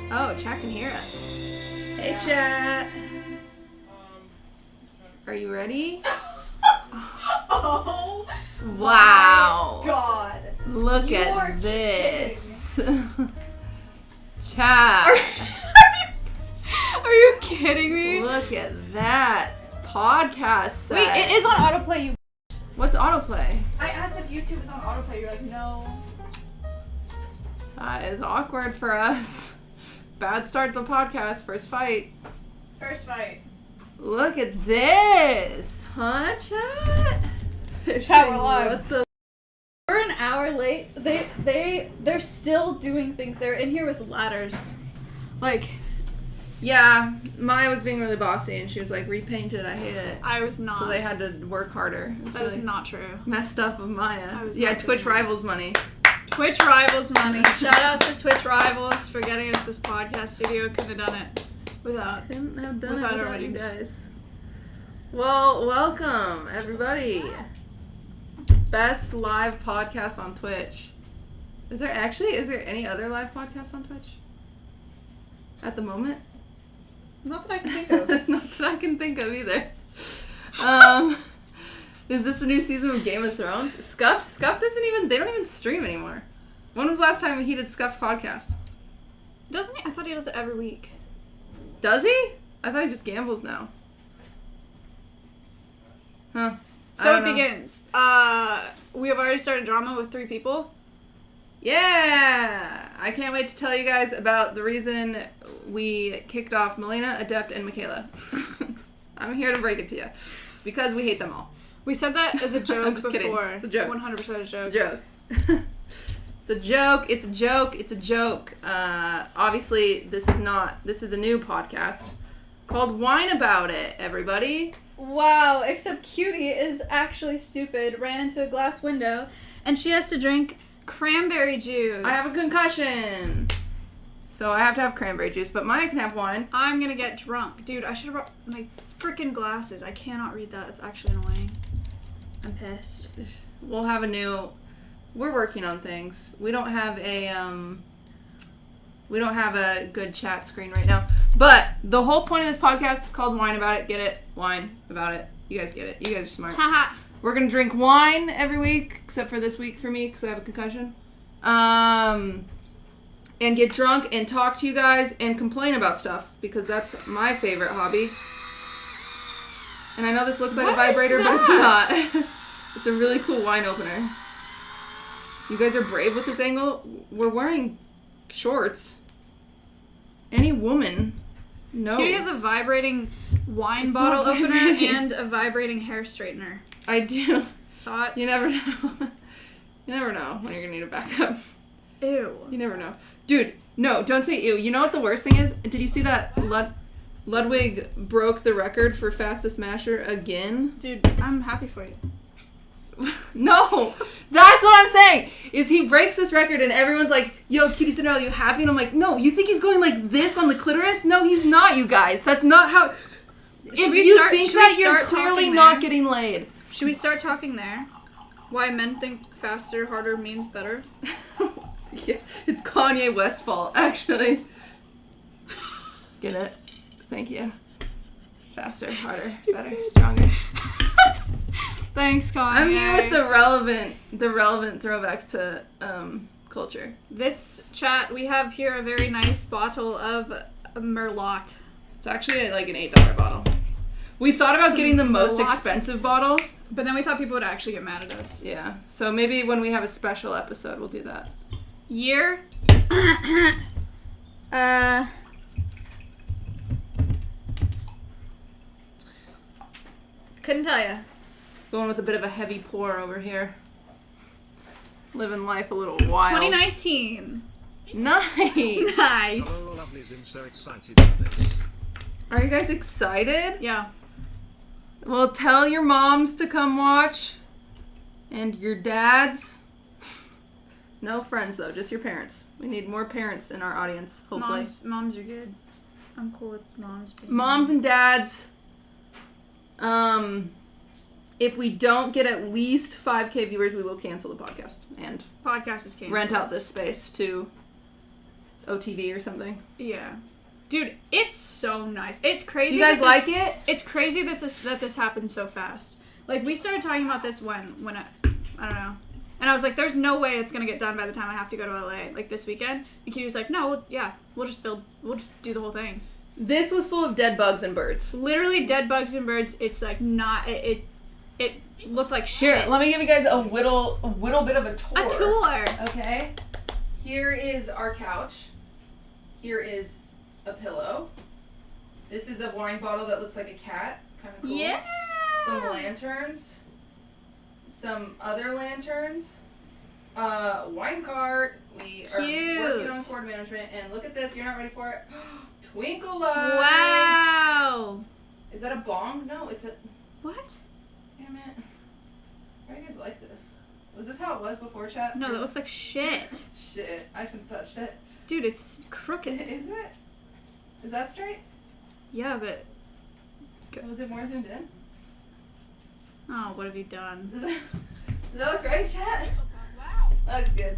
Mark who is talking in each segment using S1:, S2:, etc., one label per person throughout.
S1: Oh, chat can hear us. Hey, chat. Are you ready?
S2: Oh.
S1: Wow.
S2: My God.
S1: Look at this. Chat.
S2: Are you kidding me?
S1: Look at that podcast set.
S2: Wait, it is on autoplay, you.
S1: What's autoplay?
S2: I asked if YouTube is on autoplay. You're like, no.
S1: That is awkward for us. Bad start to the podcast. First fight.
S2: First fight.
S1: Look at this. Huh, chat?
S2: Chat, we're live.
S1: What the...
S2: We're an hour late. They're still doing things. They're in here with ladders. Like...
S1: Yeah, Maya was being really bossy and she was like, repaint it, I hate it.
S2: I was not.
S1: So they had to work harder.
S2: That is not true.
S1: Messed up of Maya.
S2: I was
S1: yeah,
S2: not
S1: Twitch
S2: doing
S1: Rivals money.
S2: Twitch Rivals money. Shout out to Twitch Rivals for getting us this podcast studio. Couldn't have done it without.
S1: Couldn't have done
S2: without
S1: it
S2: our
S1: without you
S2: ratings.
S1: guys. Well, welcome everybody. Best live podcast on Twitch. Is there any other live podcast on Twitch? At the moment?
S2: Not that I can think of.
S1: Not that I can think of either. Is this a new season of Game of Thrones? Scuffed they don't even stream anymore. When was the last time he did Scuffed podcast?
S2: Doesn't he? I thought he does it every week.
S1: Does he? I thought he just gambles now. Huh.
S2: So it begins. We have already started drama with 3 people.
S1: Yeah! I can't wait to tell you guys about the reason we kicked off Melina, Adept, and Michaela. I'm here to break it to you. It's because we hate them all.
S2: We said that as a joke
S1: I'm just
S2: before.
S1: kidding. It's a joke.
S2: 100% a joke.
S1: It's a joke. It's a joke. It's a joke. It's a joke. Obviously, this is a new podcast called Whine About It, everybody.
S2: Wow, except Cutie is actually stupid, ran into a glass window, and she has to drink cranberry juice.
S1: I have a concussion. So I have to have cranberry juice, but Maya can have wine.
S2: I'm gonna get drunk. Dude, I should have brought my freaking glasses. I cannot read that. It's actually annoying. I'm pissed.
S1: We're working on things. We don't have a good chat screen right now. But the whole point of this podcast is called Wine About It. Get it? Wine About It. You guys get it. You guys are smart.
S2: Haha.
S1: We're going to drink wine every week, except for this week for me, because I have a concussion. And get drunk and talk to you guys and complain about stuff, because that's my favorite hobby. And I know this looks like a vibrator, but it's not. It's a really cool wine opener. You guys are brave with this angle. We're wearing shorts. Any woman knows.
S2: Cutie has a vibrating wine bottle opener and a vibrating hair straightener.
S1: I do.
S2: Thoughts?
S1: You never know. You never know when you're going to need a backup.
S2: Ew.
S1: You never know. Dude, no, don't say ew. You know what the worst thing is? Did you see that Ludwig broke the record for fastest masher again?
S2: Dude, I'm happy for you.
S1: No, that's what I'm saying. Is he breaks this record and everyone's like, "Yo, QTCinderella, you happy?" And I'm like, "No, you think he's going like this on the clitoris? No, he's not, you guys. That's not how." If you think that, you're clearly not getting laid.
S2: Should we start talking there? Why men think faster, harder means better?
S1: Yeah, it's Kanye West's fault, actually. Get it? Thank you. Faster, harder, better, stronger.
S2: Thanks, Kanye.
S1: I'm here with the relevant throwbacks to culture.
S2: This chat, we have here a very nice bottle of Merlot.
S1: It's actually like an $8 bottle. We thought about getting the most expensive bottle.
S2: But then we thought people would actually get mad at us.
S1: Yeah. So maybe when we have a special episode, we'll do that.
S2: Year? Couldn't tell ya.
S1: Going with a bit of a heavy pour over here. Living life a little wild.
S2: 2019.
S1: Nice.
S2: Nice.
S3: Oh, lovelies, I'm so excited for this.
S1: Are you guys excited?
S2: Yeah.
S1: Well, tell your moms to come watch. And your dads. No friends, though. Just your parents. We need more parents in our audience, hopefully.
S2: Moms are good. I'm cool with moms.
S1: Moms and dads. If we don't get at least 5K viewers, we will cancel the podcast and
S2: podcast is canceled.
S1: rent out this space to OTV or something.
S2: Yeah. Dude, it's so nice. It's crazy.
S1: You guys like it?
S2: It's crazy that this happened so fast. Like, we started talking about this when I don't know. And I was like, there's no way it's going to get done by the time I have to go to LA, like, this weekend. And Katie was like, no, we'll just do the whole thing.
S1: This was full of dead bugs and birds.
S2: Literally dead bugs and birds. It's, like, not, it looked like shit.
S1: Here, let me give you guys a whittle bit of a tour.
S2: A tour.
S1: Okay. Here is our couch. Here is a pillow. This is a wine bottle that looks like a cat. Kind of cool.
S2: Yeah.
S1: Some lanterns. Some other lanterns. Wine cart. We are working on cord management. And look at this. You're not ready for it. Twinkle lights.
S2: Wow.
S1: Is that a bong? No, it's a...
S2: What?
S1: Damn it. Why do you guys like this? Was this how it was before, chat?
S2: No, that looks like shit.
S1: Shit. I shouldn't have touched it.
S2: Dude, it's crooked.
S1: Is it? Is that straight?
S2: Yeah, but...
S1: Was it more zoomed in?
S2: Oh, what have you done?
S1: Does that look right, chat? Wow. That looks good.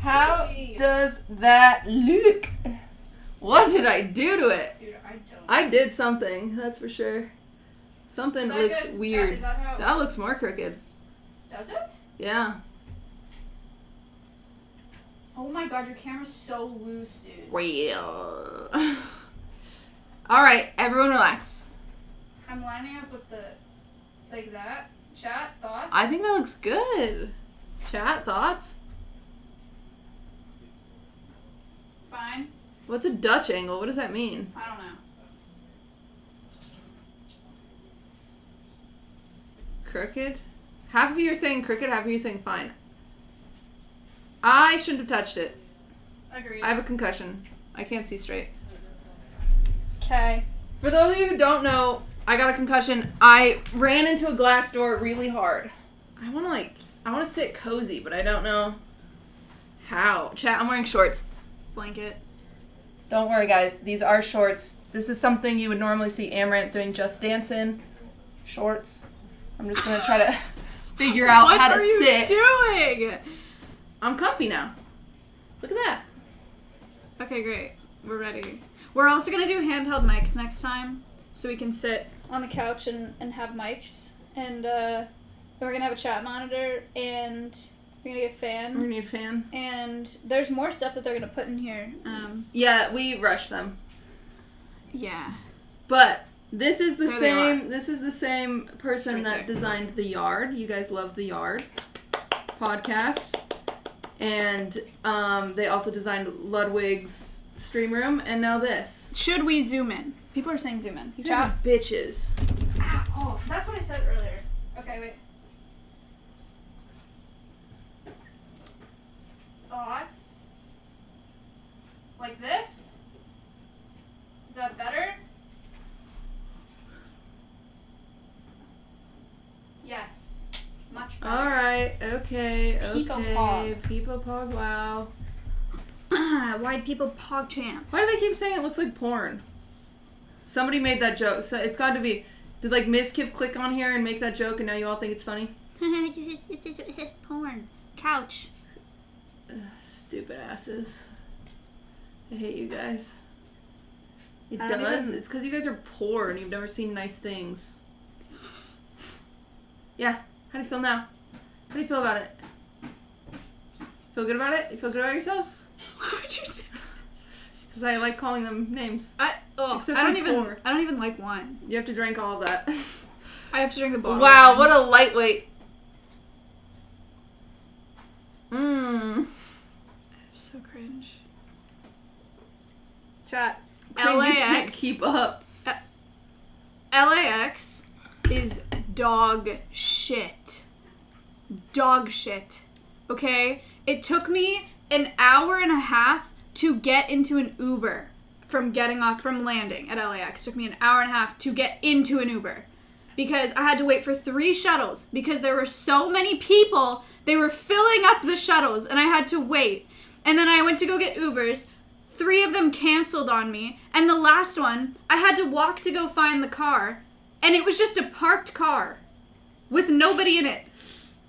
S1: How does that look? What did I do to it?
S2: Dude, I don't.
S1: I did something, that's for sure. Something looks
S2: good?
S1: weird.
S2: Is that how it
S1: That looks more crooked.
S2: Does it?
S1: Yeah.
S2: Oh my god, your camera's so loose, dude.
S1: Well. Alright, everyone relax.
S2: I'm lining up with the... like that. Chat, thoughts?
S1: I think that looks good. Chat, thoughts?
S2: Fine.
S1: What's a Dutch angle? What does that mean?
S2: I don't know.
S1: Crooked? Half of you are saying crooked, half of you are saying fine. I shouldn't have touched it.
S2: Agreed.
S1: I have a concussion. I can't see straight.
S2: Okay.
S1: For those of you who don't know, I got a concussion. I ran into a glass door really hard. I want to sit cozy, but I don't know how. Chat, I'm wearing shorts.
S2: Blanket.
S1: Don't worry, guys. These are shorts. This is something you would normally see Amaranth doing Just Dance in. Shorts. I'm just going to try to figure out how to sit.
S2: What are you doing?
S1: I'm comfy now. Look at that.
S2: Okay, great. We're ready. We're also going to do handheld mics next time, so we can sit on the couch and have mics. And then we're going to have a chat monitor, and we're going to get a fan.
S1: We're going to need a fan.
S2: And there's more stuff that they're going to put in here.
S1: Yeah, we rushed them.
S2: Yeah.
S1: But this is the
S2: There
S1: same person that designed the Yard. You guys love the Yard podcast. And they also designed Ludwig's stream room, and now this.
S2: Should we zoom in? People are saying zoom in.
S1: You guys are bitches.
S2: Ah, oh, that's what I said earlier. Okay, wait. Thoughts? Like this? Is that better? Yes. Much better.
S1: Alright, okay.
S2: Peepopog.
S1: Peepopog, wow.
S2: Why'd people pog champ?
S1: Why do they keep saying it looks like porn? Somebody made that joke, so it's got to be... Did, like, Miskiff click on here and make that joke, and now you all think it's funny?
S2: Porn. Couch.
S1: Stupid asses. I hate you guys. It
S2: I don't
S1: does.
S2: even-
S1: It's because you guys are poor and you've never seen nice things. Yeah. How do you feel now? How do you feel about it? Feel good about it? You feel good about yourselves?
S2: Why would you say that?
S1: Because I like calling them names.
S2: I
S1: Especially poor.
S2: don't even like wine.
S1: You have to drink all of that.
S2: I have to drink the bottle.
S1: Wow, what a lightweight. Mmm.
S2: So cringe. Chat.
S1: You can't
S2: LAX.
S1: keep up.
S2: LAX is dog shit. Dog shit. Okay? It took me an hour and a half to get into an Uber from landing at LAX. It took me an hour and a half to get into an Uber because I had to wait for 3 shuttles because there were so many people. They were filling up the shuttles and I had to wait. And then I went to go get Ubers. 3 of them canceled on me. And the last one, I had to walk to go find the car. And it was just a parked car with nobody in it.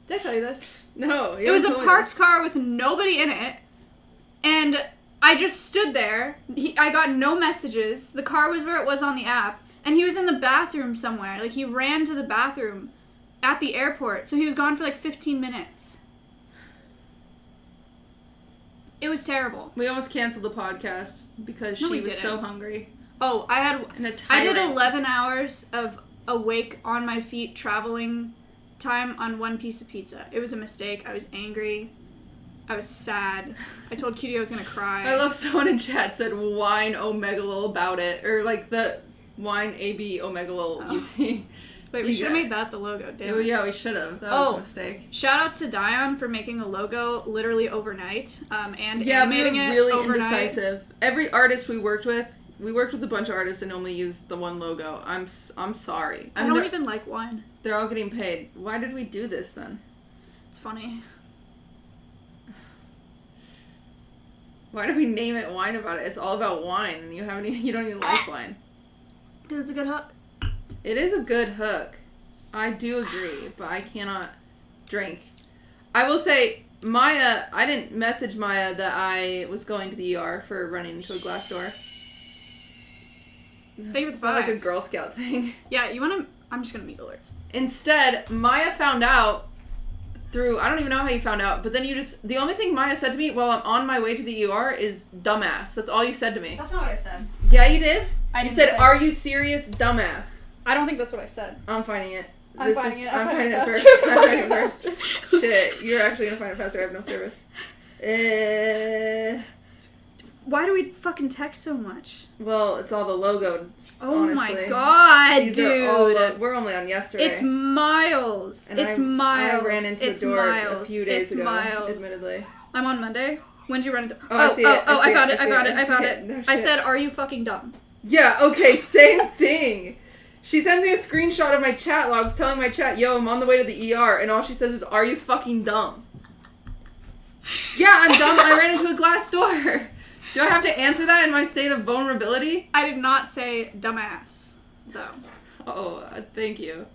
S1: Did I tell you this? No.
S2: It was a parked car with nobody in it. And I just stood there. I got no messages. The car was where it was on the app. And he was in the bathroom somewhere. Like, he ran to the bathroom at the airport. So he was gone for like 15 minutes. It was terrible.
S1: We almost canceled the podcast because she was so hungry.
S2: Oh, I did 11 hours of awake on my feet traveling time on one piece of pizza. It was a mistake. I was angry. I was sad. I told Cutie I was going to cry.
S1: I love someone in chat said wine omegalol about it. Or like the wine AB omegalol UT.
S2: Wait, we should have made that the logo, damn it.
S1: Yeah, we should have. That was a mistake.
S2: Shout outs to Dion for making a logo literally overnight and
S1: animating
S2: it
S1: really
S2: overnight.
S1: Indecisive. Every artist we worked with a bunch of artists and only used the one logo. I'm sorry.
S2: I don't even like wine.
S1: They're all getting paid. Why did we do this then?
S2: It's funny.
S1: Why did we name it Wine About It? It's all about wine, and you don't even like wine.
S2: Because it's a good hook.
S1: It is a good hook. I do agree, but I cannot drink. I will say, Maya, I didn't message Maya that I was going to the ER for running into a glass door.
S2: Thank you for the
S1: felt like a Girl Scout thing.
S2: Yeah, you want to... I'm just going to mute alerts.
S1: Instead, Maya found out through... I don't even know how you found out, but then the only thing Maya said to me while I'm on my way to the ER is dumbass. That's all you said to me.
S2: That's not what I said.
S1: Yeah, you did?
S2: You
S1: said, are you serious, dumbass?
S2: I don't think that's what I said.
S1: I'm finding it.
S2: I'm finding it
S1: first. I'm finding it first. Shit, you're actually going to find it faster. I have no service.
S2: Why do we fucking text so much?
S1: Well, it's all the logos,
S2: Oh
S1: honestly.
S2: my god,
S1: These
S2: dude.
S1: are all we're only on yesterday.
S2: It's Miles.
S1: And
S2: it's Miles.
S1: I ran into
S2: it's
S1: the door
S2: Miles.
S1: a few days
S2: it's
S1: ago,
S2: Miles.
S1: admittedly.
S2: I'm on Monday. When did you run into...
S1: I see it.
S2: I found it.
S1: No
S2: I
S1: shit.
S2: said, are you fucking dumb?
S1: Yeah, okay, same thing. She sends me a screenshot of my chat logs telling my chat, yo, I'm on the way to the ER, and all she says is, are you fucking dumb? Yeah, I'm dumb. I ran into a glass door. Do I have to answer that in my state of vulnerability?
S2: I did not say dumbass, though.
S1: Oh, thank you.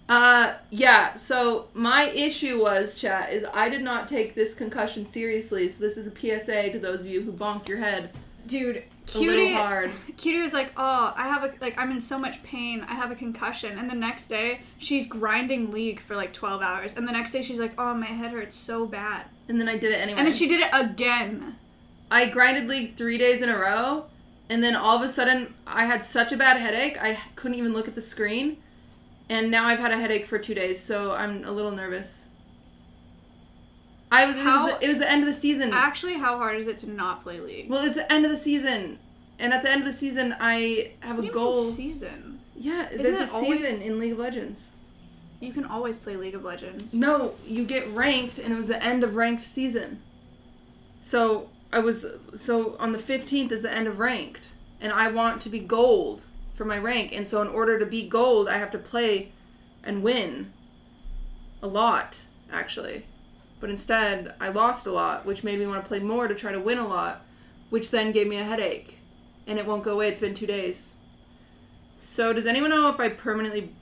S1: Yeah, so my issue was, chat, is I did not take this concussion seriously, so this is a PSA to those of you who bonk your head.
S2: Dude, Cutie was like, oh, I'm in so much pain, I have a concussion, and the next day, she's grinding League for like 12 hours, and the next day she's like, oh, my head hurts so bad.
S1: And then I did it anyway.
S2: And then she did it again.
S1: I grinded League 3 days in a row, and then all of a sudden, I had such a bad headache, I couldn't even look at the screen. And now I've had a headache for 2 days, so I'm a little nervous. It was the end of the season.
S2: Actually, how hard is it to not play League?
S1: Well, it's the end of the season. And at the end of the season, I have a goal.
S2: Season?
S1: Yeah, there's a season in League of Legends.
S2: You can always play League of Legends.
S1: No, you get ranked, and it was the end of ranked season. So on the 15th is the end of ranked. And I want to be gold for my rank, and so in order to be gold, I have to play and win a lot, actually. But instead, I lost a lot, which made me want to play more to try to win a lot, which then gave me a headache. And it won't go away. It's been 2 days. So does anyone know if I permanently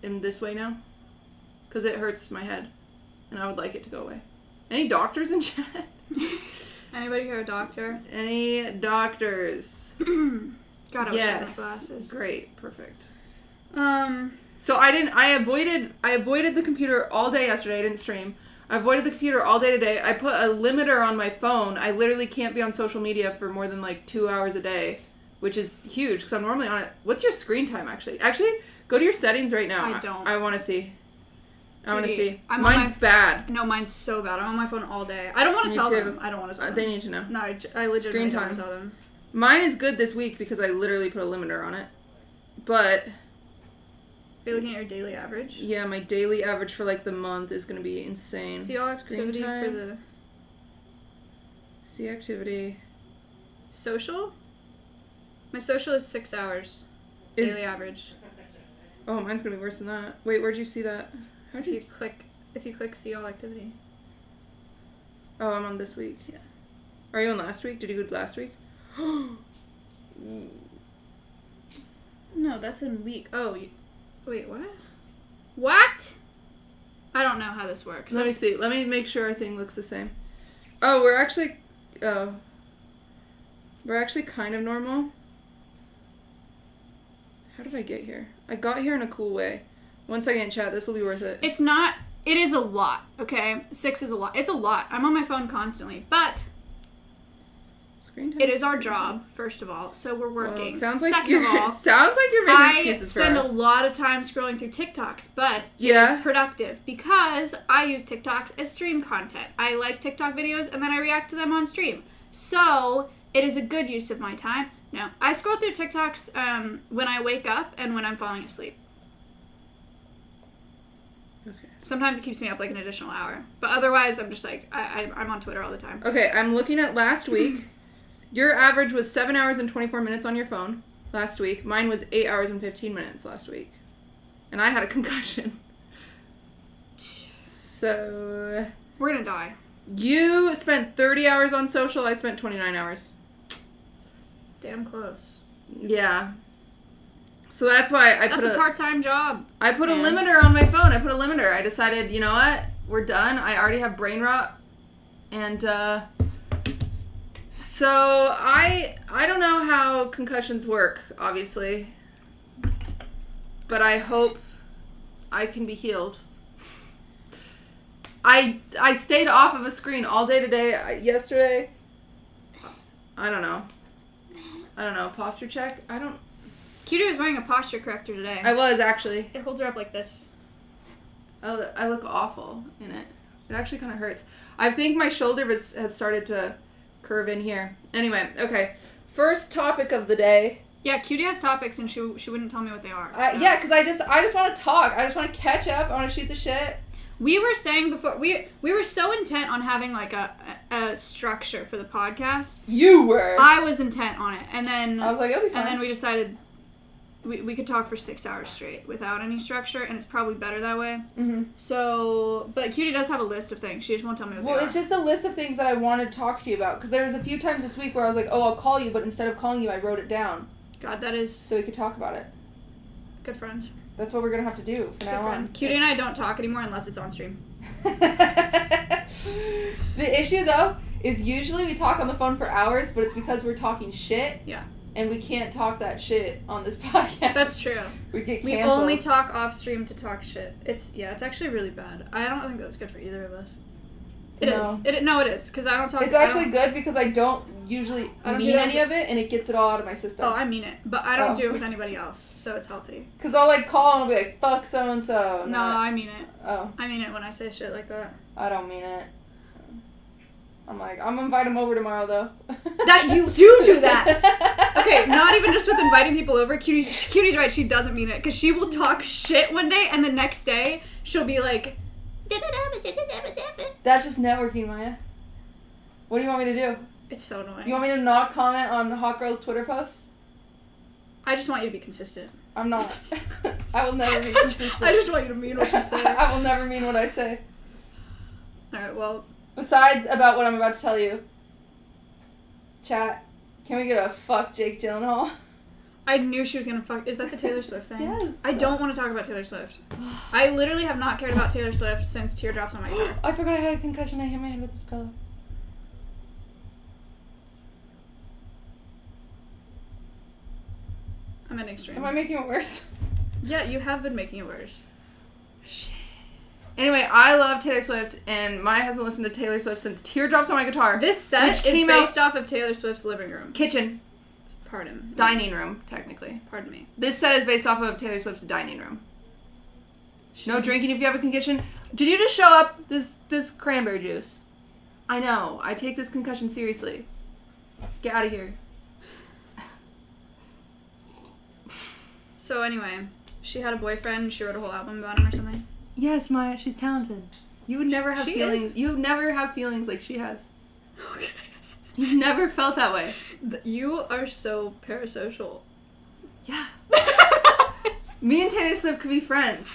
S1: am this way now? Because it hurts my head, and I would like it to go away. Any doctors in chat?
S2: Anybody here a doctor?
S1: Any doctors?
S2: God, I wish I had my glasses.
S1: Great, perfect.
S2: So
S1: I avoided the computer all day yesterday. I didn't stream. I avoided the computer all day today. I put a limiter on my phone. I literally can't be on social media for more than like 2 hours a day, which is huge because I'm normally on it. What's your screen time actually? Actually, go to your settings right now.
S2: I don't.
S1: I want to see.
S2: Mine's
S1: bad.
S2: No, mine's so bad. I'm on my phone all day. I don't want to tell them. I don't want to tell them.
S1: They need to know.
S2: No, I legitimately
S1: Screen
S2: don't
S1: time.
S2: want to tell them.
S1: Mine is good this week because I literally put a limiter on it. But...
S2: Are you looking at your daily average?
S1: Yeah, my daily average for like the month is going to be insane.
S2: See all activity for the...
S1: See activity.
S2: Social? My social is 6 hours. Daily average.
S1: Oh, mine's going to be worse than that. Wait, where'd you see that?
S2: If you click see all activity.
S1: Oh, I'm on this week.
S2: Yeah.
S1: Are you on last week? Did you go last week?
S2: No, that's in week. Oh, wait, what? What? I don't know how this works.
S1: Let me see. Let me make sure our thing looks the same. Oh, we're actually kind of normal. How did I get here? I got here in a cool way. One second, chat. This will be worth it.
S2: It's not. It is a lot, okay? 6 is a lot. It's a lot. I'm on my phone constantly. But
S1: Screen time
S2: it is our job, first of all. So we're working.
S1: Well, sounds like
S2: Second of all,
S1: sounds like you're making excuses for us.
S2: I spend a lot of time scrolling through TikToks, but it is productive because I use TikToks as stream content. I like TikTok videos and then I react to them on stream. So it is a good use of my time. No, I scroll through TikToks when I wake up and when I'm falling asleep.
S1: Okay.
S2: Sometimes it keeps me up like an additional hour. But otherwise, I'm just like, I'm on Twitter all the time.
S1: Okay, I'm looking at last week. Your average was 7 hours and 24 minutes on your phone last week. Mine was 8 hours and 15 minutes last week. And I had a concussion. So...
S2: We're gonna die.
S1: You spent 30 hours on social. I spent 29 hours.
S2: Damn close.
S1: Yeah. So that's why
S2: That's a part-time job.
S1: I put a limiter on my phone. I decided, you know what? We're done. I already have brain rot. And, so I don't know how concussions work, obviously. But I hope I can be healed. I stayed off of a screen all day today. Yesterday, I don't know. Posture check?
S2: QT was wearing a posture corrector today.
S1: I was, actually.
S2: It holds her up like this.
S1: I look awful in it. It actually kind of hurts. I think my shoulder has started to curve in here. Anyway, okay. First topic of the day.
S2: Yeah, QT has topics and she wouldn't tell me what they are. So.
S1: Yeah, because I just want to talk. I just want to catch up. I want to shoot the shit.
S2: We were saying before, we were so intent on having like a structure for the podcast.
S1: You were.
S2: I was intent on it. And then
S1: I was like, it'll be fine.
S2: And then we decided we could talk for 6 hours straight without any structure, and it's probably better that way.
S1: Mm-hmm.
S2: So, but QT does have a list of things. She just won't tell me what they are.
S1: Well, it's just a list of things that I wanted to talk to you about. Because there was a few times this week where I was like, oh, I'll call you, but instead of calling you, I wrote it down.
S2: God, that is...
S1: So we could talk about it.
S2: Good friend.
S1: That's what we're going to have to do from now on.
S2: QT and I don't talk anymore unless it's on stream.
S1: The issue, though, is usually we talk on the phone for hours, but it's because we're talking shit.
S2: Yeah.
S1: And we can't talk that shit on this podcast.
S2: That's true.
S1: We get canceled.
S2: We only talk off stream to talk shit. It's actually really bad. I don't think that's good for either of us. It is. It is, because I don't talk...
S1: It's actually good because I don't usually mean any of it, and it gets it all out of my system.
S2: Oh, I mean it. But I don't do it with anybody else, so it's healthy.
S1: Because I'll, call and I'll be like, fuck so-and-so.
S2: No, I mean it.
S1: Oh.
S2: I mean it when I say shit like that.
S1: I don't mean it. I'm like, I'm gonna invite him over tomorrow, though.
S2: That you do that. Okay, not even just with inviting people over. QT's right, she doesn't mean it. Because she will talk shit one day, and the next day, she'll be like...
S1: That's just networking, Maya. What do you want me to do?
S2: It's so annoying.
S1: You want me to not comment on Hot Girl's Twitter posts?
S2: I just want you to be consistent.
S1: I'm not. I will never be consistent.
S2: I just want you to mean what you say.
S1: I will never mean what I say.
S2: Alright, well...
S1: Besides about what I'm about to tell you. Chat, can we get a fuck Jake Gyllenhaal?
S2: I knew she was gonna fuck... Is that the Taylor Swift thing?
S1: Yes.
S2: I don't want to talk about Taylor Swift. I literally have not cared about Taylor Swift since Teardrops on My Guitar.
S1: I forgot I had a concussion. I hit my head with this pillow.
S2: I'm ending stream.
S1: Am I making it worse?
S2: Yeah, you have been making it worse.
S1: Shit. Anyway, I love Taylor Swift, and Maya hasn't listened to Taylor Swift since Teardrops on My Guitar.
S2: This set is based off of Taylor Swift's living room.
S1: Kitchen.
S2: Pardon.
S1: Dining room, technically.
S2: Pardon me.
S1: This set is based off of Taylor Swift's dining room. No drinking if you have a concussion. Did you just show up this cranberry juice? I know. I take this concussion seriously. Get out of here.
S2: So anyway, she had a boyfriend. She wrote a whole album about him or something.
S1: Yes, Maya, she's talented. You would never have feelings.
S2: Is?
S1: You would never have feelings like she has.
S2: Okay.
S1: You've never felt that way.
S2: You are so parasocial.
S1: Yeah. Me and Taylor Swift could be friends.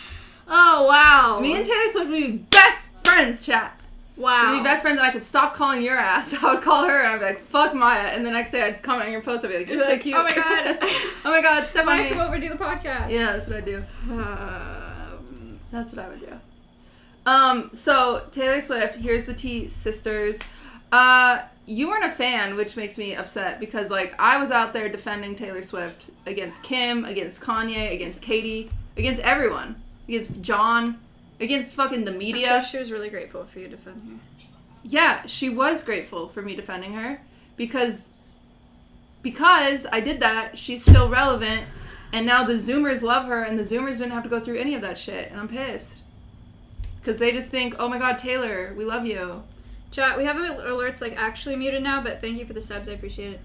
S2: Oh, wow.
S1: Me and Taylor Swift would be best friends, chat.
S2: Wow.
S1: We'd be best friends, and I could stop calling your ass. I would call her, and I'd be like, fuck Maya. And the next day, I'd comment on your post. I'd be like, you're so cute.
S2: Oh, my God.
S1: Oh, my God. Step on me.
S2: Come over, do the podcast.
S1: Yeah, that's what I do. That's what I would do. So Taylor Swift, here's the T sisters. You weren't a fan, which makes me upset because, like, I was out there defending Taylor Swift against Kim, against Kanye, against Katie, against everyone, against John, against fucking the media.
S2: I'm sure she was really grateful for you defending her.
S1: Yeah, she was grateful for me defending her because I did that. She's still relevant, and now the Zoomers love her, and the Zoomers didn't have to go through any of that shit, and I'm pissed because they just think, oh my god, Taylor, we love you.
S2: Chat, we have alerts like actually muted now, but thank you for the subs. I appreciate it.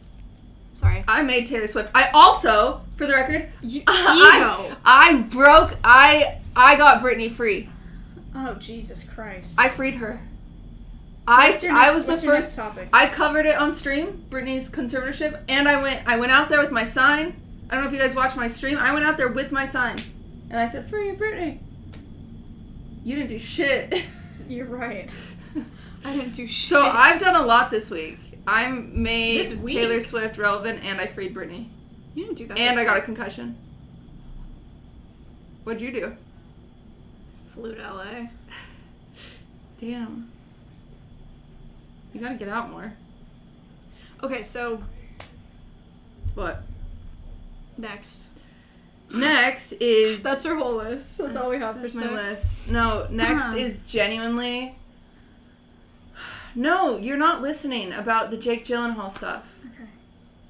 S2: Sorry.
S1: I made Taylor Swift. I also, for the record,
S2: Ego.
S1: I got Britney free.
S2: Oh, Jesus Christ.
S1: I freed her.
S2: What's your next
S1: first
S2: topic?
S1: I covered it on stream, Britney's conservatorship, and I went out there with my sign. I don't know if you guys watched my stream. I went out there with my sign, and I said, "Free Britney." You didn't do shit.
S2: You're right. I didn't do shit.
S1: So I've done a lot this week. I made
S2: This week?
S1: Taylor Swift relevant, and I freed Britney.
S2: You didn't do that.
S1: And I got a concussion. What'd you do?
S2: Flew to LA.
S1: Damn. You gotta get out more.
S2: Okay, so
S1: What?
S2: next.
S1: Next is...
S2: That's our whole list. That's all we have
S1: That's
S2: for
S1: my
S2: today.
S1: list. No, next is genuinely... No, you're not listening about the Jake Gyllenhaal stuff.
S2: Okay.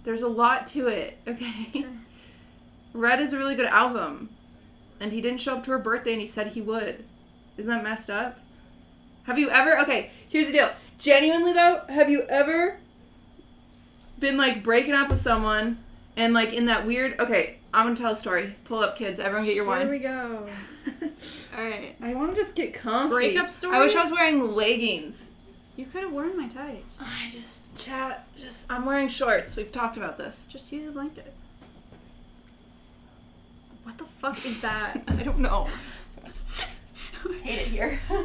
S1: There's a lot to it, okay? Red is a really good album. And he didn't show up to her birthday and he said he would. Isn't that messed up? Have you ever... Okay, here's the deal. Genuinely, though, have you ever been, like, breaking up with someone and, like, in that weird... Okay, I'm gonna tell a story. Pull up, kids. Everyone get your wine.
S2: Here we go. Alright.
S1: I want to just get comfy.
S2: Breakup stories?
S1: I wish I was wearing leggings.
S2: You could have worn my tights.
S1: I'm wearing shorts. We've talked about this.
S2: Just use a blanket. What the fuck is that?
S1: I don't know. Hate it here. I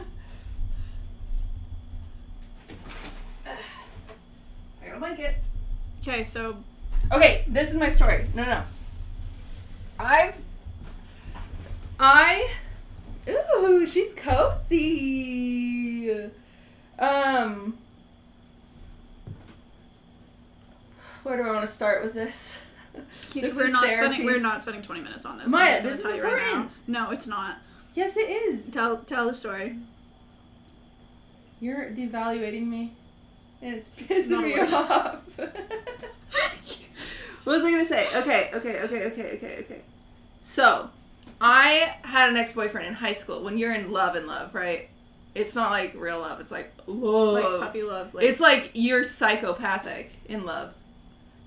S1: got a blanket.
S2: Okay, so...
S1: Okay, this is my story. No. Ooh, she's cozy. Where do I want to start with this?
S2: Cutie,
S1: This
S2: we're
S1: is
S2: not
S1: therapy.
S2: spending 20 minutes on this.
S1: Maya,
S2: I'm
S1: this
S2: just gonna
S1: is
S2: tell you right
S1: important.
S2: now. No, it's not.
S1: Yes, it is.
S2: Tell the story.
S1: You're devaluating me, and it's pissing
S2: Not a
S1: me
S2: word.
S1: off. What was I gonna say? Okay. So, I had an ex-boyfriend in high school. When you're in love, right? It's not like real love. It's like love.
S2: Like puppy love. Like,
S1: It's like you're psychopathic in love.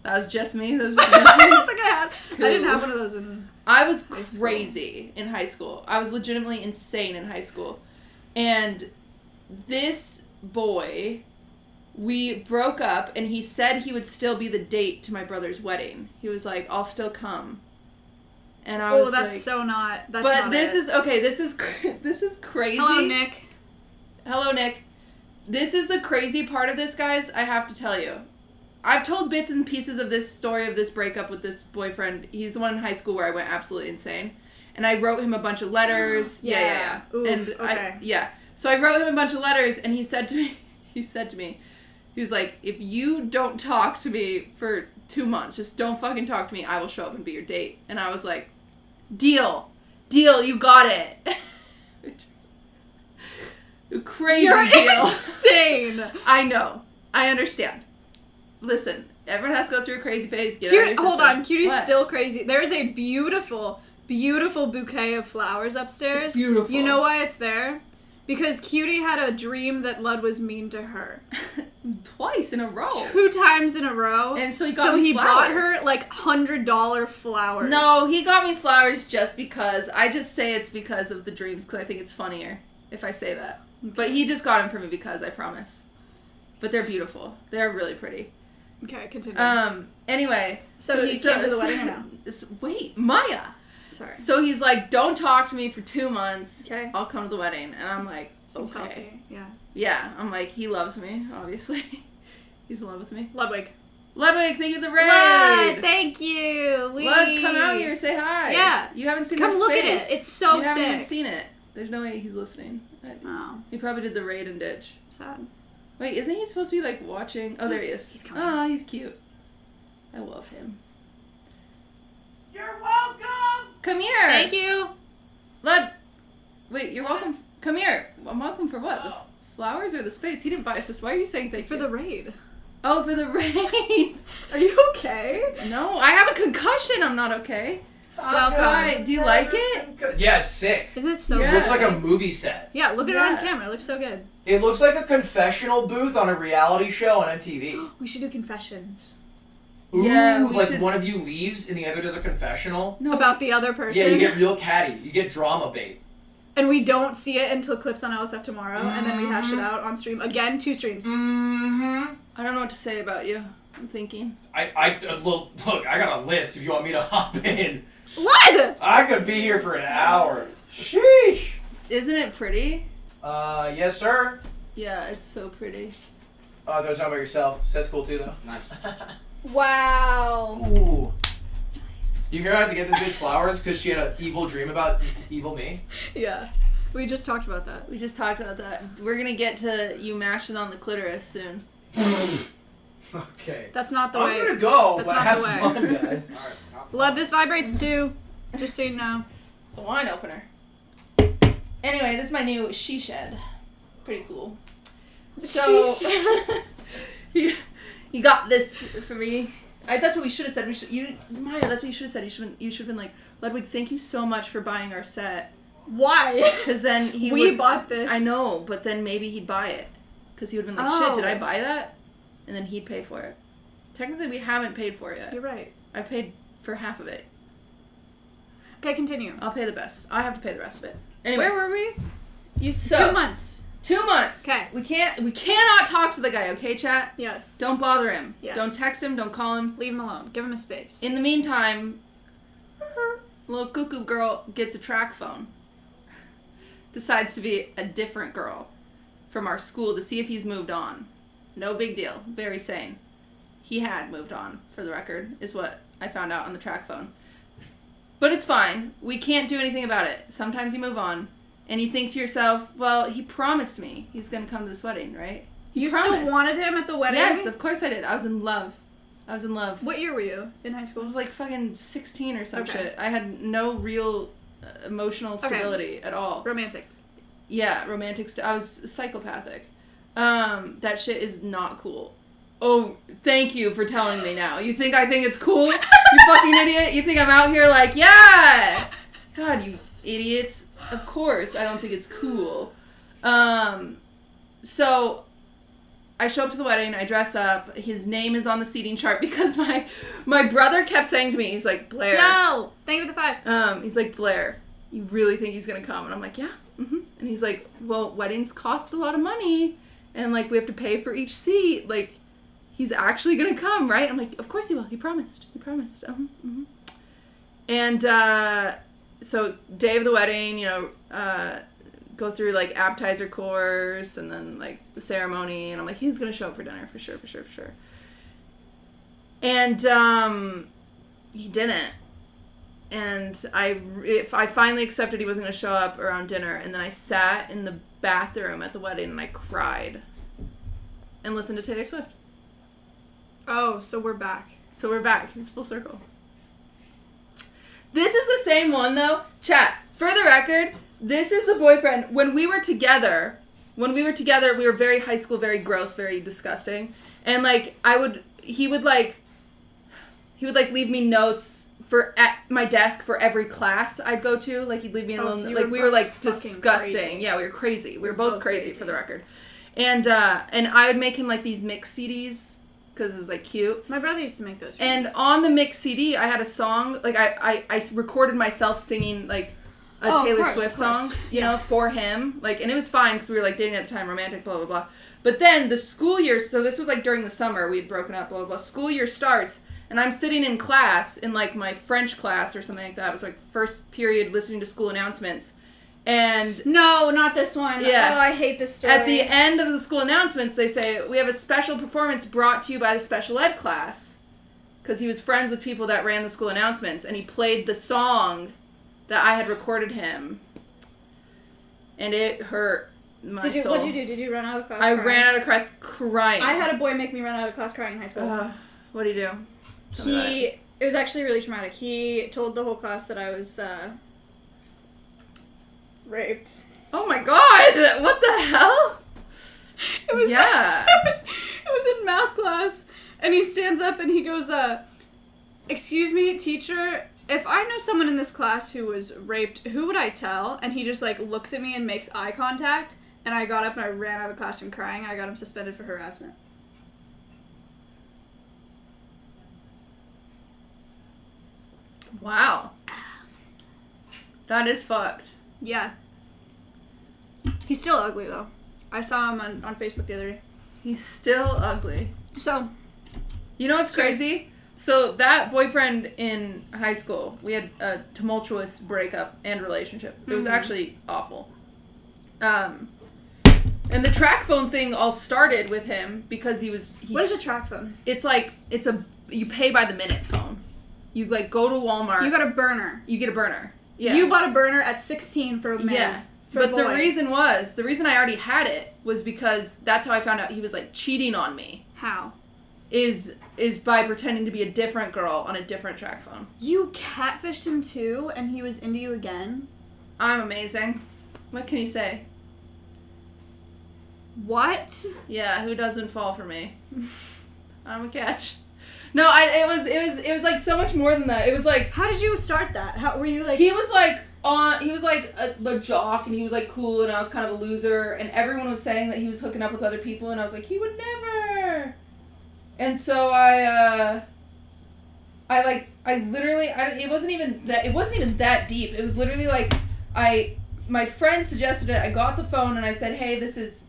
S1: That was just me. That was
S2: I
S1: just me.
S2: don't think I had.
S1: Cool.
S2: I didn't have one of those in.
S1: I was
S2: High school.
S1: crazy in high school. I was legitimately insane in high school. And this boy, we broke up, and he said he would still be the date to my brother's wedding. He was like, I'll still come. And I was
S2: that's
S1: like...
S2: so not. That's
S1: but
S2: not
S1: this
S2: it.
S1: is... Okay, this is crazy.
S2: Hello, Nick.
S1: Hello, Nick. This is the crazy part of this, guys. I have to tell you. I've told bits and pieces of this story of this breakup with this boyfriend. He's the one in high school where I went absolutely insane. And I wrote him a bunch of letters. Yeah.
S2: Oof,
S1: And
S2: okay.
S1: So I wrote him a bunch of letters, and he said to me, he was like, if you don't talk to me for 2 months, just don't fucking talk to me, I will show up and be your date. And I was like, deal, you got it. Crazy
S2: You're
S1: deal.
S2: insane.
S1: I know. I understand. Listen, everyone has to go through a crazy phase. Get out of
S2: Cute,
S1: your
S2: hold
S1: system.
S2: on, Cutie's
S1: What?
S2: still crazy. There is a beautiful bouquet of flowers upstairs.
S1: It's beautiful.
S2: You know why it's there? Because Cutie had a dream that Lud was mean to her.
S1: Twice in a row.
S2: 2 times in a row.
S1: And so he
S2: bought
S1: flowers.
S2: her like $100 flowers.
S1: No, he got me flowers just because. I just say it's because of the dreams because I think it's funnier if I say that. But he just got them for me because, I promise. But they're beautiful. They're really pretty.
S2: Okay, continue.
S1: Anyway.
S2: So he came to the wedding or no?
S1: Wait, Maya.
S2: Sorry.
S1: So he's like, don't talk to me for 2 months.
S2: Okay.
S1: I'll come to the wedding. And I'm like,
S2: Seems
S1: okay.
S2: healthy. Yeah.
S1: Yeah, I'm like, he loves me, obviously. He's in love with me.
S2: Ludwig.
S1: Ludwig, thank you for the raid.
S2: Lud, thank you.
S1: Lud, come out here, say hi.
S2: Yeah.
S1: You haven't seen
S2: Come
S1: my
S2: look at
S1: face.
S2: it. It's so
S1: you haven't even
S2: sick.
S1: seen it. There's no way he's listening.
S2: Oh,
S1: He probably did the raid and ditch.
S2: sad.
S1: Wait, isn't he supposed to be, like, watching? Oh, there he is.
S2: He's coming.
S1: Oh, he's cute. I love him.
S4: You're welcome!
S1: Come here!
S2: Thank you.
S1: Lud! Wait, you're welcome. Come here. I'm welcome for what? The
S4: Oh.
S1: flowers or the space? He didn't buy us this. Why are you saying thank
S2: For
S1: you?
S2: the raid.
S1: Oh, for the raid.
S2: Are you okay?
S1: No, I have a concussion. I'm not okay.
S2: Welcome.
S1: Why? Do you like it?
S4: Yeah, it's sick.
S2: Is it so
S1: Yeah.
S4: It
S2: good?
S4: looks like a movie set.
S2: Yeah, look at it on
S1: Yeah.
S2: camera. It looks so good.
S4: It looks like a confessional booth on a reality show on MTV.
S2: We should do confessions.
S4: Ooh,
S1: Yeah, we
S4: like
S1: should-
S4: one of you leaves and the other does a confessional.
S1: No.
S2: About the other person.
S4: Yeah, you get real catty. You get drama bait.
S2: And we don't see it until clips on LSF tomorrow, and then we hash it out on stream. Again, 2 streams.
S4: Mm-hmm.
S1: I don't know what to say about you. I'm thinking.
S4: Look, I got a list if you want me to hop in.
S2: What?
S4: I could be here for an hour. Sheesh.
S1: Isn't it pretty?
S4: Yes, sir.
S1: Yeah, it's so pretty.
S4: Don't talk about yourself. Set's cool too, though.
S5: Nice.
S2: Wow.
S4: Ooh. You hear I had to get this bitch flowers because she had an evil dream about evil me?
S2: Yeah. We just talked about that.
S1: We just talked about that. We're gonna get to you mashing on the clitoris soon.
S4: Okay.
S2: That's not the
S4: I'm
S2: way.
S4: gonna go,
S2: That's
S4: but
S2: not
S4: have
S2: the way.
S4: fun, guys.
S5: Alright.
S2: Love, this vibrates too. Just so you know.
S1: It's a wine opener. Anyway, this is my new she shed. Pretty cool. So you got this for me. That's what we should have said. Maya, that's what you should have said. You should have been like, Ludwig, thank you so much for buying our set.
S2: Why?
S1: Because then he
S2: We
S1: would,
S2: bought this.
S1: I know, but then maybe he'd buy it. Because he would have been like,
S2: Oh.
S1: shit, did I buy that? And then he'd pay for it. Technically, we haven't paid for it yet.
S2: You're right.
S1: I paid for half of it.
S2: Okay, continue.
S1: I'll pay the best. I have to pay the rest of it. Anyway,
S2: Where were we?
S1: So-
S2: 2 months.
S1: 2 months.
S2: 'Kay.
S1: We cannot talk to the guy, okay, chat?
S2: Yes.
S1: Don't bother him.
S2: Yes.
S1: Don't text him. Don't call him.
S2: Leave him alone. Give him a space.
S1: In the meantime, little cuckoo girl gets a track phone. Decides to be a different girl from our school to see if he's moved on. No big deal. Very sane. He had moved on, for the record, is what I found out on the track phone. But it's fine. We can't do anything about it. Sometimes you move on, and you think to yourself, well, he promised me he's going to come to this wedding, right? He
S2: You
S1: promised.
S2: still wanted him at the wedding?
S1: Yes, of course I did. I was in love.
S2: What year were you in high
S1: I
S2: school?
S1: was like fucking 16 or some
S2: Okay.
S1: shit. I had no real emotional stability at all.
S2: Romantic.
S1: Yeah, romantic. I was psychopathic. That shit is not cool. Oh, thank you for telling me now. You think I think it's cool? You fucking idiot. You think I'm out here like, yeah. God, you idiots. Of course, I don't think it's cool. So I show up to the wedding. I dress up. His name is on the seating chart because my brother kept saying to me, he's like, Blair.
S2: No! Thank you for the 5.
S1: He's like, Blair, you really think he's gonna come? And I'm like, yeah. Mm-hmm. And he's like, well, weddings cost a lot of money, and like we have to pay for each seat. Like, he's actually gonna come, right? I'm like, of course he will. He promised. Mm-hmm. And so day of the wedding, go through like appetizer course and then like the ceremony, and I'm like, he's gonna show up for dinner for sure. And he didn't. And I finally accepted he wasn't going to show up around dinner, and then I sat in the bathroom at the wedding and I cried and listened to Taylor Swift.
S2: Oh, so we're back.
S1: So we're back. It's full circle. This is the same one, though. Chat, for the record, this is the boyfriend. When we were together, we were very high school, very gross, very disgusting. And, like, he would leave me notes at my desk for every class I'd go to. Like, he'd leave me alone.
S2: So you
S1: like,
S2: were
S1: we were, like,
S2: fucking
S1: disgusting.
S2: crazy.
S1: Yeah, we were crazy. We were both crazy,
S2: crazy.
S1: for the record. And I would make him, like, these mix CDs because it was, like, cute.
S2: My brother used to make those. For
S1: And
S2: me.
S1: on the mix CD, I had a song, like, I recorded myself singing, like, a
S2: Oh, of
S1: Taylor
S2: course,
S1: Swift
S2: of course.
S1: song, you know, for him. Like, and it was fine because we were, like, dating at the time, romantic, blah, blah, blah. But then the school year, so this was, like, during the summer, we had broken up, blah, blah, blah. School year starts, and I'm sitting in class, in, like, my French class or something like that. It was, like, first period listening to school announcements. And
S2: No, not this one.
S1: Yeah.
S2: Oh, I hate this story.
S1: at the end of the school announcements, they say, we have a special performance brought to you by the special ed class. Because he was friends with people that ran the school announcements, and he played the song that I had recorded him. and it hurt my soul.
S2: What'd you do? Did you run out of class
S1: I
S2: crying?
S1: ran out of class crying.
S2: I had a boy make me run out of class crying in high school.
S1: What'd he do? Tell me about it.
S2: It was actually really traumatic. He told the whole class that I was raped.
S1: Oh my god! What the hell?
S2: It was,
S1: yeah.
S2: It was in math class, and he stands up and he goes, "Excuse me, teacher, if I know someone in this class who was raped, who would I tell?" And he just, like, looks at me and makes eye contact, and I got up and I ran out of the classroom crying. I got him suspended for harassment.
S1: Wow. That is fucked.
S2: Yeah. He's still ugly, though. I saw him on Facebook the other day.
S1: He's still ugly.
S2: So.
S1: You know what's crazy? So that boyfriend in high school, we had a tumultuous breakup and relationship. It was actually awful. And the track phone thing all started with him because
S2: What is a track phone?
S1: It's like, you pay by the minute phone. You, like, go to Walmart.
S2: You got a burner.
S1: You get a burner. Yeah.
S2: You bought a burner at 16 for a man.
S1: Yeah.
S2: For a
S1: But the
S2: boy.
S1: reason I already had it was because that's how I found out he was, like, cheating on me.
S2: How?
S1: Is by pretending to be a different girl on a different track phone.
S2: You catfished him too, and he was into you again?
S1: I'm amazing. What can you say?
S2: What?
S1: Yeah, who doesn't fall for me? I'm a catch. No, it was like so much more than that. It was like,
S2: How did you start that? How were you like?
S1: he was like a jock, and he was like cool, and I was kind of a loser, and everyone was saying that he was hooking up with other people, and I was like, he would never. And so it wasn't even that deep. It was literally like, my friend suggested it. I got the phone and I said, hey, this is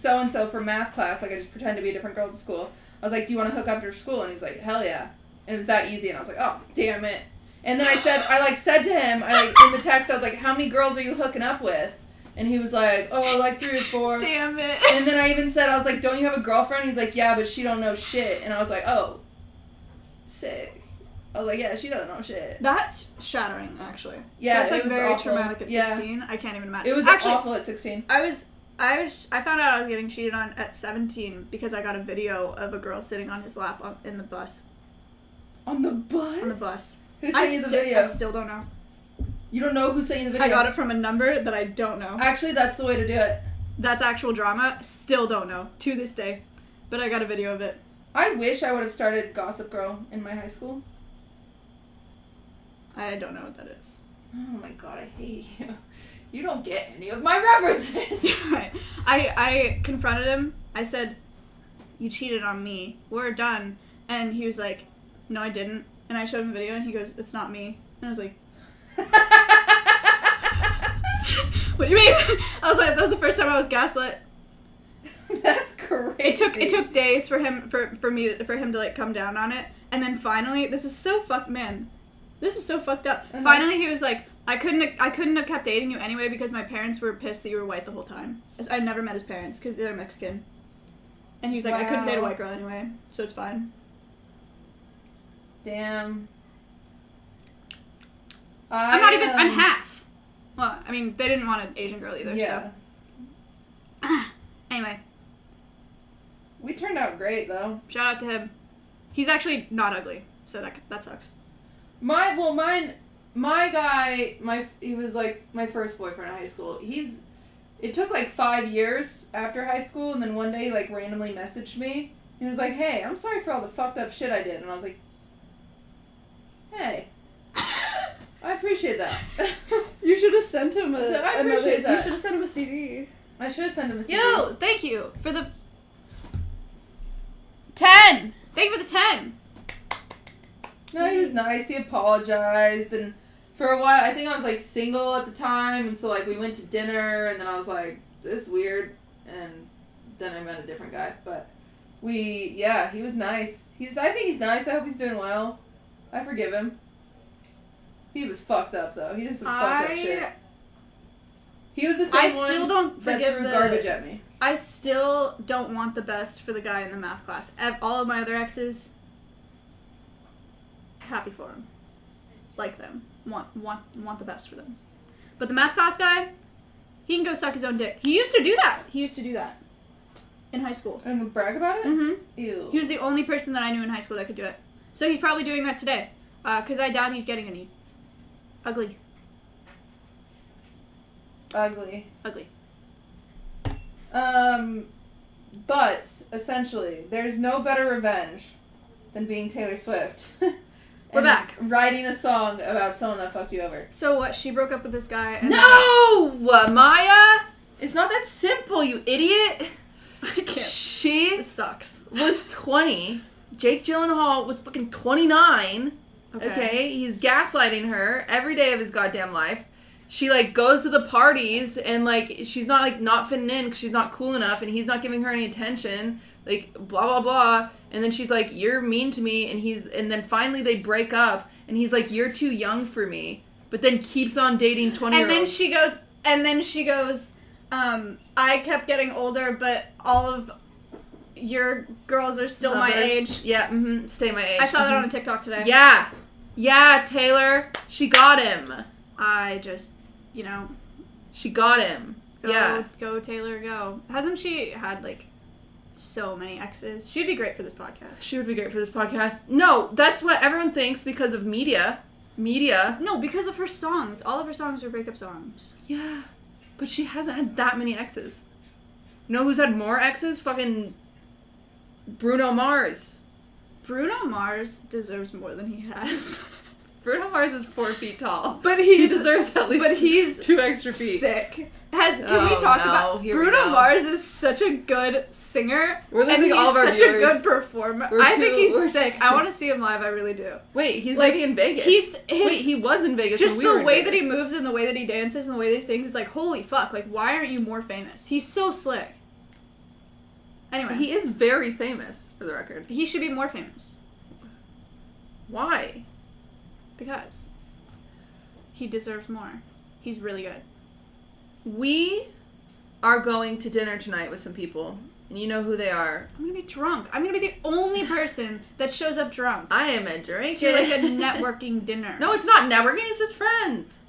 S1: so and so from math class. Like, I just pretend to be a different girl at school. I was like, do you want to hook up after school? And he was like, hell yeah. And it was that easy. And I was like, oh, damn it. And then I said to him, in the text, I was like, how many girls are you hooking up with? And he was like, oh, like 3 or 4.
S2: Damn it.
S1: And then I even said, I was like, don't you have a girlfriend? He's like, yeah, but she don't know shit. And I was like, oh, sick. I was like, yeah, she doesn't know shit.
S2: That's shattering, actually.
S1: Yeah,
S2: that's like
S1: it was
S2: very
S1: awful.
S2: traumatic at 16. I can't even imagine.
S1: It was
S2: actually
S1: awful at 16.
S2: I found out I was getting cheated on at 17 because I got a video of a girl sitting on his lap in the bus.
S1: On the bus?
S2: On the bus.
S1: Who sent you the video?
S2: I still don't know.
S1: You don't know who sent you the video?
S2: I got it from a number that I don't know.
S1: Actually, that's the way to do it.
S2: That's actual drama. Still don't know. To this day. But I got a video of it.
S1: I wish I would have started Gossip Girl in my high school.
S2: I don't know what that is.
S1: Oh my god, I hate you. You don't get any of my references.
S2: Right. I confronted him. I said, you cheated on me. We're done. And he was like, no, I didn't. And I showed him a video and he goes, it's not me. And I was like, what do you mean? That was the first time I was gaslit.
S1: That's crazy.
S2: It took days for him to like come down on it, and then finally, this is so fucked up.
S1: Uh-huh.
S2: Finally, he was like, I couldn't have kept dating you anyway because my parents were pissed that you were white the whole time. I never met his parents because they're Mexican, and he was like, I couldn't date a white girl anyway, so it's fine.
S1: Damn.
S2: I'm half. Well, I mean, they didn't want an Asian girl either.
S1: Yeah.
S2: So. Anyway.
S1: We turned out great, though.
S2: Shout out to him. He's actually not ugly, so that sucks.
S1: My guy, he was like my first boyfriend in high school. It took like 5 years after high school, and then one day, like, randomly messaged me. He was like, hey, I'm sorry for all the fucked up shit I did. And I was like, hey, I appreciate that.
S2: You should have sent him
S1: I appreciate that.
S2: You should have sent him a CD.
S1: I should have sent him a CD.
S2: Yo, thank you for the 10. Thank you for the 10.
S1: No, he was nice. He apologized, and for a while, I think I was like single at the time, and so like we went to dinner, and then I was like, this is weird, and then I met a different guy, but he was nice. I think he's nice. I hope he's doing well. I forgive him. He was fucked up though. He did some fucked up shit. He was the same one
S2: still don't
S1: that
S2: forgive
S1: threw garbage at me.
S2: I still don't want the best for the guy in the math class. All of my other exes, happy for him. Like them. Want the best for them. But the math class guy, He can go suck his own dick. He used to do that. In high school.
S1: And brag about it?
S2: Mm-hmm.
S1: Ew.
S2: He was the only person that I knew in high school that could do it. So he's probably doing that today. Because I doubt he's getting any. Ugly.
S1: Ugly. But, essentially, there's no better revenge than being Taylor Swift.
S2: We're back.
S1: Writing a song about someone that fucked you over.
S2: So what, she broke up with this guy and
S1: No! Maya! It's not that simple, you idiot!
S2: I can't.
S1: She
S2: This sucks.
S1: was 20. Jake Gyllenhaal was fucking 29. Okay? He's gaslighting her every day of his goddamn life. She, like, goes to the parties and, like, she's not, like, not fitting in because she's not cool enough and he's not giving her any attention. Like, blah, blah, blah. And then she's like, you're mean to me. And then finally they break up and he's like, you're too young for me. But then keeps on dating 20-year-olds.
S2: And then she goes, I kept getting older, but all of your girls are still my age.
S1: Yeah, stay my age.
S2: I saw that on a TikTok today.
S1: Yeah, Taylor. She got him.
S2: I just,
S1: She got him.
S2: Go Taylor, go. Hasn't she had, like, so many exes? She'd be great for this podcast.
S1: She would be great for this podcast. No, that's what everyone thinks because of media.
S2: No, because of her songs. All of her songs are breakup songs.
S1: Yeah. But she hasn't had that many exes. You know who's had more exes? Fucking Bruno Mars.
S2: Bruno Mars deserves more than he has.
S1: Bruno Mars is 4 feet tall.
S2: But
S1: he deserves at least
S2: he's
S1: 2 extra feet.
S2: Sick. Can we talk about Bruno Mars is such a good singer.
S1: We're losing all of our
S2: viewers. Such a good performer. I think he's sick. I want to see him live. I really do.
S1: Wait, he's like in Vegas. He was in Vegas.
S2: Just
S1: when we were
S2: the way
S1: in
S2: that
S1: Vegas.
S2: he moves and the way that he dances and the way that he sings, it's like, holy fuck! Like, why aren't you more famous? He's so slick. Anyway,
S1: he is very famous, for the record.
S2: He should be more famous.
S1: Why?
S2: Because he deserves more. He's really good.
S1: We are going to dinner tonight with some people, and you know who they are.
S2: I'm gonna be drunk. I'm gonna be the only person that shows up drunk.
S1: I am a drink.
S2: To like a networking dinner.
S1: No, it's not networking. It's just friends.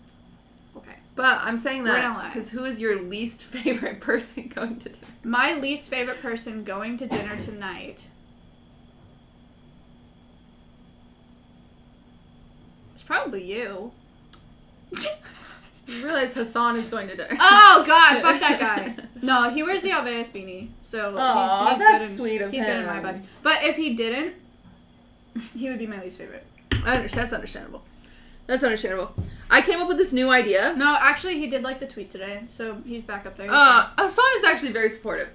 S2: Okay.
S1: But I'm saying that because who is your least favorite person going to dinner?
S2: My least favorite person going to dinner tonight. It's probably you.
S1: You realize Hassan is going to dinner.
S2: Oh, God, fuck that guy. No, he wears the Alveus beanie, so he's
S1: that's
S2: good
S1: sweet of him.
S2: He's good in my book. But if he didn't, he would be my least favorite.
S1: That's understandable. That's understandable. I came up with this new idea.
S2: No, actually, he did like the tweet today, so he's back up there.
S1: Hassan is actually very supportive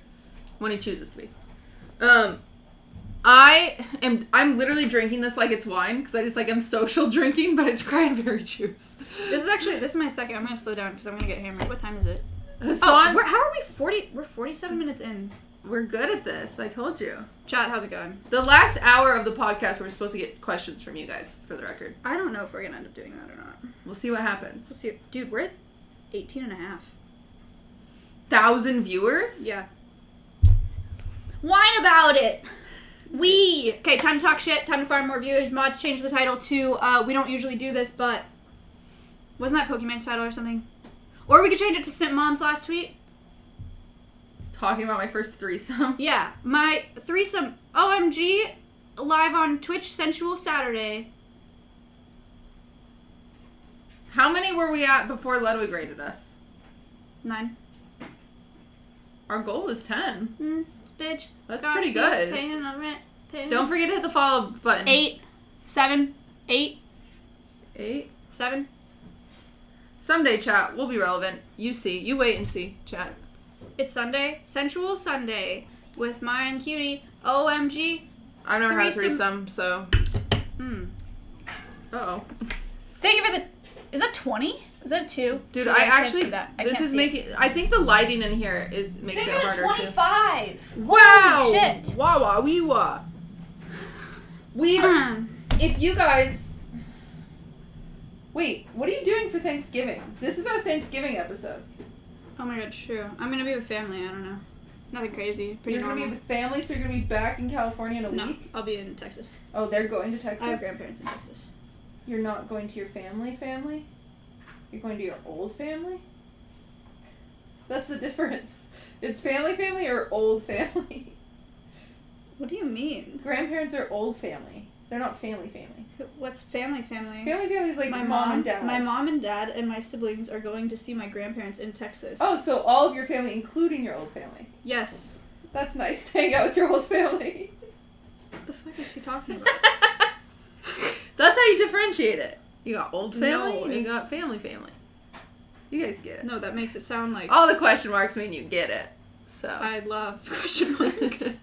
S1: when he chooses to be. I'm literally drinking this like it's wine because I just like I'm social drinking, but it's cranberry juice.
S2: This is my second. I'm gonna slow down because I'm gonna get hammered. What time is it?
S1: Hassan,
S2: how are we 40? We're 47 minutes in.
S1: We're good at this. I told you.
S2: Chat, how's it going?
S1: The last hour of the podcast, we're supposed to get questions from you guys, for the record.
S2: I don't know if we're gonna end up doing that or not.
S1: We'll see what happens.
S2: We'll see. Dude, we're at 18 and a half.
S1: 1,000 viewers?
S2: Yeah. Whine about it. Okay, time to talk shit, time to farm more viewers. Mods changed the title to, we don't usually do this, but... Wasn't that Pokemon's title or something? Or we could change it to Simp Mom's last tweet.
S1: Talking about my first threesome?
S2: Yeah, my threesome, OMG, live on Twitch, Sensual Saturday.
S1: How many were we at before Ludwig rated us?
S2: 9.
S1: Our goal was 10.
S2: Bitch.
S1: That's pretty good.
S2: Paying the rent.
S1: Don't forget to hit the follow button.
S2: 8. 7. 8.
S1: 8.
S2: 7.
S1: Someday, chat. We'll be relevant. You see. You wait and see, chat.
S2: It's Sunday. Sensual Sunday. With Maya and Cutie. OMG.
S1: I've never had a threesome, so... Uh-oh.
S2: Thank you for the... Is that 20? Is that a 2?
S1: Dude,
S2: I
S1: actually...
S2: can't see that.
S1: This is making... I think the lighting in here makes it harder,
S2: 25.
S1: too. Wow!
S2: Holy shit.
S1: Wah-wah, wee-wah. If you guys... Wait, what are you doing for Thanksgiving? This is our Thanksgiving episode.
S2: Oh my god, true. I'm gonna be with family, I don't know. Nothing crazy. Pretty
S1: You're
S2: normal.
S1: gonna be with family, so you're gonna be back in California in a week?
S2: I'll be in Texas.
S1: Oh, they're going to Texas?
S2: I have grandparents in Texas.
S1: You're not going to your family? You're going to your old family? That's the difference. It's family or old family.
S2: What do you mean?
S1: Grandparents are old family. They're not family.
S2: What's family?
S1: Family is like
S2: my
S1: mom and dad.
S2: My mom and dad and my siblings are going to see my grandparents in Texas.
S1: Oh, so all of your family, including your old family.
S2: Yes.
S1: That's nice to hang out with your old family.
S2: What the fuck is she talking about?
S1: That's how you differentiate it. You got old family
S2: No,
S1: and you got family. You guys get it.
S2: No, that makes it sound like...
S1: All the question marks mean you get it. So
S2: I love question marks.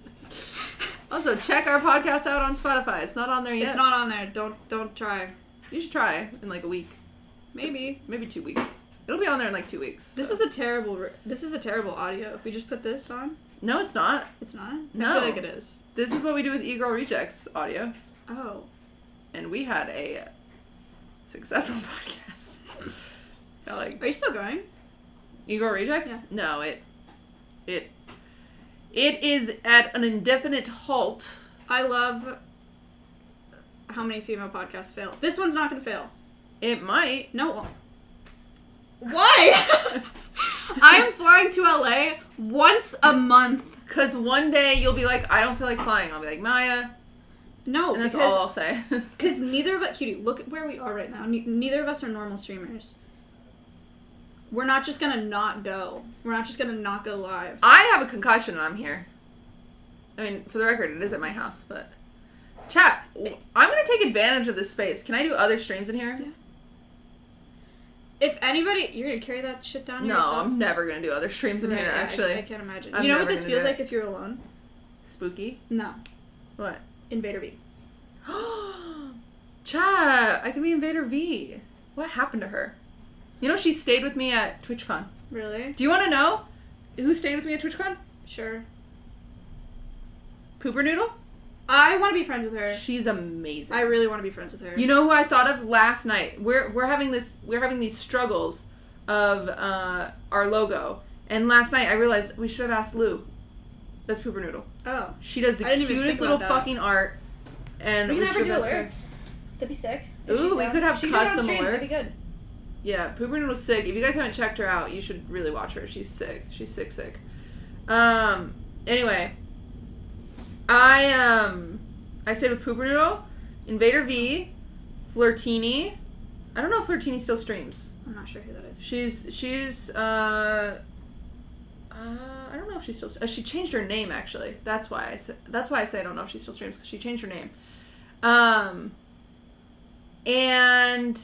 S1: Also, check our podcast out on Spotify. It's not on there yet.
S2: It's not on there. Don't try.
S1: You should try in like a week.
S2: Maybe
S1: 2 weeks. It'll be on there in like 2 weeks.
S2: This is a terrible audio. If we just put this on,
S1: No, it's not.
S2: it's not.
S1: No.
S2: I feel like it is.
S1: This is what we do with E-Girl Rejects audio.
S2: Oh.
S1: And we had a successful podcast.
S2: Are you still going?
S1: E-Girl Rejects?
S2: Yeah.
S1: No, it is at an indefinite halt.
S2: I love how many female podcasts fail. This one's not gonna fail.
S1: It might.
S2: No. It won't. Why? I am flying to LA once a month.
S1: Because one day you'll be like, I don't feel like flying. I'll be like, Maya.
S2: No,
S1: And that's all I'll say.
S2: Because neither of us, Cutie, look at where we are right now. Neither of us are normal streamers. We're not just gonna not go. We're not just gonna not go live.
S1: I have a concussion and I'm here. I mean, for the record, it is at my house, but... Chat, I'm going to take advantage of this space. Can I do other streams in here?
S2: Yeah. If anybody... You're gonna carry that shit down here
S1: No,
S2: yourself?
S1: I'm never going to do other streams in
S2: Right,
S1: here,
S2: yeah,
S1: actually.
S2: I can't imagine.
S1: I'm
S2: You know what
S1: never
S2: this
S1: gonna
S2: feels
S1: do
S2: like
S1: it.
S2: if you're alone?
S1: Spooky?
S2: No.
S1: What?
S2: Invader V.
S1: Chat, I can be Invader V. What happened to her? You know, she stayed with me at TwitchCon.
S2: Really?
S1: Do you want to know who stayed with me at TwitchCon?
S2: Sure.
S1: Pooper Noodle?
S2: I want to be friends with her.
S1: She's amazing.
S2: I really want to be friends with her.
S1: You know who I thought of last night? We're having these struggles of our logo, and last night I realized we should have asked Lou. That's Pooper Noodle.
S2: Oh.
S1: She does the
S2: I didn't even
S1: cutest
S2: think
S1: little
S2: about that.
S1: fucking art, and
S2: We can have her
S1: should
S2: do
S1: have asked her.
S2: alerts. That'd be sick.
S1: Ooh, we could have
S2: She could do it on
S1: custom
S2: stream. That'd
S1: alerts.
S2: be good.
S1: Yeah, Pooper Noodle's sick. If you guys haven't checked her out, you should really watch her. She's sick. She's sick. Anyway, I stayed with Pooper Noodle, Invader V, Flirtini. I don't know if Flirtini still streams.
S2: I'm not sure who that is.
S1: She's I don't know if she still she changed her name actually. That's why I say I don't know if she still streams, because she changed her name. And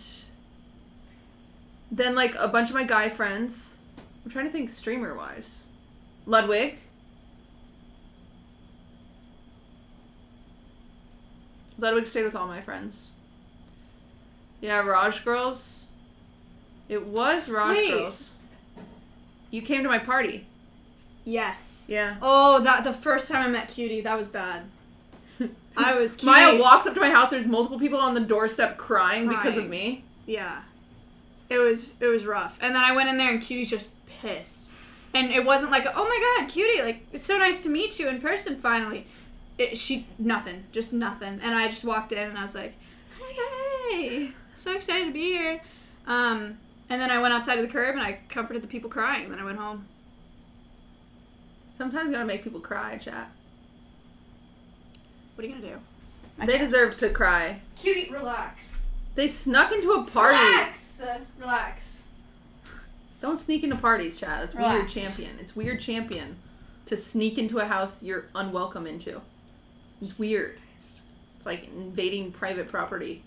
S1: then like a bunch of my guy friends. I'm trying to think streamer wise. Ludwig stayed with all my friends. Yeah, Raj Girls. It was Raj
S2: Wait.
S1: Girls. You came to my party.
S2: Yes.
S1: Yeah.
S2: Oh, the first time I met Cutie, that was bad. I was Cutie.
S1: Maya walks up to my house. There's multiple people on the doorstep crying because of me.
S2: Yeah. It was rough. And then I went in there and Cutie's just pissed. And it wasn't like, oh my god, Cutie, like, it's so nice to meet you in person finally. Nothing. Just nothing. And I just walked in and I was like, hey, so excited to be here. And then I went outside of the curb and I comforted the people crying. And then I went home.
S1: Sometimes you gotta make people cry, chat.
S2: What are you gonna do?
S1: They deserve to cry.
S2: Cutie, relax.
S1: They snuck into a party.
S2: Relax.
S1: Don't sneak into parties, chat. That's weird,
S2: Relax.
S1: champion. It's weird, champion, to sneak into a house you're unwelcome into. It's weird. It's like invading private property.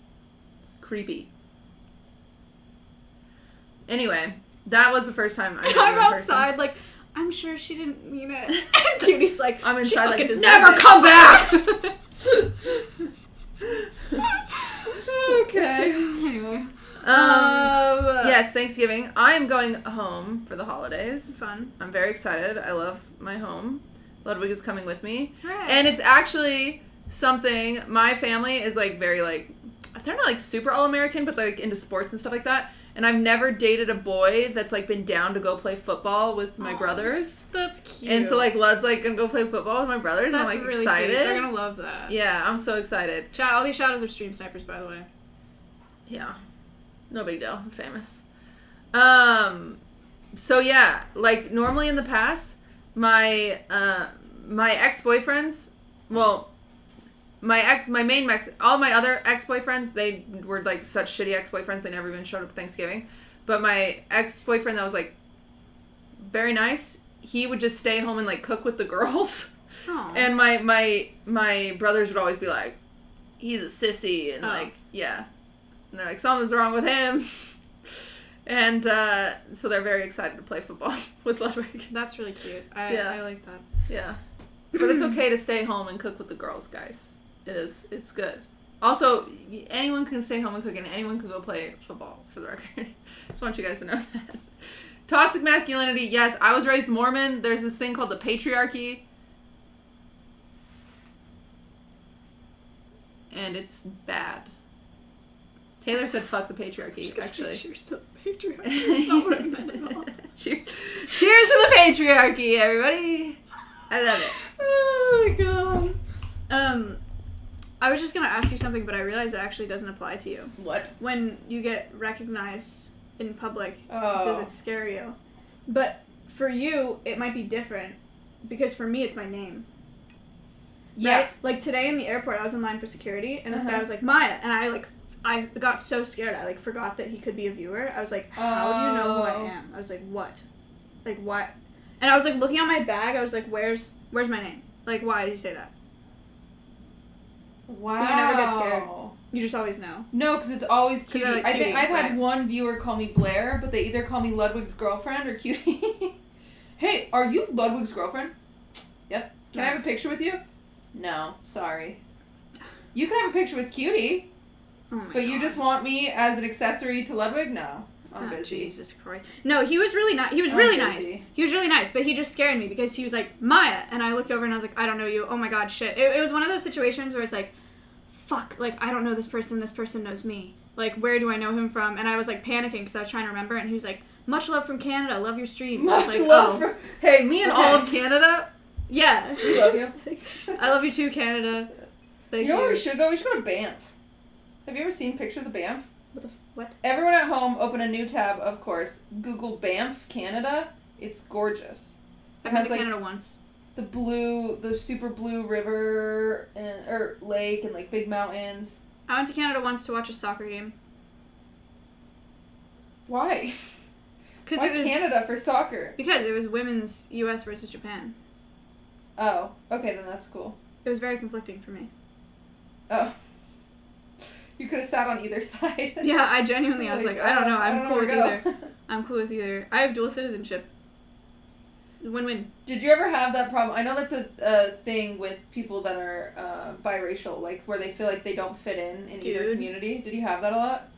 S1: It's creepy. Anyway, that was the first time I met you
S2: I'm
S1: in person.
S2: outside, like, I'm sure she didn't mean it. And Cutie's like,
S1: I'm
S2: she
S1: inside
S2: fucking
S1: like,
S2: deserved
S1: never
S2: it.
S1: come back!
S2: Okay. Anyway.
S1: Yes, Thanksgiving. I am going home for the holidays.
S2: Fun.
S1: I'm very excited. I love my home. Ludwig is coming with me.
S2: Hooray.
S1: And it's actually something, my family is like very like, they're not like super all-American, but like into sports and stuff like that. And I've never dated a boy that's like been down to go play football with my brothers.
S2: That's cute.
S1: And so like Lud's like gonna go play football with my brothers.
S2: That's
S1: and I'm like
S2: really
S1: excited.
S2: cute. They're gonna love that.
S1: Yeah, I'm so excited.
S2: Chat, all these shadows are stream snipers, by the way.
S1: Yeah. No big deal. I'm famous. So yeah, like normally in the past, my ex-boyfriends, well, all my other ex-boyfriends, they were like such shitty ex-boyfriends. They never even showed up to Thanksgiving. But my ex-boyfriend that was like very nice, he would just stay home and like cook with the girls.
S2: Aww.
S1: And my brothers would always be like, he's a sissy, and like, yeah. And they're like, something's wrong with him. And so they're very excited to play football with Ludwig.
S2: That's really cute. I like that.
S1: Yeah. But it's okay to stay home and cook with the girls, guys. It is. It's good. Also, anyone can stay home and cook, and anyone can go play football, for the record. Just want you guys to know that. Toxic masculinity. Yes, I was raised Mormon. There's this thing called the patriarchy. And it's bad. Taylor said fuck the patriarchy, actually.
S2: Cheers to the patriarchy. That's not what I meant at all.
S1: Cheers to the patriarchy, everybody. I love it.
S2: Oh my god. I was just gonna ask you something, but I realized it actually doesn't apply to you.
S1: What?
S2: When you get recognized in public,
S1: Oh.
S2: does it scare you? But for you, it might be different, because for me, it's my name.
S1: Yeah.
S2: Right? Like today in the airport, I was in line for security, and this guy was like, Maya, and I got so scared, I forgot that he could be a viewer. I was like, how do you know who I am? I was like, what? Like, what? And I was like looking at my bag, I was like, where's my name? Like, why did you say that?
S1: Wow.
S2: But you never get scared. You just always know.
S1: No, because it's always Cutie.
S2: they're like
S1: I think
S2: Cutie,
S1: I've had
S2: right.
S1: one viewer call me Blair, but they either call me Ludwig's girlfriend or Cutie. Hey, are you Ludwig's girlfriend? Yep. Can I have a picture with you? No, sorry. You can have a picture with Cutie,
S2: Oh my
S1: but
S2: God.
S1: you just want me as an accessory to Ludwig? No, I'm busy.
S2: Jesus Christ. No, he was really nice. He was
S1: I'm
S2: really
S1: busy.
S2: nice. He was really nice, but he just scared me because he was like, Maya. And I looked over and I was like, I don't know you. Oh my God, shit. It was one of those situations where it's like, fuck, like, I don't know this person knows me. Like, where do I know him from? And I was like panicking because I was trying to remember, and he was like, much love from Canada. Love your streams. I was
S1: Much
S2: like,
S1: love
S2: oh.
S1: for... Hey, me and
S2: Okay.
S1: all of Canada.
S2: Yeah.
S1: We love you.
S2: I love you too, Canada. Thank
S1: You know where we should go? We should go to Banff. Have you ever seen pictures of Banff?
S2: What?
S1: Everyone at home, open a new tab, of course. Google Banff, Canada. It's gorgeous. It
S2: I've been
S1: has
S2: to
S1: like
S2: Canada once.
S1: the super blue river or lake and like big mountains.
S2: I went to Canada once to watch a soccer game.
S1: Why?
S2: Because
S1: Why
S2: it was
S1: Canada for soccer?
S2: Because it was women's U.S. versus Japan.
S1: Oh, okay, then that's cool.
S2: It was very conflicting for me.
S1: Oh. You could have sat on either side.
S2: Yeah, I genuinely, I was like, I don't know, I'm cool with
S1: where to
S2: either. I'm cool with either. I have dual citizenship. Win-win.
S1: Did you ever have that problem? I know that's a thing with people that are biracial, like where they feel like they don't fit in either
S2: Dude.
S1: community. Did you have that a lot?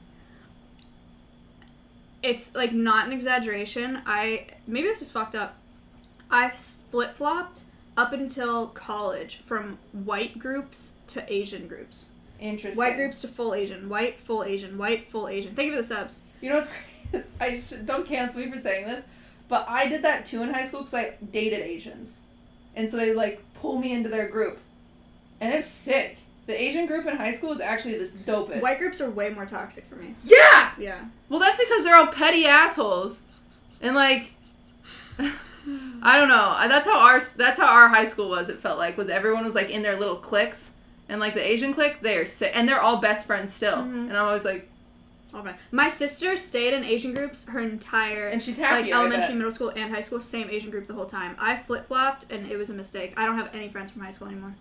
S2: It's, like, not an exaggeration. Maybe this is fucked up. I flip-flopped up until college from white groups to Asian groups.
S1: Interesting.
S2: White groups to full Asian. White, full Asian. White, full Asian. Thank you for the subs.
S1: You know what's crazy? Don't cancel me for saying this, but I did that too in high school because I dated Asians. And so they, like, pull me into their group. And it's sick. The Asian group in high school is actually the dopest.
S2: White groups are way more toxic for me.
S1: Yeah!
S2: Yeah.
S1: Well, that's because they're all petty assholes. And, like... I don't know. That's how our high school was. It felt like everyone was like in their little cliques, and like the Asian clique, they are sick, and they're all best friends still.
S2: Mm-hmm.
S1: And I'm always like,
S2: All right. My sister stayed in Asian groups her entire,
S1: and she's happy.
S2: like elementary, middle school, and high school, same Asian group the whole time. I flip flopped, and it was a mistake. I don't have any friends from high school anymore,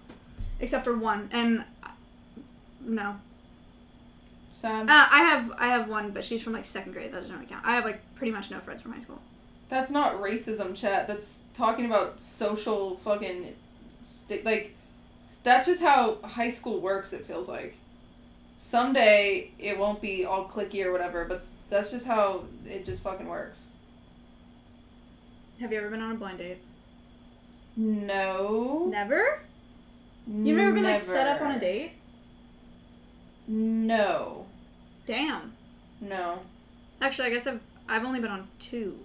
S2: except for one, and no.
S1: Sad.
S2: I have one, but she's from like second grade. That doesn't really count. I have like pretty much no friends from high school.
S1: That's not racism, chat. That's talking about social fucking... like, that's just how high school works, it feels like. Someday, it won't be all cliquey or whatever, but that's just how it just fucking works.
S2: Have you ever been on a blind date?
S1: No.
S2: Never? You've never been like set up on a date?
S1: No.
S2: Damn.
S1: No.
S2: Actually, I guess I've only been on 2.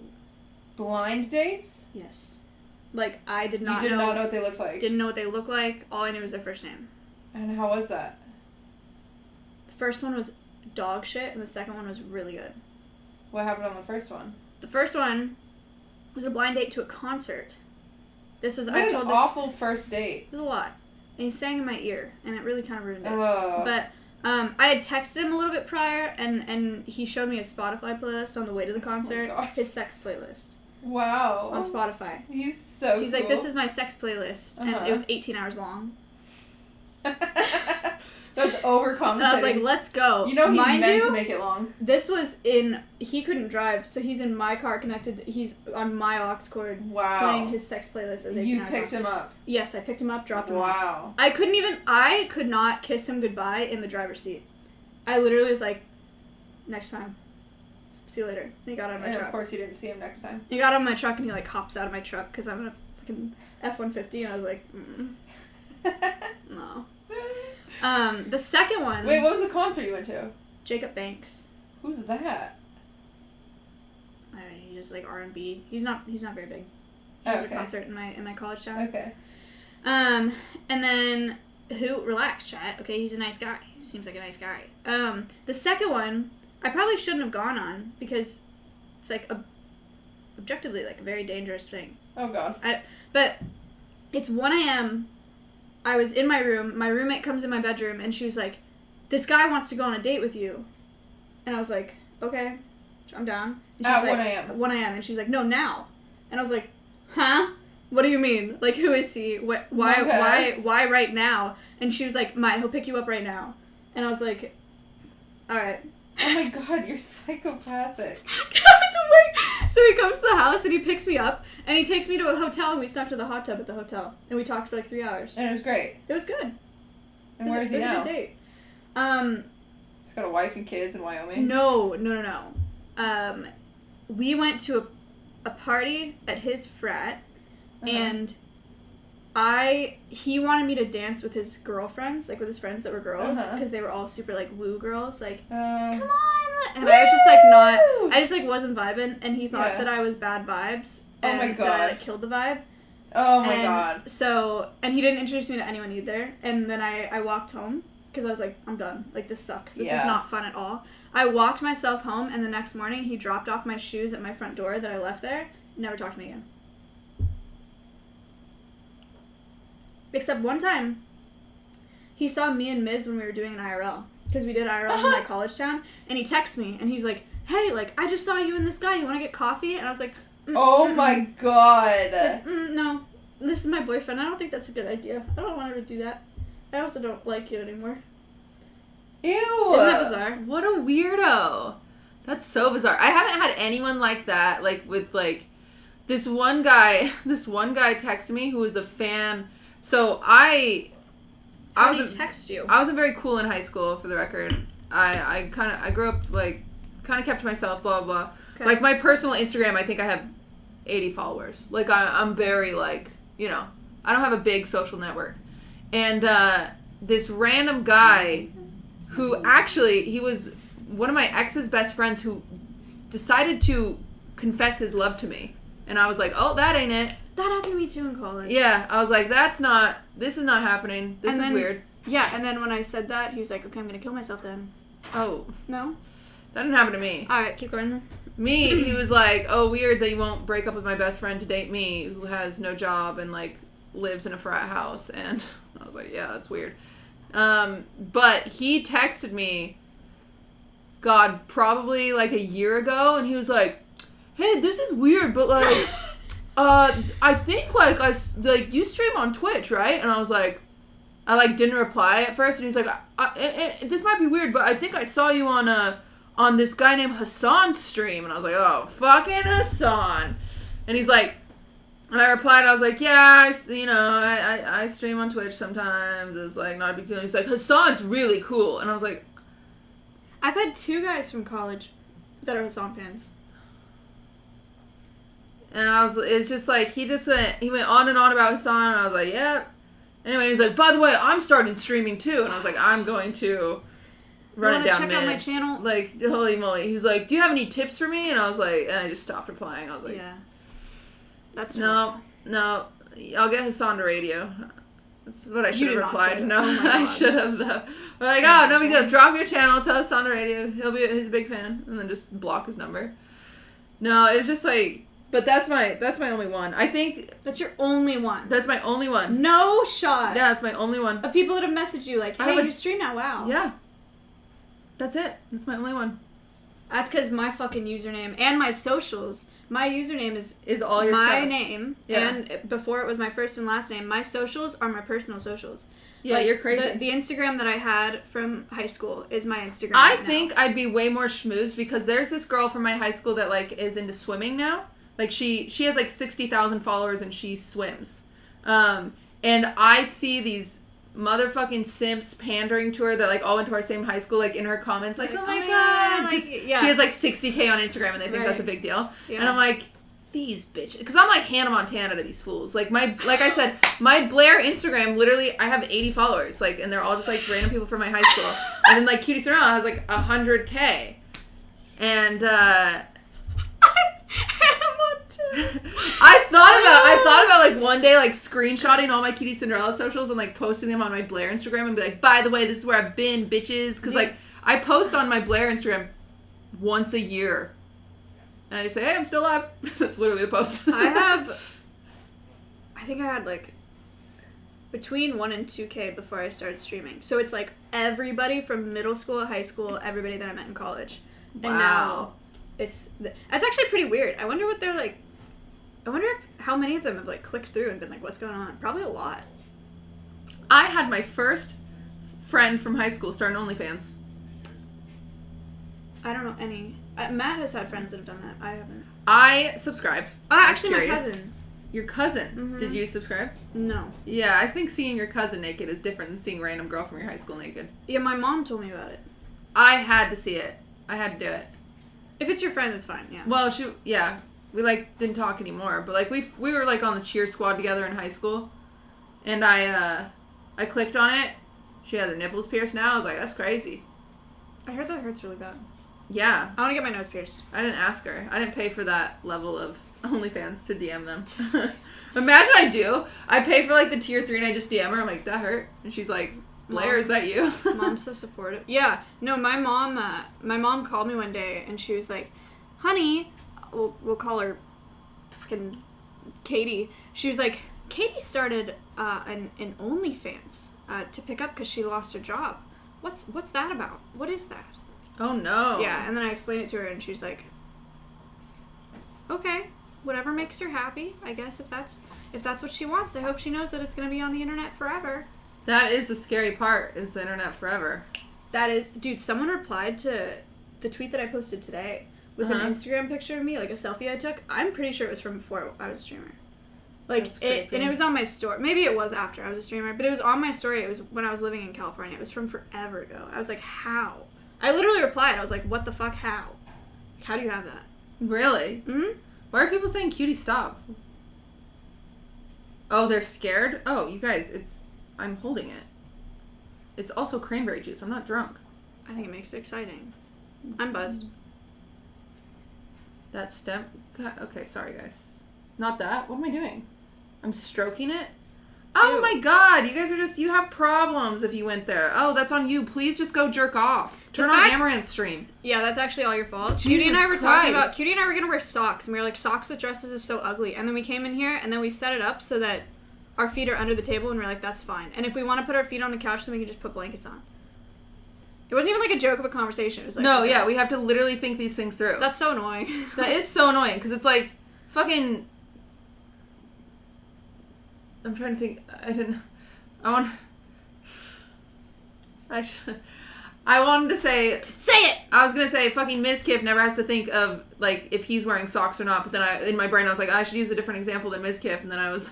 S1: Blind dates?
S2: Yes. Like, I did not
S1: You did
S2: know.
S1: not know what they looked like.
S2: Didn't know what they looked like. All I knew was their first name.
S1: And how was that?
S2: The first one was dog shit, and the second one was really good.
S1: What happened on the first one?
S2: The first one, was a blind date to a concert. This was,
S1: What
S2: I've
S1: an
S2: told this,
S1: awful first date.
S2: it was a lot. And he sang in my ear, and it really kind of ruined it.
S1: Oh.
S2: But I had texted him a little bit prior, and he showed me his Spotify playlist on the way to the concert.
S1: God.
S2: His sex playlist
S1: Wow.
S2: on Spotify.
S1: He's so
S2: He's
S1: cool.
S2: like, this is my sex playlist, and it was 18 hours long.
S1: That's overcompensating.
S2: And I was like, let's go.
S1: You know he
S2: Mind
S1: meant
S2: you,
S1: to make it long.
S2: this was he couldn't drive, so he's in my car connected, he's on my aux cord
S1: Wow.
S2: playing his sex playlist as 18
S1: You
S2: hours
S1: picked
S2: long.
S1: him up.
S2: Yes, I picked him up, dropped him off.
S1: Wow.
S2: I could not kiss him goodbye in the driver's seat. I literally was like, next time. See you later. And he got out of my
S1: And
S2: truck.
S1: of course you didn't see him next time.
S2: He got out of my truck and he like hops out of my truck because I'm in a fucking F-150 and I was like, no. The second one.
S1: Wait, what was the concert you went to?
S2: Jacob Banks.
S1: Who's that?
S2: He's just like R&B. He's not very big. He has a
S1: Okay.
S2: concert in my college town.
S1: Okay.
S2: And then relax, chat. Okay, he's a nice guy. He seems like a nice guy. The second one, I probably shouldn't have gone on because it's like objectively like a very dangerous thing.
S1: Oh God.
S2: But it's 1 a.m. I was in my room. My roommate comes in my bedroom and she was like, "This guy wants to go on a date with you." And I was like, "Okay, I'm down." And
S1: At
S2: like,
S1: 1 a.m.
S2: 1 a.m. And she's like, "No, now." And I was like, "Huh? What do you mean? Like, who is he? Why right now?" And she was like, "He'll pick you up right now." And I was like, "All right."
S1: Oh my God, you're psychopathic.
S2: So he comes to the house and he picks me up and he takes me to a hotel and we stopped at the hot tub at the hotel and we talked for like 3 hours.
S1: And it was great.
S2: It was good.
S1: And where is he now?
S2: It was a good date.
S1: He's got a wife and kids in Wyoming.
S2: No. We went to a party at his frat and he wanted me to dance with his girlfriends, like with his friends that were girls, because they were all super like woo girls, like come on, and I was just like I just like wasn't vibing, and he thought that I was bad vibes.
S1: Oh
S2: and
S1: my God.
S2: that I like killed the vibe.
S1: Oh my God.
S2: So, and he didn't introduce me to anyone either, and then I walked home because I was like, I'm done. Like this sucks. This is not fun at all. I walked myself home, and the next morning he dropped off my shoes at my front door that I left there. Never talked to me again. Except one time, he saw me and Miz when we were doing an IRL. Because we did IRLs in my college town. And he texts me, and he's like, "Hey, like, I just saw you and this guy. You want to get coffee?" And I was like,
S1: oh my God.
S2: I said, no, this is my boyfriend. I don't think that's a good idea. I don't want her to do that. I also don't like you anymore.
S1: Ew.
S2: Isn't that bizarre?
S1: What a weirdo. That's so bizarre. I haven't had anyone like that, like with like this one guy texted me who was a fan. So I
S2: was text you.
S1: I wasn't very cool in high school, for the record. I grew up like kind of kept to myself, blah blah.
S2: Okay.
S1: Like my personal Instagram, I think I have 80 followers. Like I'm very like, you know, I don't have a big social network. And this random guy who actually, he was one of my ex's best friends who decided to confess his love to me. And I was like, oh, that ain't it.
S2: That happened to me too in college.
S1: Yeah, I was like, this is not happening. This is weird.
S2: Yeah, and then when I said that, he was like, okay, I'm going to kill myself then.
S1: Oh.
S2: No?
S1: That didn't happen to me.
S2: Alright, keep going then.
S1: Me, he was like, oh, weird that you won't break up with my best friend to date me, who has no job and, like, lives in a frat house. And I was like, yeah, that's weird. But he texted me, God, probably, like, a year ago, and he was like, hey, this is weird, but, like, I think, like, you stream on Twitch, right? And I was like, I, like, didn't reply at first, and he's like, this might be weird, but I think I saw you on this guy named Hassan's stream. And I was like, oh, fucking Hassan. And he's like, and I replied, I was like, yeah, I stream on Twitch sometimes. It's, like, not a big deal. And he's like, Hassan's really cool. And I was like,
S2: I've had 2 guys from college that are Hassan fans.
S1: And it's just like, he went on and on about Hassan, and I was like, yeah. Anyway, he's like, by the way, I'm starting streaming too. And I was like, I'm going to run it down,
S2: check out my channel?
S1: Like, holy moly. He was like, do you have any tips for me? And I was like, and I just stopped replying. I was like,
S2: yeah. That's
S1: no, I'll get Hassan to radio. That's what I should have replied. No,
S2: oh
S1: I should have though. We're like, oh, no big deal. Drop your channel, tell Hassan to radio. He's a big fan. And then just block his number. No, it's just like, But that's my only one. I think
S2: That's your only one.
S1: that's my only one.
S2: No shot.
S1: Yeah, that's my only one.
S2: Of people that have messaged you like,
S1: I
S2: hey,
S1: would-
S2: you stream now, wow.
S1: Yeah. That's it. That's my only one.
S2: That's because my fucking username and my socials, my username is
S1: All your
S2: my
S1: stuff.
S2: name,
S1: Yeah.
S2: and before it was my first and last name, my socials are my personal socials.
S1: Yeah,
S2: Like,
S1: you're crazy.
S2: The Instagram that I had from high school is my Instagram
S1: I
S2: now.
S1: think I'd be way more schmoozed because there's this girl from my high school that like is into swimming now. Like she has like 60,000 followers and she swims. And I see these motherfucking simps pandering to her that like all went to our same high school, like in her comments, like, oh my god,
S2: like,
S1: 'cause
S2: yeah.
S1: she has like 60K on Instagram and they think that's a
S2: Right.
S1: big deal.
S2: Yeah.
S1: And I'm like, these bitches, because I'm like Hannah Montana to these fools. Like I said, my Blair Instagram, literally, I have 80 followers, like, and they're all just like random people from my high school. And then like QTCinderella has like 100K, and I thought about like one day like screenshotting all my QTCinderella socials and like posting them on my Blair Instagram and be like, by the way, this is where I've been, bitches, because like I post on my Blair Instagram once a year. And I just say, hey, I'm still alive. That's literally the post.
S2: I think I had like between 1 and 2K before I started streaming. So it's like everybody from middle school, high school, everybody that I met in college. And now that's actually pretty weird. I wonder what they're like. I wonder how many of them have like clicked through and been like, what's going on? Probably a lot.
S1: I had my first friend from high school start an OnlyFans.
S2: I don't know any. Matt has had friends that have done that. I haven't.
S1: I subscribed.
S2: Actually, my
S1: curious.
S2: cousin.
S1: Your cousin.
S2: Mhm.
S1: Did you subscribe?
S2: No.
S1: Yeah, I think seeing your cousin naked is different than seeing a random girl from your high school naked.
S2: Yeah, my mom told me about it.
S1: I had to see it. I had to do it.
S2: If it's your friend, it's fine. Yeah.
S1: Well, we like didn't talk anymore, but like we were like on the cheer squad together in high school, and I clicked on it. She had her nipples pierced now. I was like, that's crazy.
S2: I heard that hurts really bad.
S1: Yeah.
S2: I want to get my nose pierced.
S1: I didn't ask her. I didn't pay for that level of OnlyFans to DM them. Imagine I do. I pay for like the tier 3 and I just DM her. I'm like, that hurt. And she's like, Blair, is that you?
S2: Mom's so supportive. Yeah. No, my mom called me one day and she was like, honey, we'll call her fucking Katie. She was like, Katie started an OnlyFans to pick up because she lost her job. What's that about? What is that?
S1: Oh no.
S2: Yeah, and then I explained it to her, and she's like, "Okay, whatever makes her happy. I guess if that's what she wants. I hope she knows that it's gonna be on the internet forever."
S1: That is the scary part, is the internet forever.
S2: That is, dude. Someone replied to the tweet that I posted today with an Instagram picture of me, like a selfie I took. I'm pretty sure it was from before I was a streamer. Like
S1: That's
S2: it,
S1: creepy.
S2: and it was on my story. Maybe it was after I was a streamer, but it was on my story. It was when I was living in California. It was from forever ago. I was like, how? I literally replied. I was like, what the fuck? How? How do you have that?
S1: Really?
S2: Hmm?
S1: Why are people saying cutie stop? Oh, they're scared? Oh, you guys, I'm holding it. It's also cranberry juice. I'm not drunk.
S2: I think it makes it exciting. I'm buzzed.
S1: That stem... God, okay, sorry, guys. Not that. What am I doing? I'm stroking it? Oh
S2: Ew.
S1: my god, you guys are just... You have problems if you went there. Oh, that's on you. Please just go jerk off. Turn on Amaranth's stream.
S2: Yeah, that's actually all your fault.
S1: Jesus
S2: Cutie and I were talking
S1: Christ.
S2: about... Cutie and I were going to wear socks, and we were like, socks with dresses is so ugly. And then we came in here, and then we set it up so that our feet are under the table, and we're like, that's fine. And if we want to put our feet on the couch, then we can just put blankets on. It wasn't even like a joke of a conversation. It was like...
S1: No,
S2: okay.
S1: yeah, we have to literally think these things through.
S2: That's so annoying.
S1: That is so annoying, because it's like, fucking... I'm trying to think... I wanted to say...
S2: Say it!
S1: I was gonna say fucking Mizkif never has to think of, like, if he's wearing socks or not, but then in my brain I was like, I should use a different example than Mizkif, and then I was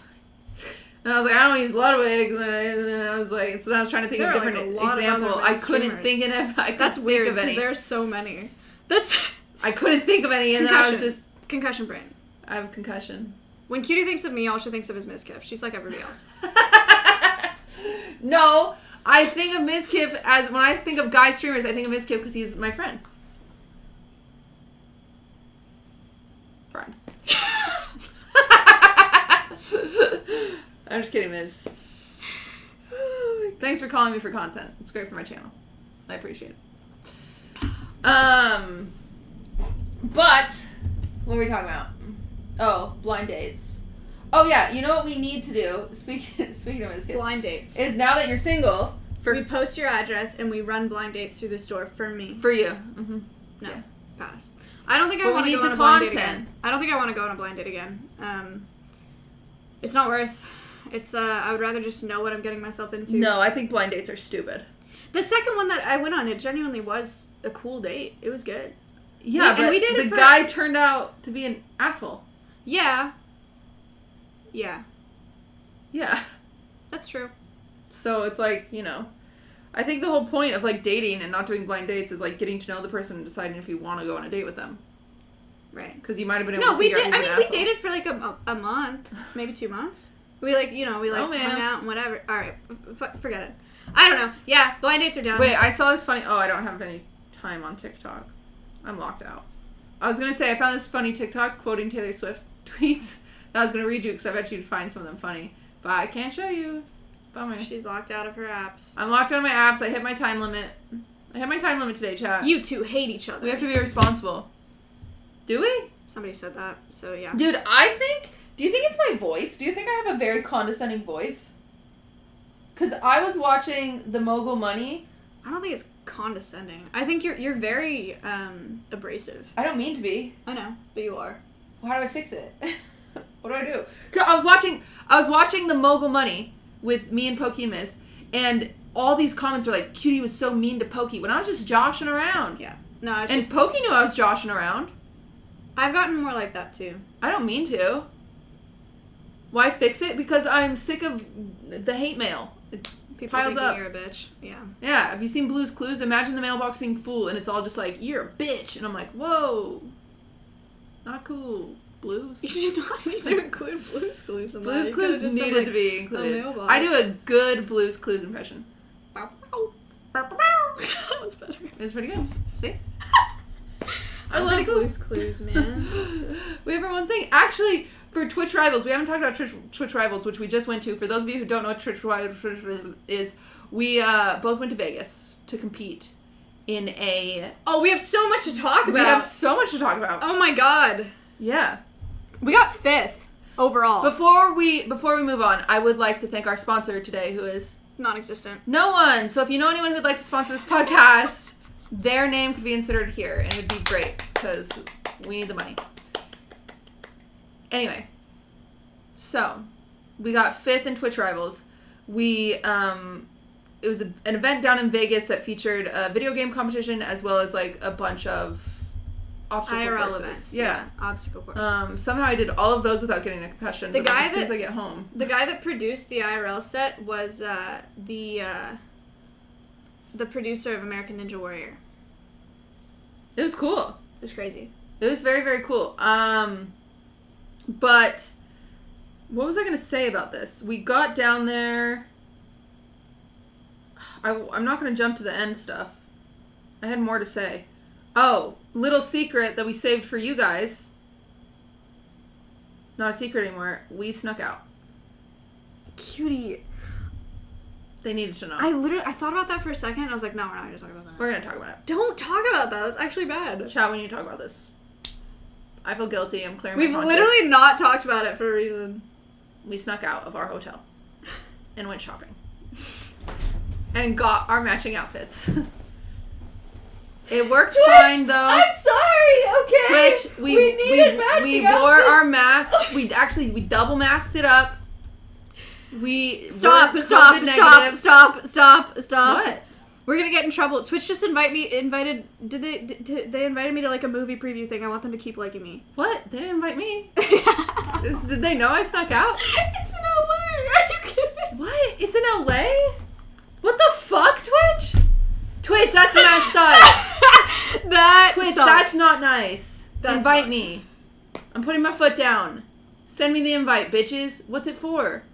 S1: like, I don't use Ludwig, and then I was like, so then I was trying to think of a
S2: There are,
S1: different
S2: like, a lot of
S1: example.
S2: other
S1: I
S2: men's
S1: couldn't
S2: streamers.
S1: think of I couldn't
S2: That's
S1: think
S2: weird,
S1: of any.
S2: because there's so many. That's...
S1: I couldn't think of any, and then I was
S2: Concussion.
S1: just...
S2: Concussion brain.
S1: I have a concussion.
S2: When Cutie thinks of me, all she thinks of is Mizkif. She's like everybody else.
S1: No, I think of Mizkif as, when I think of guy streamers, I think of Mizkif because he's my friend. Friend. I'm just kidding, Miz. Thanks for calling me for content. It's great for my channel. I appreciate it. But what were we talking about? Oh, blind dates. Oh yeah, you know what we need to do? Speaking of this kid,
S2: Blind dates.
S1: is now that you're single,
S2: We post your address and we run blind dates through the store for me.
S1: for you. Mm-hmm.
S2: No,
S1: Yeah.
S2: pass. I don't think I
S1: But we
S2: want to
S1: need
S2: go
S1: the
S2: on a blind date
S1: content.
S2: again. I don't think I want to go on a blind date again. It's not worth. It's I would rather just know what I'm getting myself into.
S1: No, I think blind dates are stupid.
S2: The second one that I went on, it genuinely was a cool date. It was good.
S1: Yeah,
S2: and
S1: but
S2: we did it
S1: the
S2: for-
S1: guy turned out to be an asshole.
S2: Yeah. Yeah,
S1: Yeah.
S2: that's true.
S1: So it's like, I think the whole point of like dating and not doing blind dates is like getting to know the person and deciding if you want to go on a date with them.
S2: Right.
S1: Because you might have been able
S2: No,
S1: to
S2: we
S1: figure
S2: did.
S1: out
S2: I
S1: who's
S2: mean,
S1: an
S2: we
S1: asshole.
S2: dated for like a month, maybe 2 months. We hung
S1: Romance.
S2: out and whatever. All right, forget it. I don't know. Yeah, blind dates are down.
S1: Wait, I saw this funny... Oh, I don't have any time on TikTok. I'm locked out. I was going to say, I found this funny TikTok quoting Taylor Swift tweets that I was going to read you because I bet you'd find some of them funny. But I can't show you. Bummer.
S2: She's locked out of her apps.
S1: I'm locked out of my apps. I hit my time limit. I hit my time limit today, chat.
S2: You two hate each other.
S1: We have to be responsible. Do we?
S2: Somebody said that, so yeah.
S1: Dude, do you think it's my voice? Do you think I have a very condescending voice? Because I was watching The Mogul Money.
S2: I don't think it's condescending. I think you're very abrasive.
S1: I don't mean to be.
S2: I know, but you are.
S1: Well, how do I fix it? What do I do? 'Cause I was watching The Mogul Money with me and Pokey and Miss, and all these comments are like, Cutie was so mean to Pokey when I was just joshing around.
S2: Yeah. No, it's
S1: And
S2: just...
S1: Pokey knew I was joshing around.
S2: I've gotten more like that, too.
S1: I don't mean to. Why fix it? Because I'm sick of the hate mail. It
S2: People
S1: piles
S2: thinking
S1: up.
S2: you're a bitch. Yeah.
S1: Yeah, have you seen Blue's Clues? Imagine the mailbox being full and it's all just like, you're a bitch. And I'm like, whoa. Not cool. Blues.
S2: You do not need to include Blue's Clues in that.
S1: Blues
S2: You could've
S1: Clues
S2: just been
S1: needed
S2: like,
S1: to be included.
S2: mailbox.
S1: I do a good Blues Clues impression.
S2: Bow, bow. That one's better.
S1: It's pretty good. See?
S2: I
S1: I'm
S2: love
S1: pretty cool.
S2: Blue's Clues, man.
S1: We have our one thing. Actually, for Twitch Rivals, we haven't talked about Twitch Rivals, which we just went to. For those of you who don't know what Twitch Rivals is, we both went to Vegas to compete in a...
S2: Oh, we have so much to talk about.
S1: We have so much to talk about.
S2: Oh my god.
S1: Yeah.
S2: We got 5th overall.
S1: Before we move on, I would like to thank our sponsor today, who is
S2: Non-existent.
S1: no one. So if you know anyone who'd like to sponsor this podcast, their name could be inserted here, and it'd be great because we need the money. Anyway, so we got 5th in Twitch Rivals. We it was an event down in Vegas that featured a video game competition as well as like a bunch of obstacle
S2: IRL
S1: courses.
S2: events.
S1: Yeah.
S2: Obstacle courses.
S1: Somehow I did all of those without getting a concussion.
S2: The
S1: but then
S2: guy
S1: as soon
S2: that-
S1: as I get home.
S2: The guy that produced the IRL set was the producer of American Ninja Warrior.
S1: It was cool.
S2: It was crazy.
S1: It was very, very cool. But what was I going to say about this? We got down there. I'm not going to jump to the end stuff. I had more to say. Oh, little secret that we saved for you guys. Not a secret anymore. We snuck out.
S2: Cutie.
S1: They needed to know.
S2: I thought about that for a second. And I was like, no, we're not going to talk about that.
S1: We're going to talk about it.
S2: Don't talk about that. That's actually bad.
S1: Chat when you talk about this. I feel guilty. I'm clearing
S2: We've
S1: my conscience.
S2: literally not talked about it for a reason.
S1: We snuck out of our hotel and went shopping and got our matching outfits. It worked fine though.
S2: I'm sorry, okay?
S1: Twitch, we wore our masks. We double masked it up. We
S2: Stop.
S1: were COVID negative.
S2: Stop.
S1: What?
S2: We're gonna get in trouble. Twitch just invited they invited me to like a movie preview thing. I want them to keep liking me.
S1: What? They didn't invite me. Did they know I snuck out?
S2: It's in LA. Are you kidding?
S1: What? It's in LA? What the fuck, Twitch? Twitch, that's messed up. Twitch,
S2: sucks.
S1: that's not nice.
S2: That's
S1: Invite
S2: fine.
S1: me. I'm putting my foot down. Send me the invite, bitches. What's it for?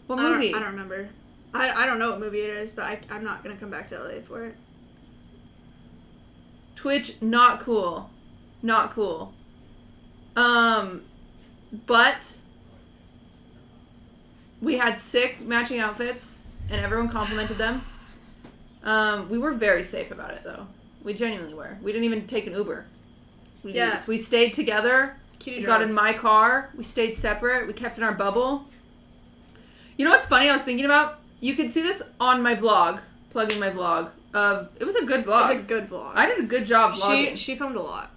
S1: What movie?
S2: I don't remember. I don't know what movie it is, but I'm not gonna come back to LA for it.
S1: Twitch, not cool. Not cool. But we had sick matching outfits, and everyone complimented them. We were very safe about it, though. We genuinely were. We didn't even take an Uber. We stayed together.
S2: Cutie
S1: We
S2: drove.
S1: got in my car. We stayed separate. We kept in our bubble. You know what's funny? I was thinking about. You can see this on my vlog. Plugging my vlog. It was a good vlog.
S2: It was a good vlog.
S1: I did a good job vlogging.
S2: She filmed a lot.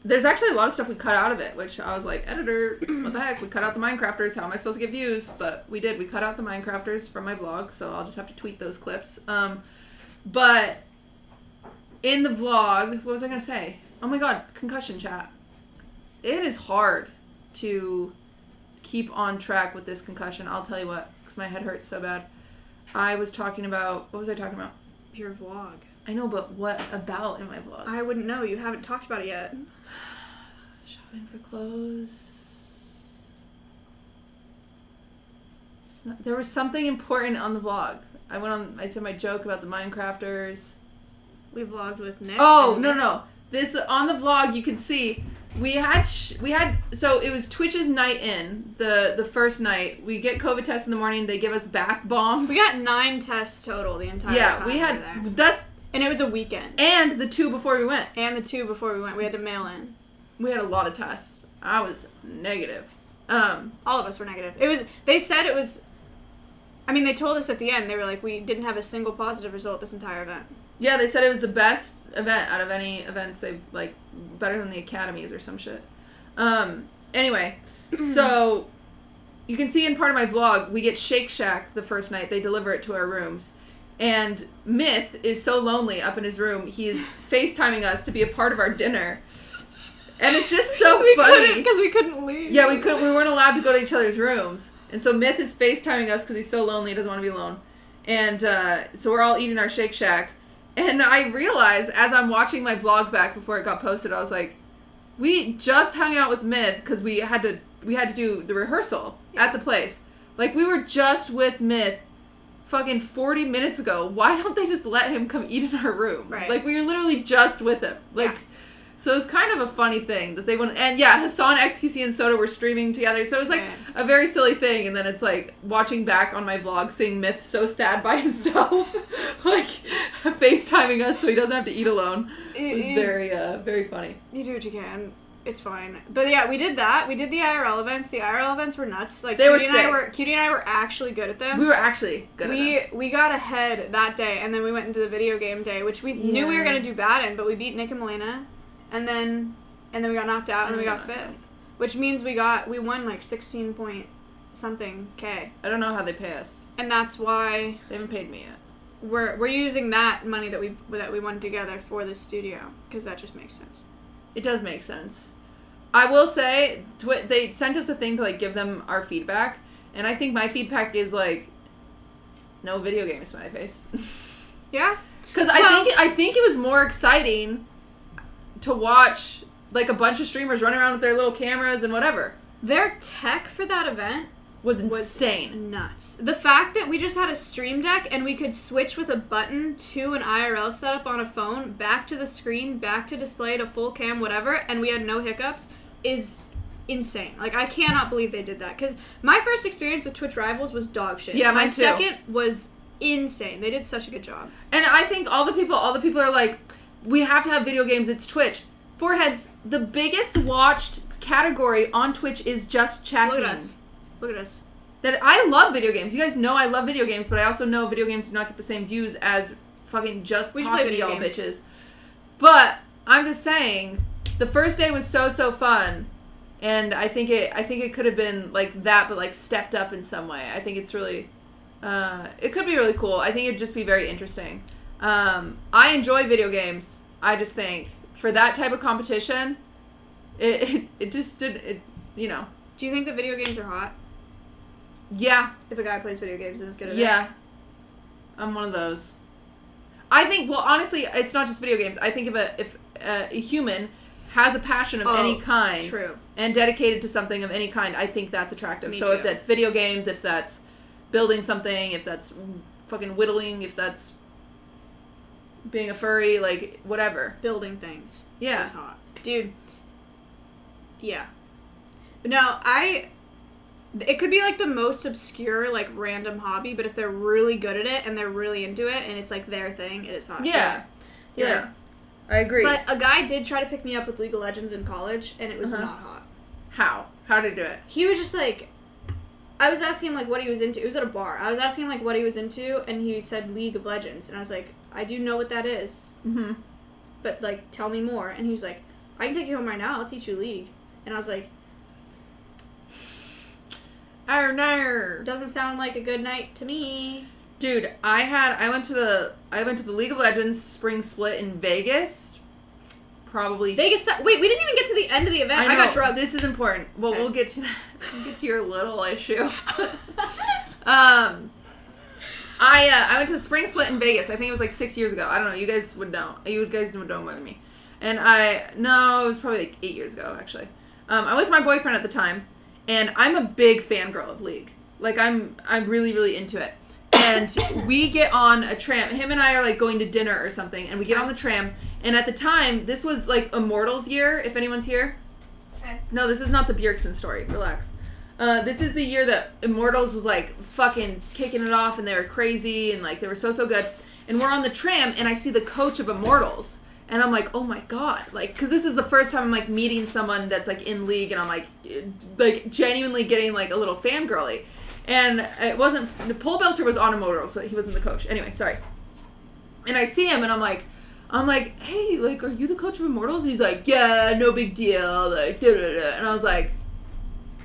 S1: There's actually a lot of stuff we cut out of it, which I was like, editor, what the heck? We cut out the Minecrafters. How am I supposed to get views? But we did. We cut out the Minecrafters from my vlog, so I'll just have to tweet those clips. But in the vlog, what was I going to say? Oh my god, concussion chat. It is hard to keep on track with this concussion. I'll tell you what, because my head hurts so bad. I was talking about, what was I talking about?
S2: Your vlog.
S1: I know, but what about in my vlog?
S2: I wouldn't know. You haven't talked about it yet.
S1: Shopping for clothes. There was something important on the vlog. I said my joke about the Minecrafters.
S2: We vlogged with Nick.
S1: Oh, no. This, on the vlog, you can see, we had, so it was Twitch's night in, the first night. We get COVID tests in the morning, they give us bath bombs.
S2: We got 9 tests total the entire time.
S1: Yeah, we had,
S2: and it was a weekend.
S1: And the 2 before we went.
S2: And the 2 before we went. We had to mail in.
S1: We had a lot of tests. I was negative.
S2: All of us were negative. They said it was, they told us at the end, they were like, we didn't have a single positive result this entire event.
S1: Yeah, they said it was the best event out of any events they've, better than the academies or some shit. Anyway, so you can see in part of my vlog, we get Shake Shack the first night. They deliver it to our rooms. And Myth is so lonely up in his room, he is FaceTiming us to be a part of our dinner. And it's just so funny.
S2: Because we couldn't leave.
S1: Yeah, we weren't allowed to go to each other's rooms. And so Myth is FaceTiming us because he's so lonely, he doesn't want to be alone. And so we're all eating our Shake Shack. And I realized, as I'm watching my vlog back before it got posted, I was like, we just hung out with Myth because we had to do the rehearsal at the place. We were just with Myth fucking 40 minutes ago. Why don't they just let him come eat in our room?
S2: Right.
S1: We were literally just with him. So it was kind of a funny thing that they wouldn't. And yeah, Hassan, XQC, and Soda were streaming together. So it was a very silly thing. And then it's watching back on my vlog, seeing Myth so sad by himself, FaceTiming us so he doesn't have to eat alone. It was very funny.
S2: You do what you can. It's fine. But yeah, we did that. We did the IRL events. The IRL events were nuts.
S1: They were sick.
S2: Cutie and I were actually good at them.
S1: We were actually good at them.
S2: We got ahead that day, and then we went into the video game day, which we knew we were going to do bad in, but we beat Nick and Melena. And then we got knocked out, and then we got 5th. Which means we won 16 point something K.
S1: I don't know how they pay us.
S2: And that's why
S1: they haven't paid me yet.
S2: We're using that money that we won together for the studio, because that just makes sense.
S1: It does make sense. I will say, they sent us a thing to give them our feedback, and I think my feedback is no video game smiley face.
S2: Yeah?
S1: Because I think it was more exciting to watch a bunch of streamers running around with their little cameras and whatever.
S2: Their tech for that event
S1: was insane.
S2: Was nuts. The fact that we just had a stream deck and we could switch with a button to an IRL setup on a phone, back to the screen, back to display to full cam, whatever, and we had no hiccups is insane. I cannot believe they did that. Because my first experience with Twitch Rivals was dog shit.
S1: Yeah, mine
S2: my
S1: too.
S2: second was insane. They did such a good job.
S1: And I think all the people are like, we have to have video games, it's Twitch. Foreheads, the biggest watched category on Twitch is just chatting.
S2: Look at us.
S1: That I love video games. You guys know I love video games, but I also know video games do not get the same views as fucking just talking to y'all bitches. But I'm just saying, the first day was so fun, and I think it could have been that, but stepped up in some way. I think it's really, it could be really cool. I think it'd just be very interesting. I enjoy video games. I just think for that type of competition, it just did it.
S2: Do you think that video games are hot?
S1: Yeah.
S2: If a guy plays video games and is good at it?
S1: Yeah. I'm one of those. I think, well, honestly, it's not just video games. I think if a human has a passion of any kind,
S2: true,
S1: and dedicated to something of any kind, I think that's attractive.
S2: Me
S1: so
S2: too.
S1: If that's video games, if that's building something, if that's fucking whittling, if that's being a furry, whatever.
S2: Building things.
S1: Yeah.
S2: Is hot. Dude. Yeah. No, it could be the most obscure, random hobby, but if they're really good at it and they're really into it and it's their thing, it is hot.
S1: Yeah. Yeah. I agree.
S2: But a guy did try to pick me up with League of Legends in college, and it was not hot.
S1: How? How did he do it?
S2: He was just like, I was asking him like what he was into. It was at a bar. I was asking him like what he was into, and he said League of Legends, and I was like, I do know what that is, but like tell me more. And he was like, I can take you home right now. I'll teach you League. And I was like, doesn't sound like a good night to me.
S1: Dude, I went to the League of Legends spring split in Vegas. Probably
S2: Vegas. Wait, we didn't even get to the end of the event. I got drugged.
S1: This is important. Well,
S2: Okay.
S1: we'll get to that. We'll get to your little issue. I went to the spring split in Vegas. I think it was like 6 years ago. I don't know. You guys would know. You guys would know more than me. And it was probably like 8 years ago actually. I was with my boyfriend at the time, and I'm a big fangirl of League. Like I'm really really into it. And we get on a tram. Him and I are like going to dinner or something, and we get on the tram. And at the time, this was like Immortals year, if anyone's here.
S2: Okay.
S1: No, this is not the Bjergsen story. Relax. This is the year that Immortals was like fucking kicking it off, and they were crazy, and like they were so good. And we're on the tram, and I see the coach of Immortals. And I'm like, oh my god. Like, because this is the first time I'm like meeting someone that's like in League, and I'm like genuinely getting like a little fangirly. And it wasn't, the pole belter was on Immortals, but he wasn't the coach. Anyway, sorry. And I see him, and I'm like, hey, like, are you the coach of Immortals? And he's like, yeah, no big deal, like, da-da-da. And I was like,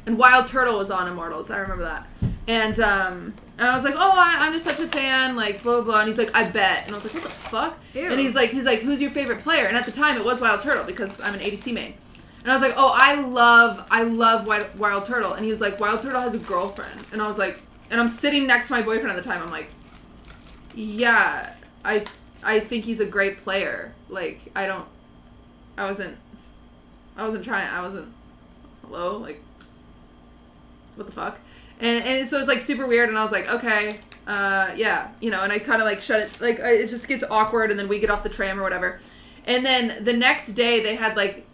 S1: and Wild Turtle was on Immortals, I remember that. And I was like, oh, I'm just such a fan, like, blah, blah, blah. And he's like, I bet. And I was like, what the fuck?
S2: Ew.
S1: And he's like, who's your favorite player? And at the time, it was Wild Turtle, because I'm an ADC main. And I was like, oh, I love Wild Turtle. And he was like, Wild Turtle has a girlfriend. And I was like, and I'm sitting next to my boyfriend at the time, I'm like, yeah, I think he's a great player. Like, I wasn't trying, hello? Like, what the fuck? And so it's like super weird, and I was like, okay, yeah, you know, and I kind of like shut it, like, it just gets awkward, and then we get off the tram or whatever. And then the next day they had like,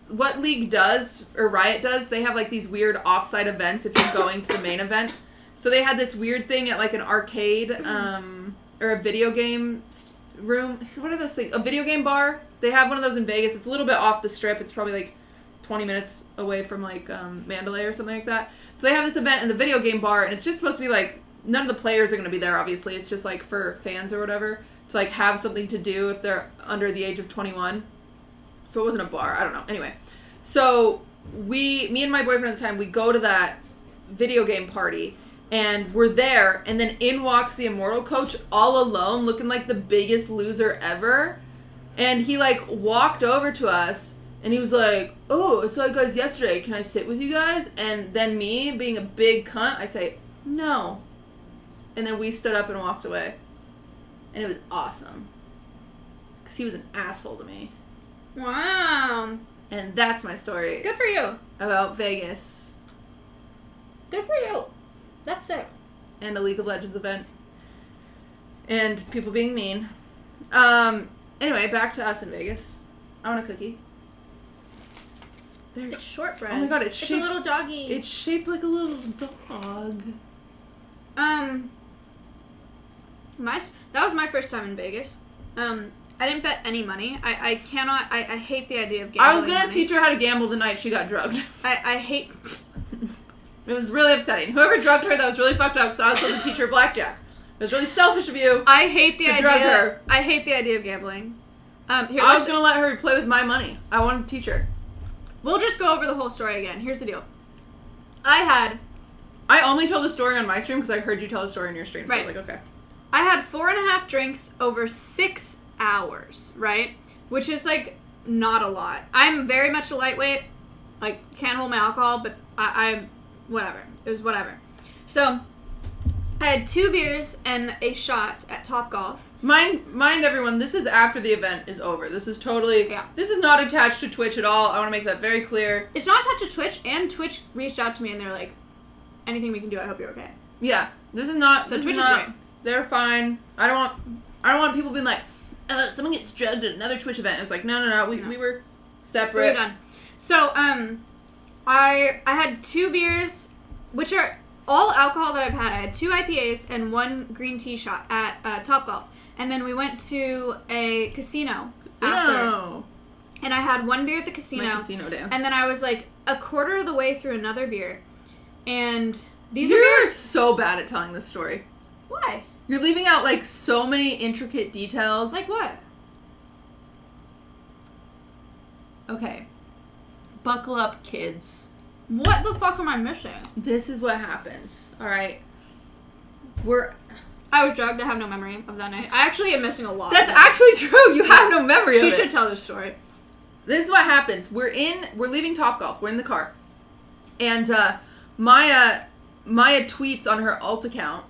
S1: what League does, or Riot does, they have like these weird offsite events if you're going to the main event. So they had this weird thing at like an arcade, or a video game room. What are those things? A video game bar. They have one of those in Vegas. It's a little bit off the strip. It's probably like 20 minutes away from like Mandalay or something like that. So they have this event in the video game bar, and it's just supposed to be like, none of the players are going to be there, obviously. It's just like for fans or whatever to like have something to do if they're under the age of 21. So it wasn't a bar. I don't know. Anyway, so me and my boyfriend at the time, we go to that video game party, and we're there, and then in walks the Immortal coach all alone, looking like the biggest loser ever. And he like walked over to us, and he was like, oh, I saw you guys yesterday. Can I sit with you guys? And then me, being a big cunt, I say, no. And then we stood up and walked away. And it was awesome. Because he was an asshole to me.
S2: Wow.
S1: And that's my story
S2: Good for you.
S1: about Vegas
S2: Good for you. That's sick.
S1: and a League of Legends event. And people being mean. Anyway, back to us in Vegas. I want a cookie. There.
S2: It's shortbread.
S1: Oh my god, it's
S2: It's a
S1: shaped,
S2: little doggy.
S1: it's shaped like a little dog.
S2: That was my first time in Vegas. I didn't bet any money. I hate the idea of gambling.
S1: I was gonna
S2: money.
S1: teach her how to gamble the night she got drugged.
S2: I hate.
S1: It was really upsetting. Whoever drugged her, that was really fucked up because I was supposed to teach her blackjack. It was really selfish of you.
S2: I hate the
S1: To
S2: idea.
S1: drug her.
S2: I hate the idea of gambling. Here,
S1: I was gonna let her play with my money. I wanted to teach her.
S2: we'll just go over the whole story again. Here's the deal. I
S1: only told the story on my stream because I heard you tell the story on your stream. So I was
S2: Right.
S1: like, okay.
S2: had 4.5 drinks over 6 hours, right? Which is like not a lot. I'm very much a lightweight. Like, can't hold my alcohol, but I whatever. It was whatever. So I had 2 beers and a shot at Topgolf.
S1: Mind everyone, this is after the event is over. This is totally,
S2: Yeah.
S1: This is not attached to Twitch at all. I want to make that very clear.
S2: It's not attached to Twitch, and Twitch reached out to me and they're like, anything we can do, I hope you're okay.
S1: Yeah, this is not,
S2: So
S1: this
S2: Twitch
S1: is
S2: is
S1: not,
S2: great.
S1: they're fine. I don't want people being like, someone gets drugged at another Twitch event. It was like, no, we were separate.
S2: We're done. So, I had 2 beers, which are all alcohol that I've had. I had 2 IPAs and 1 green tea shot at Topgolf. And then we went to a casino after.
S1: No.
S2: And I had 1 beer at the casino.
S1: My casino dance.
S2: And then I was like, a quarter of the way through another beer, and these are
S1: You're
S2: beers.
S1: so bad at telling this story.
S2: Why?
S1: You're leaving out, like, so many intricate details.
S2: Like what?
S1: Okay. Buckle up, kids.
S2: What the fuck am I missing?
S1: This is what happens. All right.
S2: I was drugged. I have no memory of that night. I actually am missing a lot.
S1: That's actually true. You have no memory of it.
S2: She should tell this story.
S1: This is what happens. We're leaving Topgolf. We're in the car. And Maya tweets on her alt account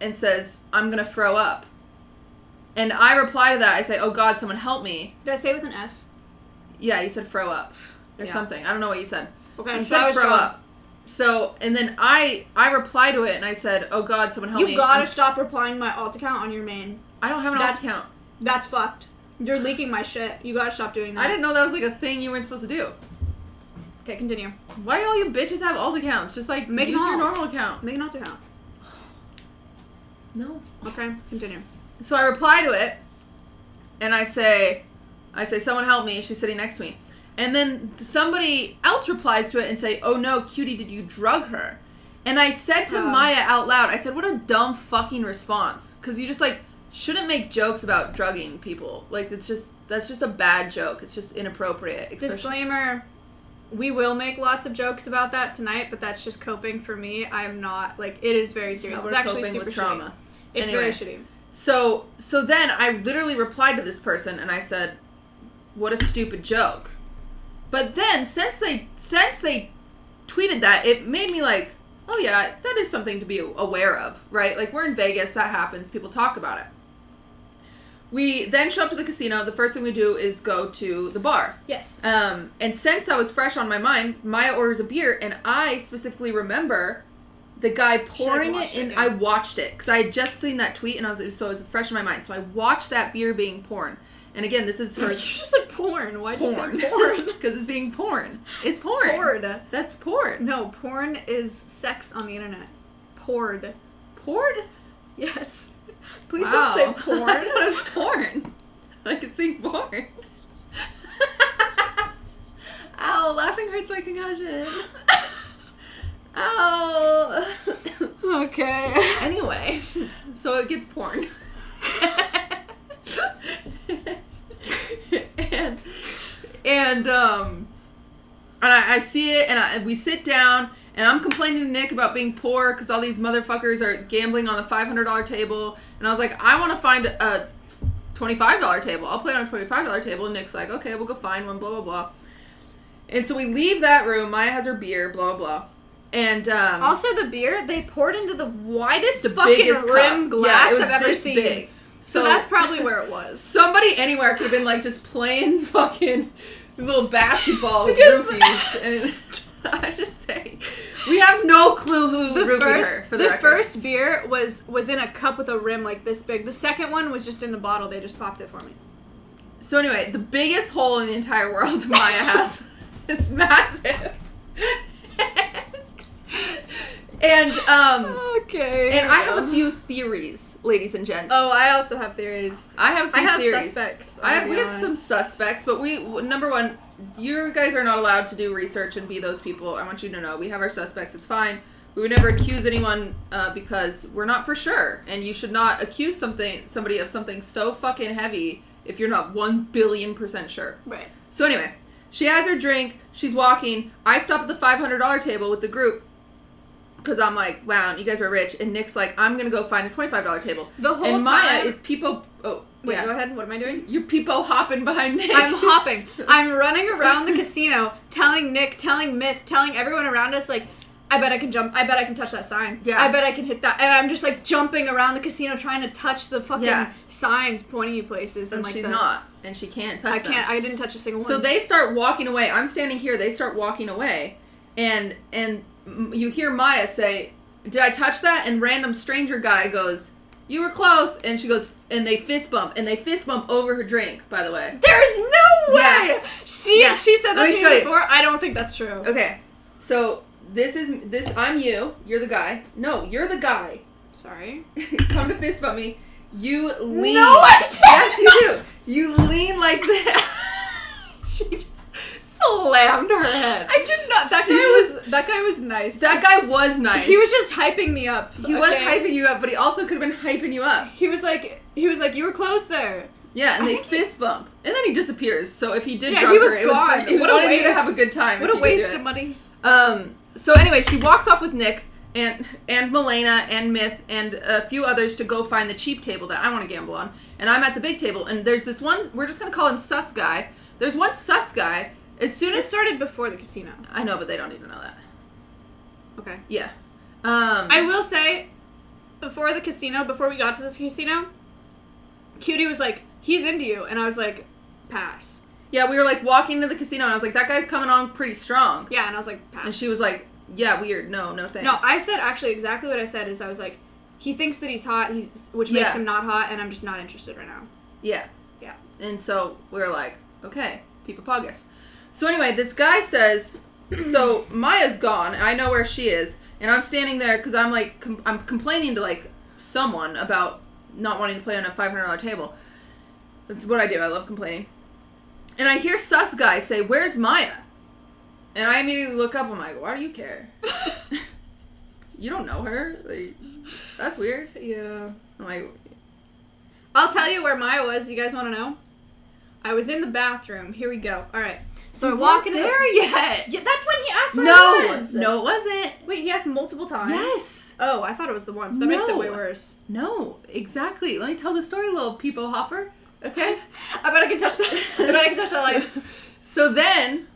S1: and says, I'm going to throw up. And I reply to that. I say, oh God, someone help me.
S2: Did I say it with an F?
S1: Yeah, you said throw up or
S2: Yeah.
S1: something. I don't know what you said.
S2: Okay,
S1: You
S2: so I
S1: said
S2: was
S1: throw
S2: drunk.
S1: up. So, and then I reply to it and I said, oh God, someone help me.
S2: You gotta
S1: And
S2: stop replying to my alt account on your main.
S1: I don't have an alt account.
S2: That's fucked. You're leaking my shit. You gotta stop doing that.
S1: I didn't know that was like a thing you weren't supposed to do.
S2: Okay, continue.
S1: Why all you bitches have alt accounts? Just like
S2: Make an
S1: use your
S2: alt.
S1: normal account.
S2: Make an alt account.
S1: No.
S2: Okay, continue.
S1: So I reply to it, and I say, someone help me. She's sitting next to me. And then somebody else replies to it and say, oh no, cutie, did you drug her? And I said to Maya out loud, I said, what a dumb fucking response. Because you just, like, shouldn't make jokes about drugging people. Like, that's just a bad joke. It's just inappropriate.
S2: Disclaimer, we will make lots of jokes about that tonight, but that's just coping for me. I'm not, like, it is very serious.
S1: No,
S2: It's
S1: we're
S2: actually
S1: coping
S2: super
S1: with trauma.
S2: shitty. It's
S1: Anyway.
S2: very shitty.
S1: So then I literally replied to this person and I said, what a stupid joke. But then since they tweeted that, it made me like, oh yeah, that is something to be aware of, right? Like, we're in Vegas, that happens, people talk about it. We then show up to the casino. The first thing we do is go to the bar.
S2: Yes.
S1: And since that was fresh on my mind, Maya orders a beer, and I specifically remember the guy pouring it in. I watched it because I had just seen that tweet, and it was fresh in my mind. So I watched that beer being poured. And again, this is her.
S2: You just said porn. Why'd you say porn?
S1: Because it's being porn. It's porn.
S2: Poured.
S1: That's porn.
S2: No, porn is sex on the internet. Poured.
S1: Poured?
S2: Yes. Please
S1: Wow.
S2: don't say porn.
S1: I thought it was porn. Like, it's being porn. Ow, laughing hurts my concussion. Ow.
S2: Okay.
S1: Anyway, so it gets porn. and I see it, and we sit down, and I'm complaining to Nick about being poor because all these motherfuckers are gambling on the $500 table, and I was like, I want to find a $25 table. I'll play on a $25 table, and Nick's like, okay, we'll go find one, blah, blah, blah. And so we leave that room. Maya has her beer, blah, blah, blah. And
S2: also, the beer, they poured into the widest
S1: biggest
S2: fucking
S1: cup.
S2: rim glass
S1: it was
S2: I've ever
S1: this
S2: seen.
S1: big.
S2: So that's probably where it was.
S1: Somebody anywhere could have been like just playing fucking little basketball with
S2: Because-
S1: roofies. And I just say, we have no clue who roofied her. For the record.
S2: first beer was in a cup with a rim like this big. The second one was just in the bottle. They just popped it for me.
S1: So anyway, the biggest hole in the entire world Maya has. It's massive. And
S2: Okay.
S1: and I have a few theories, ladies and gents.
S2: Oh, I also have theories.
S1: I have a few theories.
S2: Suspects.
S1: We have some suspects, but number one, you guys are not allowed to do research and be those people. I want you to know we have our suspects. It's fine. We would never accuse anyone because we're not for sure, and you should not accuse somebody of something so fucking heavy if you're not 1,000,000,000% sure.
S2: Right.
S1: So anyway, she has her drink. She's walking. I stop at the $500 table with the group. Because I'm like, wow, you guys are rich. And Nick's like, I'm going to go find a $25 table.
S2: The whole
S1: and Maya
S2: time-
S1: is people... Oh,
S2: Wait,
S1: yeah.
S2: go ahead. What am I doing?
S1: You're people hopping behind Nick.
S2: I'm hopping. I'm running around the casino, telling Nick, telling Myth, telling everyone around us, like, I bet I can jump. I bet I can touch that sign.
S1: Yeah.
S2: I bet I can hit that. And I'm just, like, jumping around the casino trying to touch the fucking signs pointing you places.
S1: And
S2: like
S1: she's not. And she can't touch them.
S2: I didn't touch a single one.
S1: So they start walking away. I'm standing here. They start walking away. And you hear Maya say... Did I touch that? And random stranger guy goes, you were close. And she goes, and they fist bump. And they fist bump over her drink, by the way.
S2: There's no way!
S1: Yeah.
S2: She said that
S1: Let
S2: to
S1: me show
S2: me
S1: you.
S2: before. I don't think that's true.
S1: Okay. So, I'm you. You're the guy. No, you're the guy.
S2: Sorry.
S1: Come to fist bump me. You lean.
S2: No, I didn't.
S1: Yes, you do. You lean like this. She just... So slammed her head.
S2: I did not. That guy was nice.
S1: That guy was nice.
S2: He was just hyping me up.
S1: He was hyping you up, but he also could have been hyping you up.
S2: He was like, you were close there.
S1: Yeah, and they fist bump. And then he disappears. So if he did
S2: Yeah,
S1: drunk
S2: he was
S1: her,
S2: gone.
S1: it was
S2: What a
S1: wanted you to
S2: waste.
S1: have a good time.
S2: What
S1: if
S2: a
S1: you did do
S2: waste
S1: it.
S2: of money.
S1: So anyway, she walks off with Nick and Milena and Myth and a few others to go find the cheap table that I want to gamble on. And I'm at the big table, and there's this one, we're just going to call him sus guy. There's one sus guy. As soon
S2: It
S1: as...
S2: started before the casino.
S1: I know, but they don't need to know that.
S2: Okay.
S1: Yeah.
S2: I will say, before we got to this casino, Cutie was like, he's into you. And I was like, pass.
S1: Yeah, we were like walking to the casino, and I was like, that guy's coming on pretty strong.
S2: Yeah, and I was like, pass.
S1: And she was like, yeah, weird. No thanks.
S2: No, I said actually exactly what I said is I was like, he thinks that he's hot, which makes him not hot, and I'm just not interested right now.
S1: Yeah.
S2: Yeah.
S1: And so we were like, okay, people pogus. So anyway, this guy says, so Maya's gone, I know where she is, and I'm standing there because I'm like, I'm complaining to like someone about not wanting to play on a $500 table. That's what I do, I love complaining. And I hear sus guy say, where's Maya? And I immediately look up, I'm like, why do you care? You don't know her? Like, that's weird.
S2: Yeah.
S1: I'm like,
S2: I'll tell you where Maya was. You guys want to know? I was in the bathroom. Here we go. All right. So I walk in
S1: there yet.
S2: Yeah, that's when he asked where I was.
S1: No, it wasn't.
S2: Wait, he asked multiple times?
S1: Yes.
S2: Oh, I thought it was the once. That makes it way worse.
S1: No, exactly. Let me tell the story, little people hopper. Okay?
S2: I bet I can touch that. I bet I can touch that life.
S1: So then,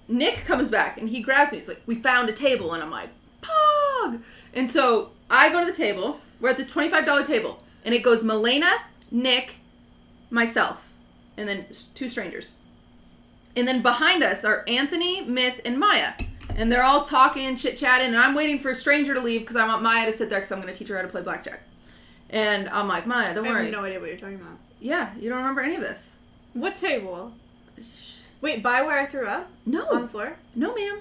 S1: Nick comes back and he grabs me. He's like, we found a table. And I'm like, Pog! And so I go to the table. We're at this $25 table. And it goes Milena, Nick, myself, and then 2 strangers. And then behind us are Anthony, Myth, and Maya. And they're all talking, chit-chatting, and I'm waiting for a stranger to leave because I want Maya to sit there because I'm going to teach her how to play blackjack. And I'm like, Maya, don't worry.
S2: I have no idea what you're talking about.
S1: Yeah, you don't remember any of this.
S2: What table? Wait, by where I threw up?
S1: No.
S2: On the floor?
S1: No, ma'am.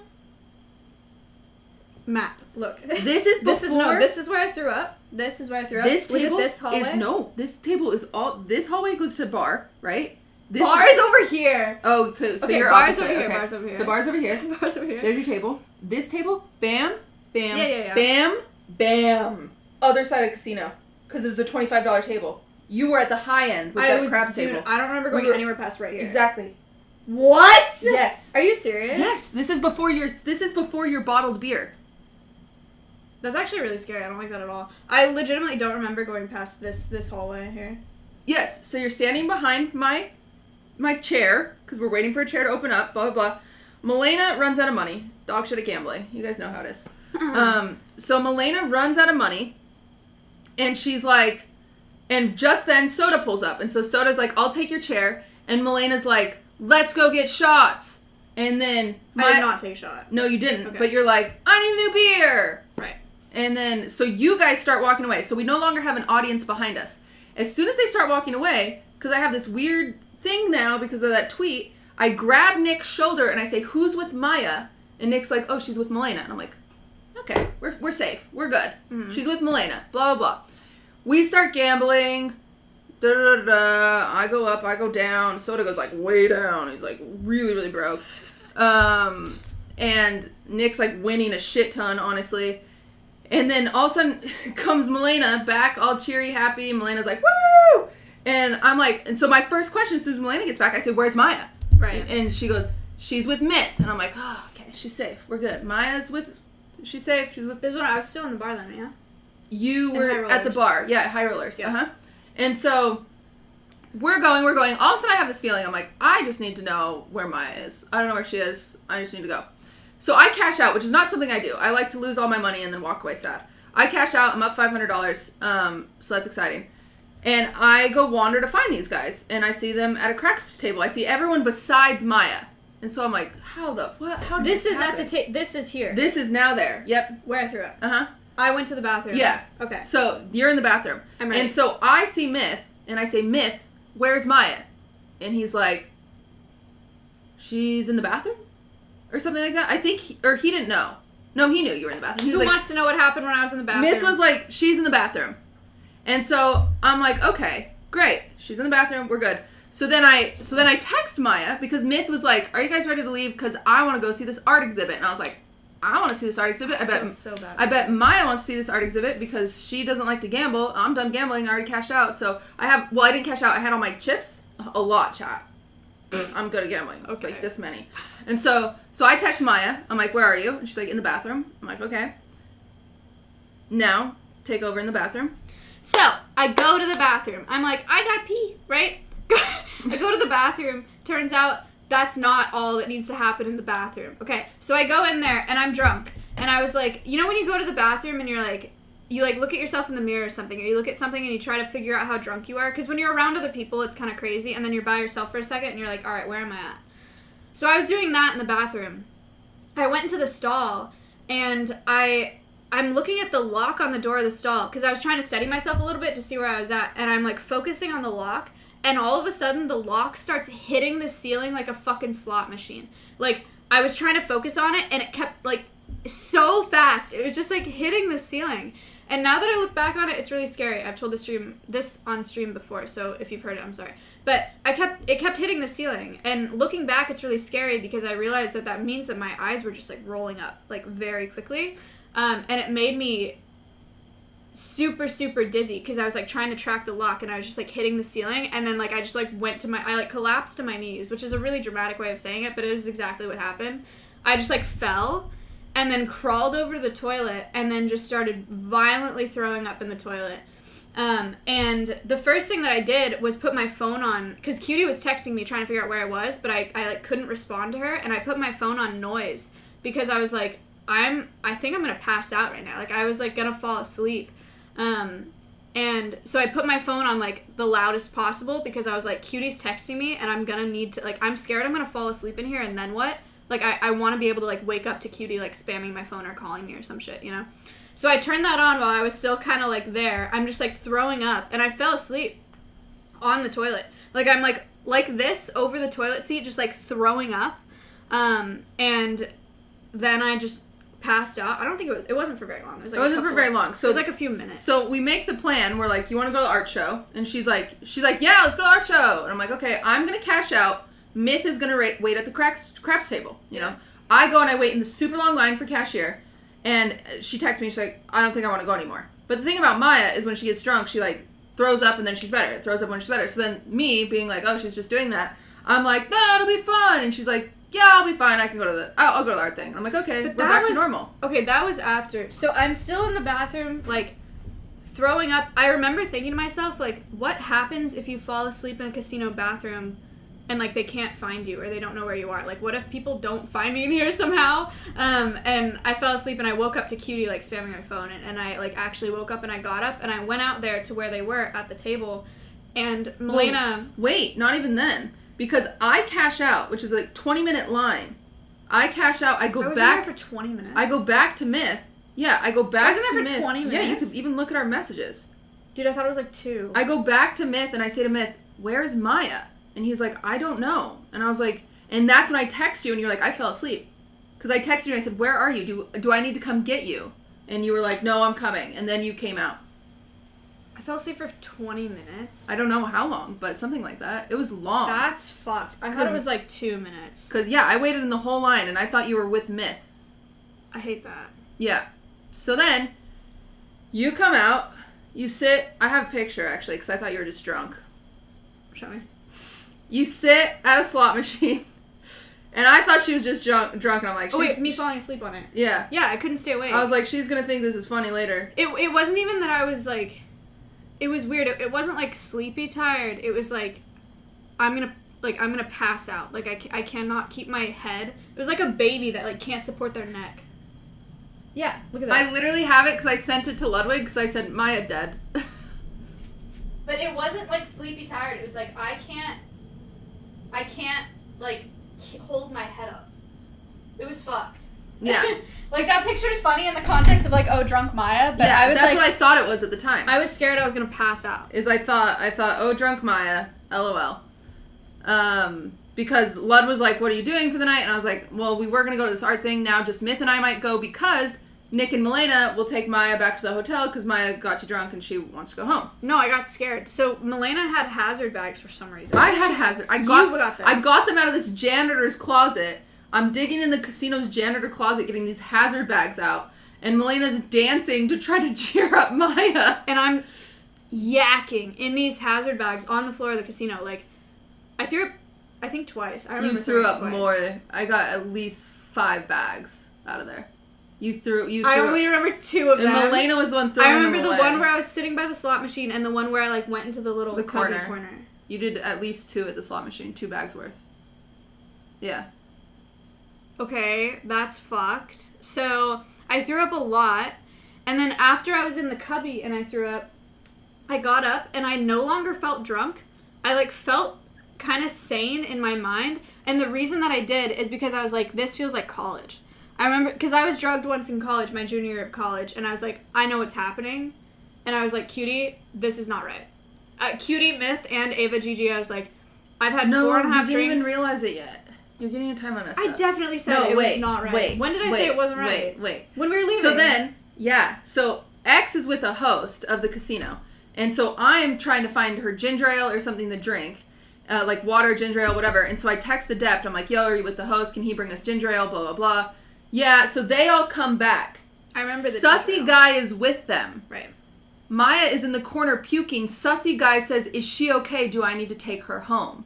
S2: Map. Look.
S1: This is before...
S2: This is where I threw up. This is where I threw up.
S1: This
S2: Was
S1: table
S2: it this hallway?
S1: is... No, this table is all... This hallway goes to bar, right? This
S2: bar is over here.
S1: Oh, so
S2: okay,
S1: you're
S2: bar's
S1: opposite.
S2: over here.
S1: Okay.
S2: Bar's over here.
S1: So bar's over here.
S2: Bar's over here.
S1: There's your table. This table, bam, bam,
S2: Yeah.
S1: bam, bam. Other side of casino, because it was a $25 table. You were at the high end with that craps table.
S2: I don't remember going anywhere past right here.
S1: Exactly.
S2: What?
S1: Yes.
S2: Are you serious?
S1: Yes. This is before your bottled beer.
S2: That's actually really scary. I don't like that at all. I legitimately don't remember going past this hallway here.
S1: Yes. So you're standing behind my chair because we're waiting for a chair to open up. Blah blah blah. Milena runs out of money. Dog shit at gambling. You guys know how it is. So Milena runs out of money, and she's like, and just then Soda pulls up, and so Soda's like, "I'll take your chair," and Milena's like, "Let's go get shots." And then
S2: I did not take a shot.
S1: No, you didn't.
S2: Okay.
S1: But you're like, "I need a new beer."
S2: Right.
S1: And then so you guys start walking away. So we no longer have an audience behind us. As soon as they start walking away, because I have this weird thing now because of that tweet, I grab Nick's shoulder and I say, "Who's with Maya?" And Nick's like, "Oh, she's with Milena." And I'm like, "Okay, we're safe. We're good.
S2: Mm-hmm.
S1: She's with Milena." Blah blah blah. We start gambling. Da, da, da, da. I go up, I go down. Soda goes like way down. He's like really, really broke. And Nick's like winning a shit ton, honestly. And then all of a sudden comes Milena back, all cheery, happy. Milena's like, woo! And I'm like, and so my first question as soon as Milena gets back, I say, "Where's Maya?"
S2: Right.
S1: And she goes, "She's with Myth." And I'm like, oh, okay, she's safe. We're good. She's safe. She's with...
S2: This one, I was still in the bar then, yeah?
S1: You
S2: In
S1: were
S2: High
S1: at the
S2: Rollers.
S1: bar. Yeah, High Rollers.
S2: Yeah.
S1: Uh-huh. And so we're going. All of a sudden I have this feeling. I'm like, I just need to know where Maya is. I don't know where she is. I just need to go. So I cash out, which is not something I do. I like to lose all my money and then walk away sad. I cash out. I'm up $500. So that's exciting. And I go wander to find these guys. And I see them at a craps table. I see everyone besides Maya. And so I'm like, how did
S2: This is
S1: happen?
S2: at the this is here.
S1: This is now there. Yep.
S2: Where I threw up.
S1: Uh-huh.
S2: I went to the bathroom.
S1: Yeah.
S2: Okay.
S1: So you're in the bathroom.
S2: I'm ready.
S1: And so I see Myth, and I say, "Myth, where's Maya?" And he's like, "She's in the bathroom?" Or something like that. I think, he didn't know. No, he knew you were in the bathroom. He
S2: Who
S1: was like,
S2: wants to know what happened when I was in the bathroom?
S1: Myth was like, "She's in the bathroom." And so I'm like, okay, great. She's in the bathroom. We're good. So then I text Maya because Myth was like, "Are you guys ready to leave? Because I want to go see this art exhibit." And I was like, "I want to see this art exhibit. I bet Maya wants to see this art exhibit because she doesn't like to gamble. I'm done gambling. I already cashed out. So I didn't cash out. I had all my chips. A lot, chat. I'm good at gambling.
S2: Okay.
S1: Like this many. And so I text Maya. I'm like, "Where are you?" And she's like, "In the bathroom." I'm like, "Okay. Now take over in the bathroom."
S2: So I go to the bathroom. I'm like, I gotta pee, right? I go to the bathroom. Turns out that's not all that needs to happen in the bathroom. Okay, so I go in there and I'm drunk. And I was like, you know when you go to the bathroom and you're like, you like look at yourself in the mirror or something, or you look at something and you try to figure out how drunk you are? Because when you're around other people, it's kind of crazy. And then you're by yourself for a second and you're like, all right, where am I at? So I was doing that in the bathroom. I went into the stall and I'm looking at the lock on the door of the stall because I was trying to steady myself a little bit to see where I was at. And I'm like focusing on the lock. And all of a sudden, the lock starts hitting the ceiling like a fucking slot machine. Like, I was trying to focus on it, and it kept, like, so fast. It was just, like, hitting the ceiling. And now that I look back on it, it's really scary. I've told this on stream before, so if you've heard it, I'm sorry. But it kept hitting the ceiling. And looking back, it's really scary because I realized that means that my eyes were just, like, rolling up, like, very quickly. And it made me super, super dizzy because I was, like, trying to track the lock and I was just, like, hitting the ceiling. And then, like, I just, like, I collapsed to my knees, which is a really dramatic way of saying it, but it is exactly what happened. I just, like, fell and then crawled over to the toilet and then just started violently throwing up in the toilet. And the first thing that I did was put my phone on, because Cutie was texting me trying to figure out where I was, but I like, couldn't respond to her, and I put my phone on noise because I was like, I think I'm going to pass out right now. Like, I was, like, going to fall asleep. And so I put my phone on, like, the loudest possible because I was like, Cutie's texting me and I'm gonna need to, like, I'm scared I'm gonna fall asleep in here and then what? Like, I want to be able to, like, wake up to Cutie, like, spamming my phone or calling me or some shit, you know? So I turned that on while I was still kind of, like, there. I'm just, like, throwing up and I fell asleep on the toilet. Like, I'm, like this over the toilet seat, just, like, throwing up. And then I just passed out. I don't think it wasn't for very long. It wasn't for very long. So it was like a few minutes.
S1: So we make the plan. We're like, you want to go to the art show? And she's like, yeah, let's go to the art show. And I'm like, okay, I'm gonna cash out. Myth is gonna wait at the craps table. You know, I go and I wait in the super long line for cashier. And she texts me. She's like, I don't think I want to go anymore. But the thing about Maya is when she gets drunk, she like throws up and then she's better. Throws up when she's better. So then me being like, oh, she's just doing that. I'm like, no, it'll be fun. And she's like, yeah, I'll be fine. I can go to I'll go to the art thing. I'm like, okay, we're back to normal.
S2: Okay, that was after. So I'm still in the bathroom, like, throwing up. I remember thinking to myself, like, what happens if you fall asleep in a casino bathroom and, like, they can't find you or they don't know where you are? Like, what if people don't find me in here somehow? And I fell asleep and I woke up to Cutie, like, spamming my phone. And I, like, actually woke up and I got up and I went out there to where they were at the table. And Milena...
S1: Wait, not even then. Because I cash out, which is like 20-minute line. I cash out. I go back.
S2: I was there for 20 minutes.
S1: I go back to Myth. Yeah, I go back to Myth.
S2: I was there for 20 minutes?
S1: Yeah, you could even look at our messages.
S2: Dude, I thought it was like 2.
S1: I go back to Myth and I say to Myth, where is Maya? And he's like, I don't know. And I was like, and that's when I text you and you're like, I fell asleep. Because I texted you and I said, where are you? Do I need to come get you? And you were like, no, I'm coming. And then you came out.
S2: I fell asleep for 20 minutes.
S1: I don't know how long, but something like that. It was long.
S2: That's fucked. I thought it was like 2 minutes.
S1: Because, yeah, I waited in the whole line, and I thought you were with Myth.
S2: I hate that.
S1: Yeah. So then, you come out, you sit. I have a picture, actually, because I thought you were just drunk.
S2: Show me.
S1: You sit at a slot machine, and I thought she was just drunk, and I'm like...
S2: Oh, wait, me falling asleep on it.
S1: Yeah.
S2: Yeah, I couldn't stay awake.
S1: I was like, she's going to think this is funny later.
S2: It wasn't even that I was, like... It was weird. It wasn't, like, sleepy tired. It was, like, I'm gonna pass out. Like, I cannot keep my head. It was like a baby that, like, can't support their neck. Yeah, look at this.
S1: I literally have it because I sent it to Ludwig because I said, Maya dead.
S2: But it wasn't, like, sleepy tired. It was, like, I can't, like, hold my head up. It was fucked.
S1: Yeah.
S2: Like, that picture's funny in the context of, like, oh, drunk Maya, but
S1: yeah,
S2: I was,
S1: that's
S2: like...
S1: what I thought it was at the time.
S2: I was scared I was gonna pass out.
S1: I thought, oh, drunk Maya, LOL. Because Lud was like, what are you doing for the night? And I was like, well, we were going to go to this art thing. Now just Myth and I might go because Nick and Milena will take Maya back to the hotel because Maya got too drunk and she wants to go home.
S2: No, I got scared. So Milena had hazard bags for some reason.
S1: I had hazard.
S2: You got them.
S1: I got them out of this janitor's closet. I'm digging in the casino's janitor closet, getting these hazard bags out, and Milena's dancing to try to cheer up Maya.
S2: And I'm yakking in these hazard bags on the floor of the casino. Like, I threw up, I think twice. I remember
S1: You threw up
S2: twice.
S1: more. I got at least 5 bags out of there. You threw
S2: I only remember 2 of them.
S1: And Milena was the one throwing
S2: I remember
S1: them
S2: the
S1: away.
S2: one where I was sitting by the slot machine and the one where I like went into the little
S1: corner.
S2: corner.
S1: You did at least 2 at the slot machine, 2 bags worth. Yeah.
S2: Okay, that's fucked. So I threw up a lot, and then after I was in the cubby and I threw up, I got up and I no longer felt drunk. I like felt kind of sane in my mind, and the reason that I did is because I was like, this feels like college. I remember, because I was drugged once in college, my junior year of college, and I was like, I know what's happening, and I was like, Cutie, this is not right. Cutie, Myth, and Ava Gigi, I was like, I've had 4.5
S1: you
S2: drinks.
S1: didn't even realize it yet. You're getting your time on messed
S2: I
S1: up.
S2: definitely said was not right. When did I say it wasn't right?
S1: Wait.
S2: When we were leaving.
S1: So then, so X is with a host of the casino. And so I'm trying to find her ginger ale or something to drink. Like water, ginger ale, whatever. And so I text Adept. I'm like, yo, are you with the host? Can he bring us ginger ale? Blah, blah, blah. Yeah, so they all come back.
S2: I remember the
S1: Sussy guy is with them.
S2: Right.
S1: Maya is in the corner puking. Sussy guy says, is she okay? Do I need to take her home?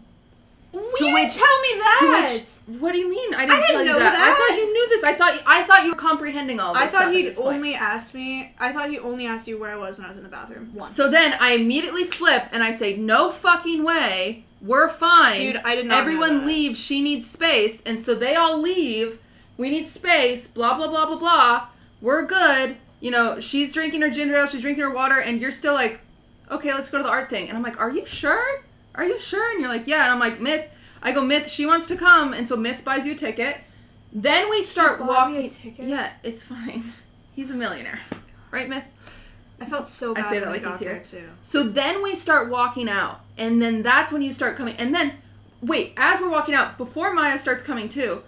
S2: You didn't tell me that.
S1: What do you mean? I
S2: didn't
S1: tell you
S2: know
S1: that.
S2: that.
S1: I thought you knew this. I thought you were comprehending all this.
S2: I thought
S1: he
S2: he only asked me. I thought he only asked you where I was when I was in the bathroom once.
S1: So then I immediately flip and I say, no fucking way. We're fine.
S2: Dude, I did not know
S1: Everyone
S2: that.
S1: leaves. She needs space. And so they all leave. We need space. Blah, blah, blah, blah, blah. We're good. You know, she's drinking her ginger ale. She's drinking her water. And you're still like, okay, let's go to the art thing. And I'm like, are you sure? Are you sure? And you're like, yeah. And I'm like, Myth, she wants to come. And so Myth buys you a ticket. Then we start walking.
S2: Me a ticket?
S1: Yeah, it's fine. He's a millionaire. Right, Myth?
S2: I felt so bad
S1: I say that
S2: when
S1: like
S2: I
S1: he's
S2: got
S1: here.
S2: there too.
S1: So then we start walking out. And then that's when you start coming. And then, wait, as we're walking out, before Maya starts coming too,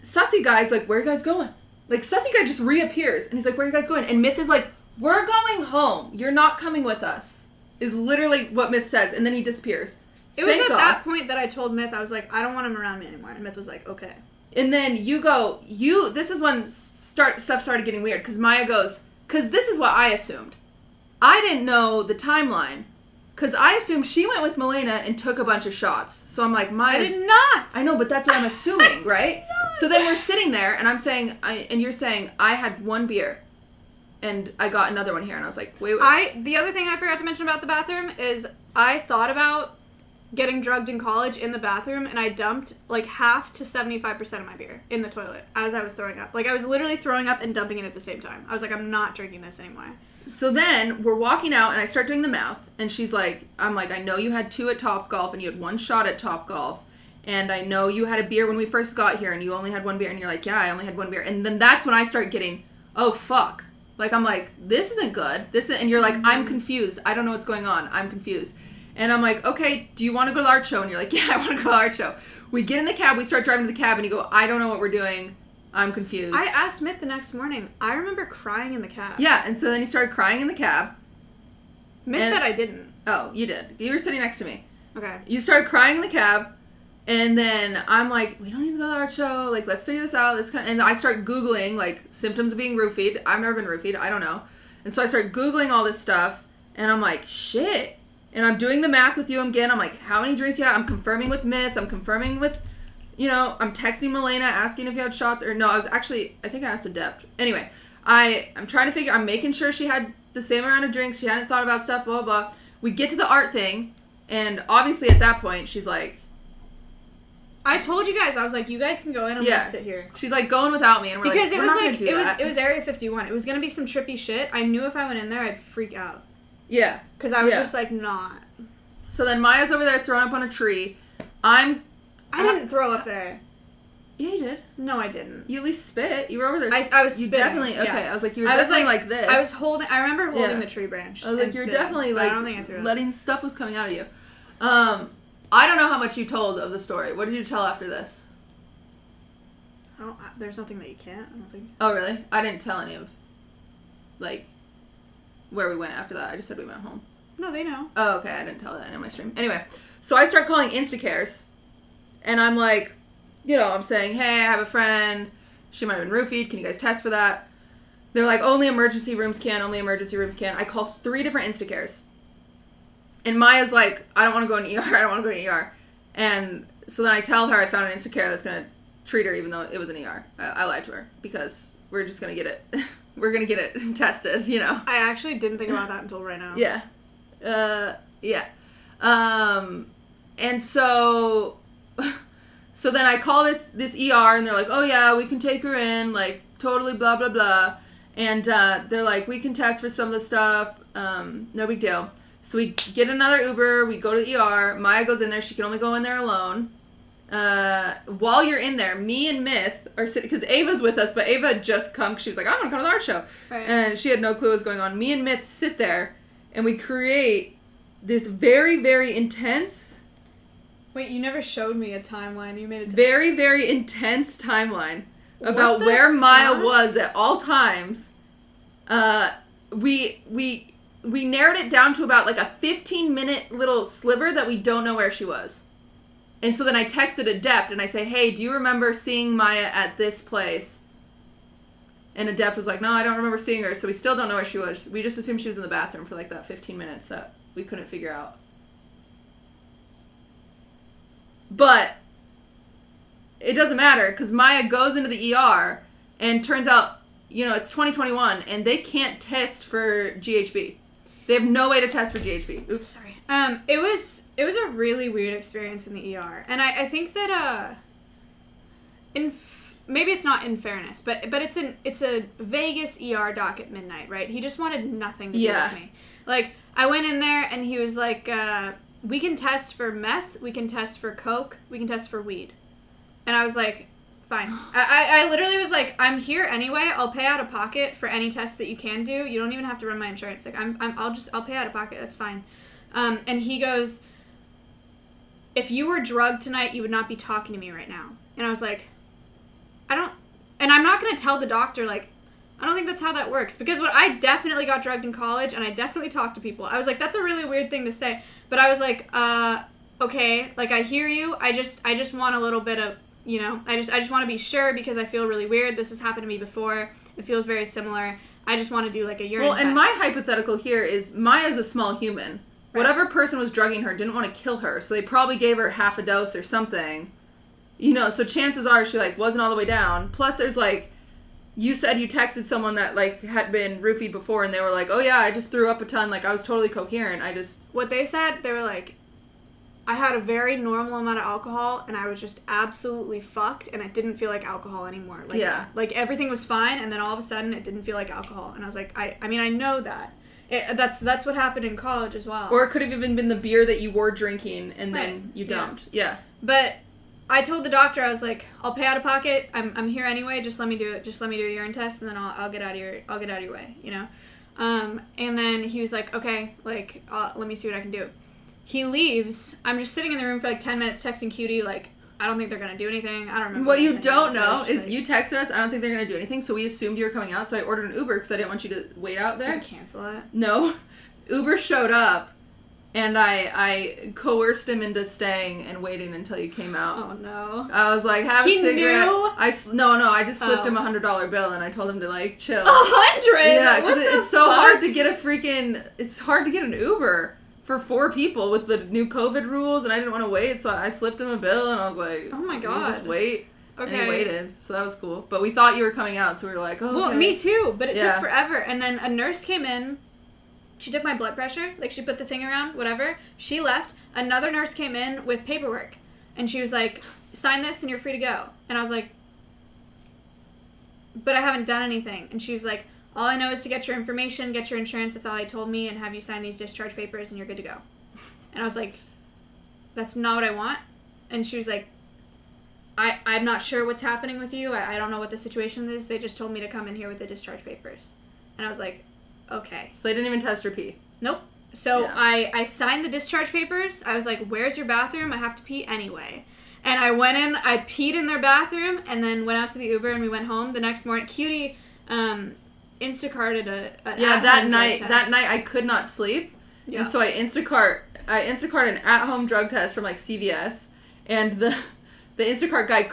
S1: Sussy guy's like, where are you guys going? Like, Sussy guy just reappears. And he's like, where are you guys going? And Myth is like, we're going home. You're not coming with us. Is literally what Myth says. And then he disappears.
S2: It was
S1: Thank
S2: at
S1: God.
S2: that point that I told Myth, I was like, I don't want him around me anymore. And Myth was like, okay.
S1: And then this is when stuff started getting weird. Because Maya goes, because this is what I assumed. I didn't know the timeline. Because I assumed she went with Milena and took a bunch of shots. So I'm like, Maya's...
S2: I did not.
S1: I know, but that's what I'm assuming, right? So then we're sitting there, and I'm saying, and you're saying, I had 1 beer, and I got another one here, and I was like, wait.
S2: The other thing I forgot to mention about the bathroom is I thought about getting drugged in college in the bathroom, and I dumped like half to 75% of my beer in the toilet as I was throwing up. Like, I was literally throwing up and dumping it at the same time. I was like, I'm not drinking this anymore.
S1: So then we're walking out, and I start doing the math, and she's like, I'm like, I know you had 2 at Topgolf, and you had 1 shot at Topgolf, and I know you had a beer when we first got here, and you only had 1 beer, and you're like, yeah, I only had 1 beer. And then that's when I start getting, oh, fuck. Like, I'm like, this isn't good. And you're like, I'm confused. I don't know what's going on. I'm confused. And I'm like, okay, do you want to go to the art show? And you're like, yeah, I want to go to the art show. We get in the cab. We start driving to the cab, and you go, I don't know what we're doing. I'm confused.
S2: I asked Myth the next morning. I remember crying in the cab.
S1: Yeah, and so then you started crying in the cab.
S2: Myth said I didn't.
S1: Oh, you did. You were sitting next to me.
S2: Okay.
S1: You started crying in the cab, and then I'm like, we don't need to go to the art show. Like, let's figure this out. And I start Googling, like, symptoms of being roofied. I've never been roofied. I don't know. And so I start Googling all this stuff, and I'm like, shit. And I'm doing the math with you again. I'm like, how many drinks you have? I'm confirming with Myth. I'm confirming with, I'm texting Milena, asking if you had shots. Or no, I think I asked Adept. Anyway, I'm trying to figure, I'm making sure she had the same amount of drinks. She hadn't thought about stuff, blah, blah, blah. We get to the art thing, and obviously at that point, she's like...
S2: I told you guys, I was like, you guys can go in, I'm gonna sit here.
S1: She's like, going without me, and we're
S2: because
S1: like,
S2: it
S1: we're
S2: was
S1: not
S2: like,
S1: gonna do that.
S2: It was Area 51. It was gonna be some trippy shit. I knew if I went in there, I'd freak out.
S1: Yeah.
S2: Because I was just like, not.
S1: So then Maya's over there throwing up on a tree. I
S2: didn't throw up there.
S1: Yeah, you did.
S2: No, I didn't.
S1: You at least spit. You were over there.
S2: I was
S1: You
S2: spitting.
S1: definitely, okay.
S2: Yeah.
S1: I was like, you were definitely like this.
S2: I remember holding the tree branch.
S1: I was like, you're
S2: spitting,
S1: definitely
S2: but
S1: like
S2: I don't think I threw up.
S1: letting stuff was coming out of you. I don't know how much you told of the story. What did you tell after this?
S2: There's nothing that you can't. I don't think.
S1: Oh, really? I didn't tell any of, like, where we went after that. I just said we went home.
S2: No, they know.
S1: Oh, okay. I didn't tell that in my stream. Anyway, so I start calling Instacares, and I'm like, I'm saying, hey, I have a friend. She might have been roofied. Can you guys test for that? They're like, only emergency rooms can. I call 3 different Instacares. And Maya's like, I don't want to go in ER. And so then I tell her I found an Instacare that's going to treat her even though it was an ER. I lied to her because we're just going to get it. We're going to get it tested,
S2: I actually didn't think about that until right now.
S1: Yeah. Yeah. And so then I call this ER and they're like, oh yeah, we can take her in, like totally blah, blah, blah. And they're like, we can test for some of the stuff. No big deal. So we get another Uber. We go to the ER. Maya goes in there. She can only go in there alone. While you're in there, me and Myth are sitting, because Ava's with us, but Ava had just come because she was like, I want to come to the art show.
S2: Right.
S1: And she had no clue what was going on. Me and Myth sit there, and we create this very, very intense...
S2: Wait, you never showed me a timeline. You made a
S1: very, very intense timeline about
S2: the
S1: where Maya
S2: fuck?
S1: was at all times. We narrowed it down to about like a 15-minute little sliver that we don't know where she was. And so then I texted Adept and I say, hey, do you remember seeing Maya at this place? And Adept was like, no, I don't remember seeing her. So we still don't know where she was. We just assumed she was in the bathroom for like that 15 minutes that we couldn't figure out. But it doesn't matter because Maya goes into the ER and turns out, it's 2021 and they can't test for GHB. They have no way to test for GHB. Oops.
S2: Sorry. It was a really weird experience in the ER, and I think that maybe it's not in fairness, but it's a Vegas ER doc at midnight, right? He just wanted nothing to do with me. Like I went in there and he was like, we can test for meth, we can test for coke, we can test for weed, and I was like, fine. I literally was like, I'm here anyway. I'll pay out of pocket for any tests that you can do. You don't even have to run my insurance. Like I'll pay out of pocket. That's fine. And he goes, if you were drugged tonight, you would not be talking to me right now. And I was like, and I'm not going to tell the doctor, like, I don't think that's how that works. Because I definitely got drugged in college and I definitely talked to people. I was like, that's a really weird thing to say. But I was like, okay, like I hear you. I just want a little bit of, I just want to be sure because I feel really weird. This has happened to me before. It feels very similar. I just want to do like a urine test.
S1: And my hypothetical here is Maya's a small human. Right. Whatever person was drugging her didn't want to kill her, so they probably gave her half a dose or something. So chances are she like wasn't all the way down. Plus there's like, you said you texted someone that like had been roofied before and they were like, oh yeah, I just threw up a ton. Like I was totally coherent.
S2: What they said, they were like, I had a very normal amount of alcohol and I was just absolutely fucked and it didn't feel like alcohol anymore. Like,
S1: yeah.
S2: Like everything was fine and then all of a sudden it didn't feel like alcohol. And I was like, I mean, I know that. That's what happened in college as well.
S1: Or it could have even been the beer that you were drinking and then you dumped. Yeah.
S2: But I told the doctor, I was like, I'll pay out of pocket. I'm here anyway. Just let me do it. Just let me do a urine test and then I'll get out of your way, And then he was like, okay, like, let me see what I can do. He leaves. I'm just sitting in the room for like 10 minutes texting QT, like, I don't think they're going to do anything. I don't remember.
S1: What you don't know is you texted us, I don't think they're going to do anything, so we assumed you were coming out, so I ordered an Uber because I didn't want you to wait out there.
S2: Did you cancel it?
S1: No. Uber showed up, and I coerced him into staying and waiting until you came out.
S2: Oh, no.
S1: I was like, have a cigarette.
S2: Knew?
S1: No, I just slipped him $100 bill, and I told him to, like, chill.
S2: 100?
S1: Yeah, because it's so hard to get it's hard to get an Uber for 4 people with the new COVID rules, and I didn't want to wait, so I slipped him a bill, and I was like,
S2: oh my god,
S1: just wait.
S2: Okay.
S1: And he waited, so that was cool. But we thought you were coming out, so we were like, oh,
S2: well,
S1: okay.
S2: me too, but it took forever. And then a nurse came in, she took my blood pressure, like she put the thing around, whatever. She left. Another nurse came in with paperwork, and she was like, sign this and you're free to go. And I was like, but I haven't done anything. And she was like, all I know is to get your information, get your insurance, that's all they told me, and have you sign these discharge papers and you're good to go. And I was like, that's not what I want. And she was like, I'm not sure what's happening with you. I don't know what the situation is. They just told me to come in here with the discharge papers. And I was like, okay.
S1: So they didn't even test her pee?
S2: Nope. So I signed the discharge papers. I was like, where's your bathroom? I have to pee anyway. And I went in, I peed in their bathroom, and then went out to the Uber, and we went home. The next morning, Cutie Instacarted
S1: that night I could not sleep.
S2: Yeah.
S1: And so I Instacart an at-home drug test from like CVS, and the Instacart guy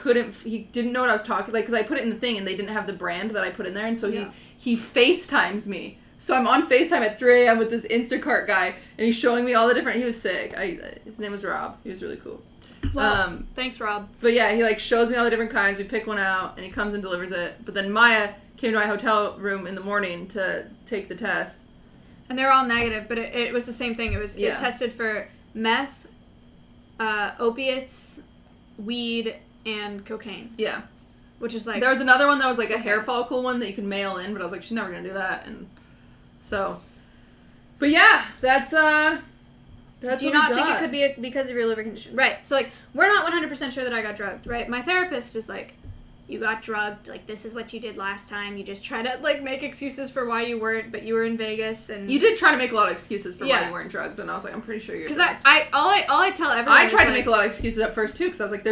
S1: he didn't know what I was talking, like, because I put it in the thing and they didn't have the brand that I put in there, and so he FaceTimes me. So I'm on FaceTime at 3 a.m. with this Instacart guy, and he's showing me all the different, he was sick. His name was Rob. He was really cool.
S2: Well, thanks, Rob.
S1: But yeah, he like shows me all the different kinds, we pick one out, and he comes and delivers it. But then Maya came to my hotel room in the morning to take the test.
S2: And they're all negative, but it was the same thing. It tested for meth, opiates, weed, and cocaine.
S1: Yeah.
S2: Which is like...
S1: There was another one that was like a hair follicle one that you could mail in, but I was like, she's never going to do that. And so... But yeah, that's
S2: do you not think it could be because of your liver condition? Right. So, like, we're not 100% sure that I got drugged, right? My therapist is like, you got drugged, like, this is what you did last time. You just try to, like, make excuses for why you weren't, but you were in Vegas, and...
S1: You did try to make a lot of excuses for why you weren't drugged, and I was like, I'm pretty sure you're drugged.
S2: Because all I tell everyone
S1: I tried to make a lot of excuses at first, too, because I was like,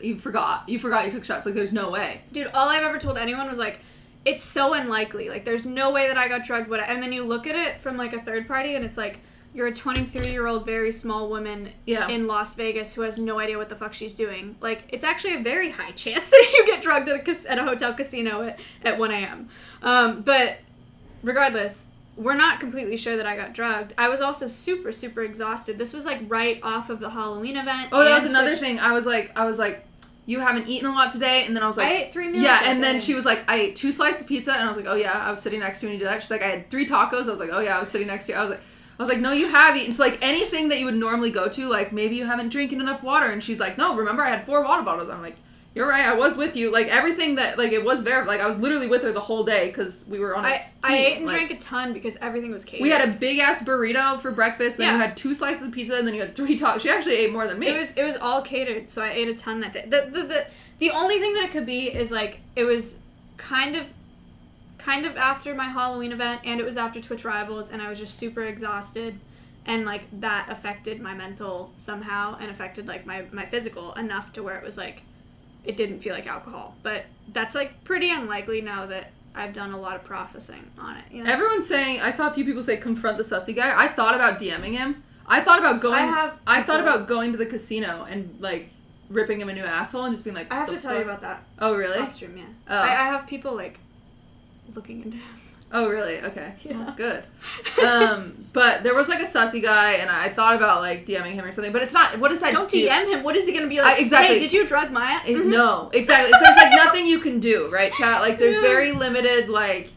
S1: you forgot you took shots. Like, there's no way.
S2: Dude, all I've ever told anyone was, like, it's so unlikely. Like, there's no way that I got drugged, and then you look at it from, like, a third party, and it's like, you're a 23-year-old, very small woman in Las Vegas who has no idea what the fuck she's doing. Like, it's actually a very high chance that you get drugged at a hotel casino at 1 a.m. But regardless, we're not completely sure that I got drugged. I was also super, super exhausted. This was, like, right off of the Halloween event.
S1: Oh, that was another thing. I was like, you haven't eaten a lot today, and then I was like...
S2: I ate 3 meals
S1: and then she was like, I ate 2 slices of pizza, and I was like, oh yeah, I was sitting next to you when you did that. She's like, I had 3 tacos. I was like, oh yeah, I was sitting next to you. I was like, no, you have eaten. It's like anything that you would normally go to, like, maybe you haven't drinking enough water. And she's like, no, remember, I had 4 water bottles. I'm like, you're right, I was with you. Like, everything that, like, it was like, I was literally with her the whole day because we were on a team.
S2: I ate and drank a ton because everything was catered.
S1: We had a big-ass burrito for breakfast, then you had 2 slices of pizza, and then you had 3 tacos. She actually ate more than me.
S2: It was all catered, so I ate a ton that day. The only thing that it could be is, like, it was kind of after my Halloween event, and it was after Twitch Rivals, and I was just super exhausted, and, like, that affected my mental somehow, and affected, like, my physical enough to where it was, like, it didn't feel like alcohol. But that's, like, pretty unlikely now that I've done a lot of processing on it, you know?
S1: Everyone's saying, I saw a few people say confront the sussy guy. I thought about DMing him. I thought about going to the casino and, like, ripping him a new asshole and just being like,
S2: I have to tell you about that.
S1: Oh, really?
S2: Off stream, yeah.
S1: Oh.
S2: I have people, like, looking into him.
S1: Oh, really? Okay.
S2: Yeah.
S1: Well, good. But there was, like, a sussy guy, and I thought about, like, DMing him or something, but it's not, what does that
S2: Don't
S1: do?
S2: DM him. What is he going to be like?
S1: Exactly.
S2: Hey, did you drug Maya?
S1: No, exactly. So there's, like, nothing you can do, right, chat? Like, there's very limited, like,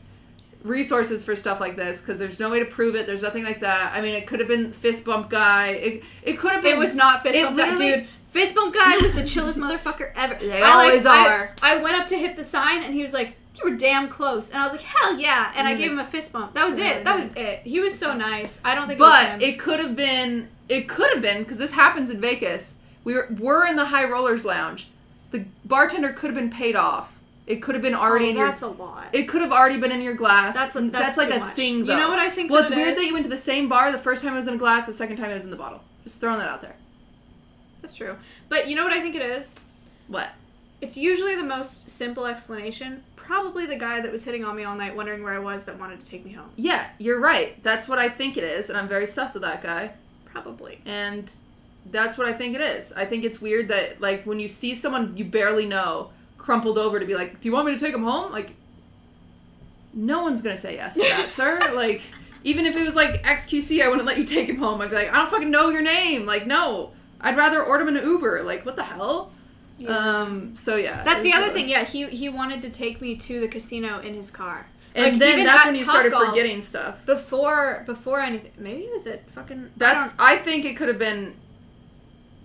S1: resources for stuff like this, because there's no way to prove it. There's nothing like that. I mean, it could have been fist bump guy. It could have been...
S2: It was not fist bump guy, dude. Fist bump guy was the chillest motherfucker ever.
S1: They always are.
S2: I went up to hit the sign, and he was like, you were damn close. And I was like, hell yeah. And I gave him a fist bump. That was it. That was it. He was so nice. I don't think it was him.
S1: But it could have been, because this happens in Vegas. We're in the High Rollers Lounge. The bartender could have been paid off. It could have been already in your...
S2: that's a lot.
S1: It could have already been in your glass.
S2: That's
S1: like
S2: too
S1: a
S2: much.
S1: thing, though.
S2: You know what I think
S1: Well, it's weird that you went to the same bar. The first time it was in a glass, the second time it was in the bottle. Just throwing that out there.
S2: That's true. But you know what I think it is?
S1: What?
S2: It's usually the most simple explanation. Probably the guy that was hitting on me all night wondering where I was that wanted to take me home.
S1: Yeah, you're right. That's what I think it is, and I'm very sus of that guy.
S2: Probably.
S1: And that's what I think it is. I think it's weird that, like, when you see someone you barely know crumpled over to be like, do you want me to take him home? Like, no one's gonna say yes to that, sir. Like, even if it was, like, XQC, I wouldn't let you take him home. I'd be like, I don't fucking know your name. Like, no. I'd rather order him an Uber. Like, what the hell?
S2: Yeah.
S1: So yeah.
S2: That's the other thing. Yeah, he wanted to take me to the casino in his car.
S1: And
S2: like,
S1: then that's when you started
S2: Topgolf,
S1: forgetting stuff.
S2: Before anything. Maybe it was at fucking...
S1: I think it could have been...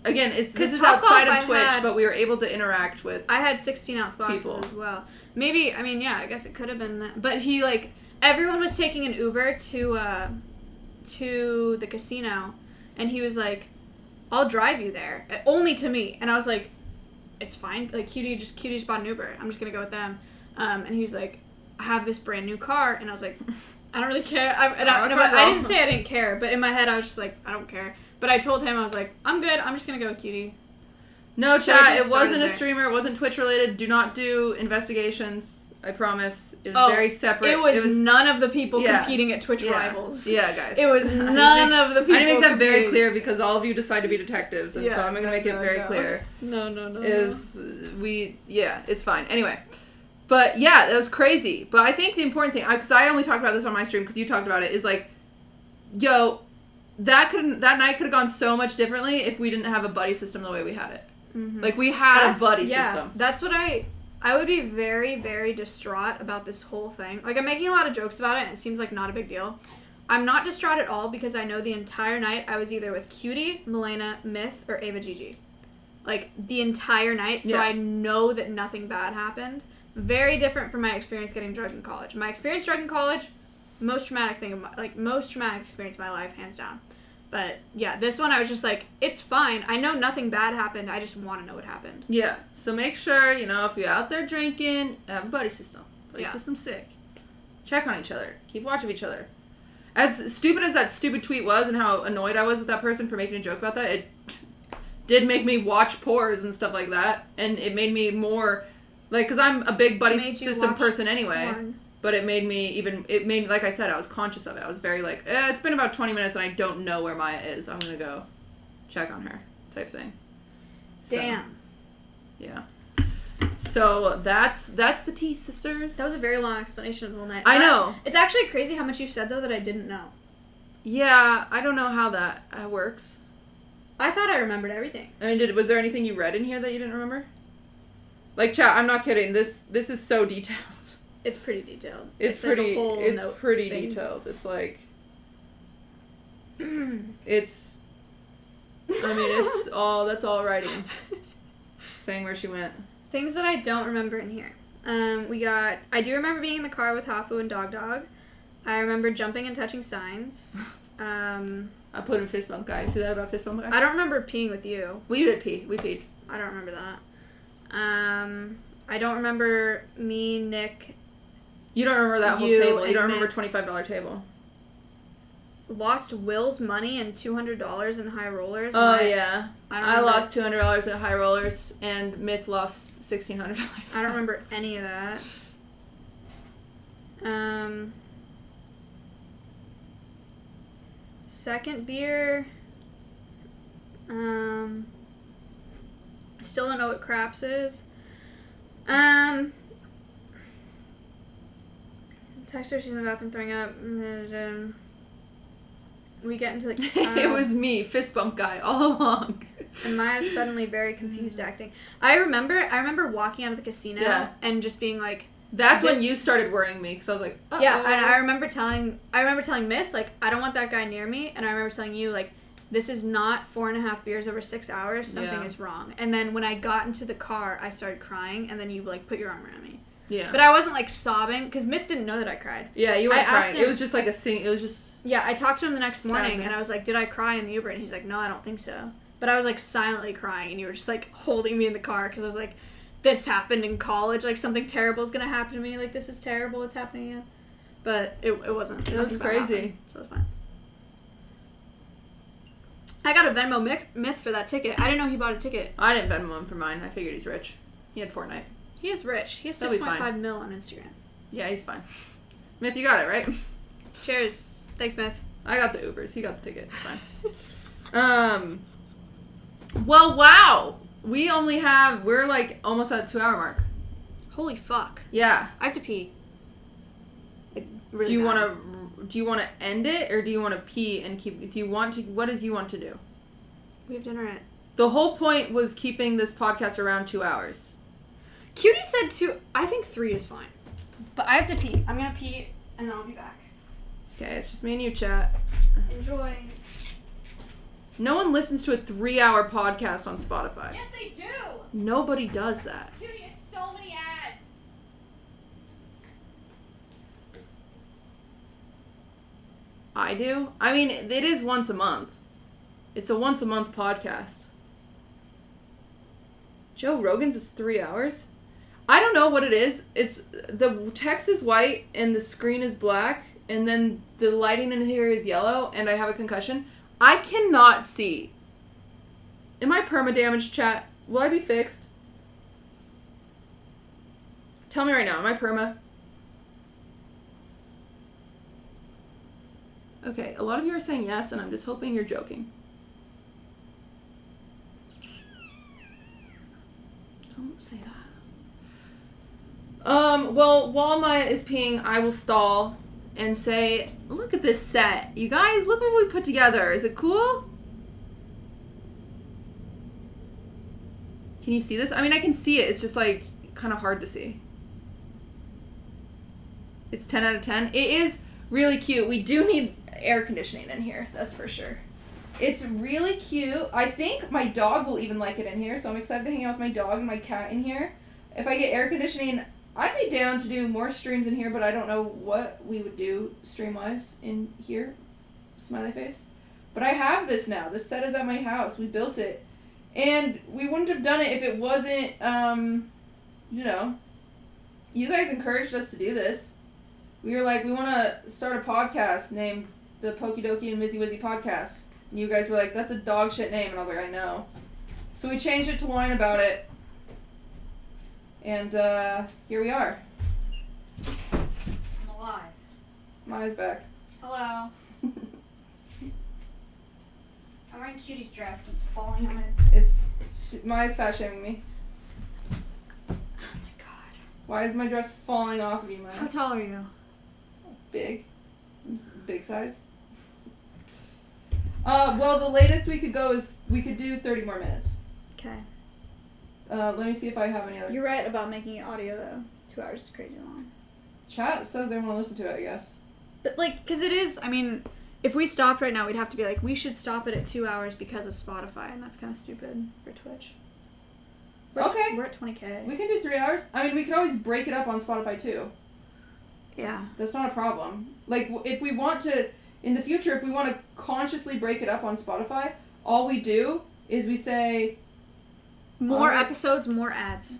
S1: Again, this is outside of Twitch, but we were able to interact with
S2: I had 16-ounce glasses
S1: people
S2: as well. Maybe, I mean, yeah, I guess it could have been that. But he, like... Everyone was taking an Uber to the casino. And he was like, I'll drive you there. Only to me. And I was like... It's fine. Like, Cutie just bought an Uber. I'm just gonna go with them. And he was like, I have this brand new car. And I was like, I don't really care. I didn't say I didn't care, but in my head I was just like, I don't care. But I told him, I was like, I'm good. I'm just gonna go with Cutie.
S1: No,
S2: Should I
S1: chat.
S2: just
S1: It wasn't
S2: start
S1: a
S2: it?
S1: streamer. It wasn't Twitch related. Do not do investigations. I promise. It was
S2: Oh,
S1: very separate.
S2: It was none of the people
S1: Yeah.
S2: competing at Twitch
S1: Yeah.
S2: Rivals.
S1: Yeah, guys.
S2: It was none of the people
S1: I need to make that very
S2: competing.
S1: clear because all of you decide to be detectives, and so I'm going to make it very clear.
S2: No.
S1: It's fine. Anyway. But yeah, that was crazy. But I think the important thing, because I only talked about this on my stream because you talked about it, is like, yo, that night could have gone so much differently if we didn't have a buddy system the way we had it.
S2: Mm-hmm.
S1: Like, we had a buddy system.
S2: That's what I would be very, very distraught about this whole thing. Like, I'm making a lot of jokes about it, and it seems like not a big deal. I'm not distraught at all because I know the entire night I was either with Cutie, Milena, Myth, or Ava Gigi. Like, the entire night, so I know that nothing bad happened. Very different from my experience getting drugged in college. My experience drugged in college, most traumatic experience of my life, hands down. But yeah, this one I was just like, it's fine. I know nothing bad happened. I just want to know what happened.
S1: Yeah. So make sure, if you're out there drinking, have a buddy system. Buddy system's sick. Check on each other. Keep watch of each other. As stupid as that stupid tweet was and how annoyed I was with that person for making a joke about that, it did make me watch pores and stuff like that. And it made me more... Like, because I'm a big buddy system person anyway.
S2: Porn.
S1: But it made me, like I said, I was conscious of it. I was very like, it's been about 20 minutes and I don't know where Maya is. I'm going to go check on her type thing. So,
S2: Damn.
S1: Yeah. So that's the tea, sisters.
S2: That was a very long explanation of the whole night.
S1: I know.
S2: It's actually crazy how much you've said, though, that I didn't know.
S1: Yeah, I don't know how that works.
S2: I thought I remembered everything.
S1: I mean, was there anything you read in here that you didn't remember? Like, chat, I'm not kidding. This is so detailed.
S2: It's pretty detailed.
S1: It's
S2: pretty
S1: detailed. It's like... it's... I mean, it's all... That's all writing. Saying where she went.
S2: Things that I don't remember in here. I do remember being in the car with Hafu and Dog. I remember jumping and touching signs.
S1: I put in fist bump guy. See that about fist bump guy?
S2: I don't remember peeing with you.
S1: We did pee. We peed.
S2: I don't remember that. I don't remember me, Nick.
S1: You don't remember that whole
S2: You
S1: table. You don't
S2: and
S1: remember
S2: Myth.
S1: $25 table.
S2: Lost Will's money and $200 in high rollers.
S1: Oh, yeah. I
S2: remember-
S1: lost $200 at high rollers, and Myth lost $1,600.
S2: I don't remember any of that. Second beer. Still don't know what craps is. Text her, she's in the bathroom throwing up. We get into the...
S1: It was me, fist bump guy, all along.
S2: And Maya's suddenly very confused acting. I remember walking out of the casino and just being like...
S1: That's when you started worrying me, because I was like, uh-oh.
S2: Yeah, and I remember telling Myth, like, I don't want that guy near me. And I remember telling you, like, this is not 4.5 beers over 6 hours. Something is wrong. And then when I got into the car, I started crying, and then you, like, put your arm around me.
S1: Yeah.
S2: But I wasn't, like, sobbing, because Myth didn't know that I cried.
S1: Yeah, you weren't crying. It was just like it was just...
S2: Yeah, I talked to him the next morning,
S1: sadness.
S2: and I was like, did I cry in the Uber? And he's like, no, I don't think so. But I was, like, silently crying, and you were just, like, holding me in the car, because I was like, this happened in college. Like, something terrible is going to happen to me. Like, this is terrible. It's happening again. But it wasn't.
S1: It was crazy.
S2: So it was fine. I got a Venmo Myth for that ticket. I didn't know he bought a ticket.
S1: I didn't Venmo him for mine. I figured he's rich. He had Fortnite.
S2: He is rich. He has
S1: That'll be
S2: 6.5 mil on Instagram.
S1: Yeah, he's fine. Myth, you got it, right?
S2: Cheers. Thanks, Myth.
S1: I got the Ubers. He got the ticket. It's fine. Well, wow. We're like almost at the 2-hour mark.
S2: Holy fuck.
S1: Yeah.
S2: I have to pee. Like, really
S1: do you
S2: bad.
S1: want to end it, or do you want to pee and keep? What did you want to do?
S2: We have dinner at...
S1: The whole point was keeping this podcast around 2 hours.
S2: Cutie said 2. I think 3 is fine. But I have to pee. I'm gonna pee, and then I'll be back.
S1: Okay, it's just me and you, chat.
S2: Enjoy.
S1: No one listens to a 3-hour podcast on Spotify.
S5: Yes, they do.
S1: Nobody does that.
S5: Cutie, it's so many ads.
S1: I do. I mean, it is once a month. It's a once a month podcast. Joe Rogan's is 3 hours? I don't know what it is. It's the text is white and the screen is black and then the lighting in here is yellow and I have a concussion. I cannot see. Am I perma-damaged, chat? Will I be fixed? Tell me right now, am I perma? Okay, a lot of you are saying yes, and I'm just hoping you're joking. Don't say that. Well, while Maya is peeing, I will stall and say, look at this set. You guys, look what we put together. Is it cool? Can you see this? I mean, I can see it. It's just, like, kind of hard to see. It's 10 out of 10. It is really cute. We do need air conditioning in here. That's for sure. It's really cute. I think my dog will even like it in here, so I'm excited to hang out with my dog and my cat in here. If I get air conditioning, I'd be down to do more streams in here, but I don't know what we would do stream-wise in here. Smiley face. But I have this now. This set is at my house. We built it. And we wouldn't have done it if it wasn't, you know, you guys encouraged us to do this. We were like, we want to start a podcast named the Pokey Dokey and Mizzy Wizzy Podcast. And you guys were like, that's a dog shit name. And I was like, I know. So we changed it to Whine About It. And here we are.
S5: I'm alive.
S1: Maya's back.
S5: Hello. I'm wearing Cutie's dress. It's falling on it.
S1: Maya's fat shaming me.
S5: Oh my god.
S1: Why is my dress falling off of you, Maya?
S2: How tall are you?
S1: Big. Big size. Well, the latest we could go is we could do 30 more minutes.
S2: Okay.
S1: Let me see if I have any other.
S2: You're right about making it audio though. 2 hours is crazy long.
S1: Chat says they want to listen to it, I guess.
S2: But like, cause it is. I mean, if we stopped right now, we'd have to be like, we should stop it at 2 hours because of Spotify, and that's kind of stupid for Twitch.
S1: Okay.
S2: We're at 20K.
S1: We can do 3 hours. I mean, we could always break it up on Spotify too.
S2: Yeah.
S1: That's not a problem. Like, if we want to, in the future, if we want to consciously break it up on Spotify, all we do is we say...
S2: More episodes, more ads.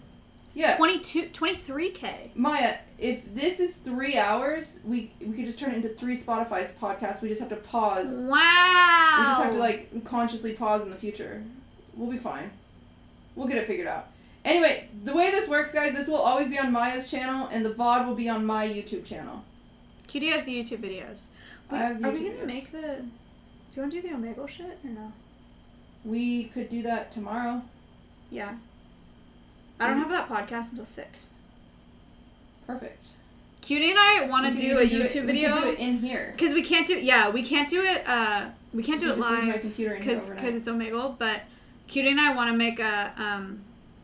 S1: Yeah.
S2: 23K.
S1: Maya, if this is 3 hours, we could just turn it into 3 Spotify's podcasts. We just have to pause.
S2: Wow.
S1: We just have to, like, consciously pause in the future. We'll be fine. We'll get it figured out. Anyway, the way this works, guys, this will always be on Maya's channel, and the VOD will be on my YouTube channel.
S2: QT has the YouTube videos.
S1: I have
S2: Are we
S1: YouTube
S2: going to
S1: videos.
S2: make the... Do you want to do the Omegle shit, or no?
S1: We could do that tomorrow.
S2: Yeah. I don't have that podcast until 6.
S1: Perfect.
S2: QT and I want to do a YouTube video.
S1: We can do it in here.
S2: Because we can't do... Yeah, we can't do it... we can't do it
S1: just leave my
S2: live.
S1: computer in here overnight.
S2: Because it's Omegle, but... QT and I want to make a...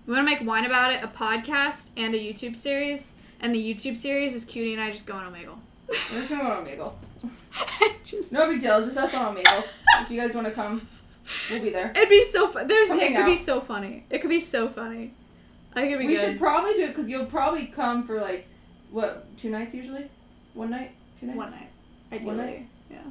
S2: we want to make Whine About It a podcast and a YouTube series. And the YouTube series is QT and I just go on Omegle.
S1: We're just going on Omegle.
S2: Just...
S1: No big deal. Just us on Omegle. If you guys want to come, we'll be there.
S2: It'd be so fun. It could
S1: hang
S2: be
S1: out.
S2: so funny. It could be so funny. I think it'd be
S1: We
S2: good.
S1: should probably do it because you'll probably come for like, what, 2 nights usually? 1 night? 2 nights?
S2: 1 night. Ideally.
S1: 1 night?
S2: Yeah.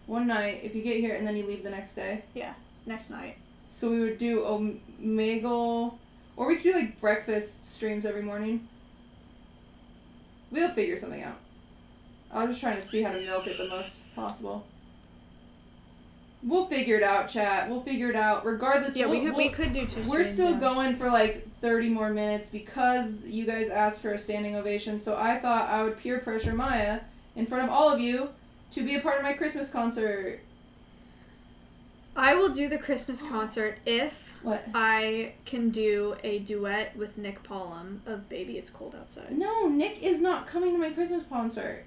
S1: 1 night. If you get here and then you leave the next day.
S2: Yeah. Next night.
S1: So we would do Omegle, or we could do like breakfast streams every morning. We'll figure something out. I was just trying to see how to milk it the most possible. We'll figure it out, chat. We'll figure it out. Regardless,
S2: Yeah, we could do 2 streams.
S1: we're still
S2: yeah.
S1: going for like 30 more minutes because you guys asked for a standing ovation. So I thought I would peer pressure Maya in front of all of you to be a part of my Christmas concert.
S2: I will do the Christmas concert if
S1: What?
S2: I can do a duet with Nick Pollum of Baby It's Cold Outside.
S1: No, Nick is not coming to my Christmas concert.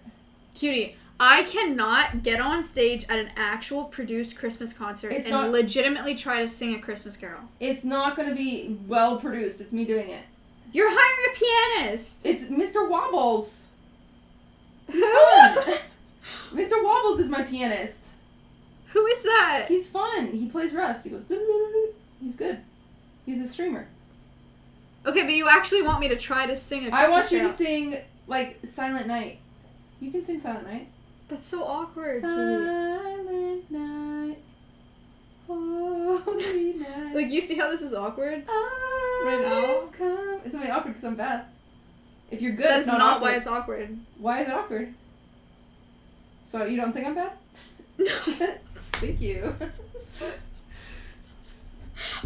S2: Cutie, I cannot get on stage at an actual produced Christmas concert
S1: It's
S2: and
S1: not-
S2: legitimately try to sing a Christmas carol.
S1: It's not going to be well produced. It's me doing it.
S2: You're hiring a pianist!
S1: It's Mr. Wobbles.
S2: Who?
S1: Fun. Mr. Wobbles is my pianist.
S2: Who is that?
S1: He's fun. He plays Rust. He goes. He's good. He's a streamer.
S2: Okay, but you actually want me to try to sing a Christmas
S1: I want you
S2: carol.
S1: to sing like Silent Night. You can sing Silent Night.
S2: That's so awkward. Cutie.
S1: Silent Night. Holy night.
S2: Like, you see how this is awkward?
S1: Right
S2: now?
S1: Come. It's only awkward because I'm bad. If you're good,
S2: That
S1: it's
S2: is
S1: not
S2: not
S1: awkward.
S2: why it's awkward.
S1: Why is it awkward? So you don't think I'm bad?
S2: No.
S1: Thank you.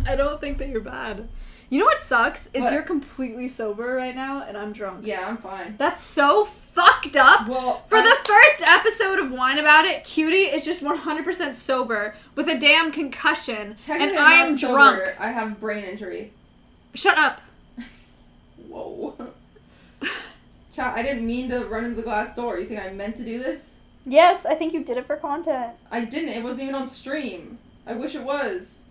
S2: I don't think that you're bad. You know what sucks? Is
S1: What?
S2: you're completely sober right now and I'm drunk.
S1: Yeah, I'm fine.
S2: That's so fucked up.
S1: Well,
S2: For the first episode of Wine About It, Cutie is just 100% sober with a damn concussion, and
S1: technically
S2: I
S1: I'm
S2: am
S1: not sober.
S2: drunk.
S1: I have brain injury.
S2: Shut up.
S1: Whoa. Chat, I didn't mean to run into the glass door. You think I meant to do this?
S6: Yes, I think you did it for content.
S1: I didn't. It wasn't even on stream. I wish it was.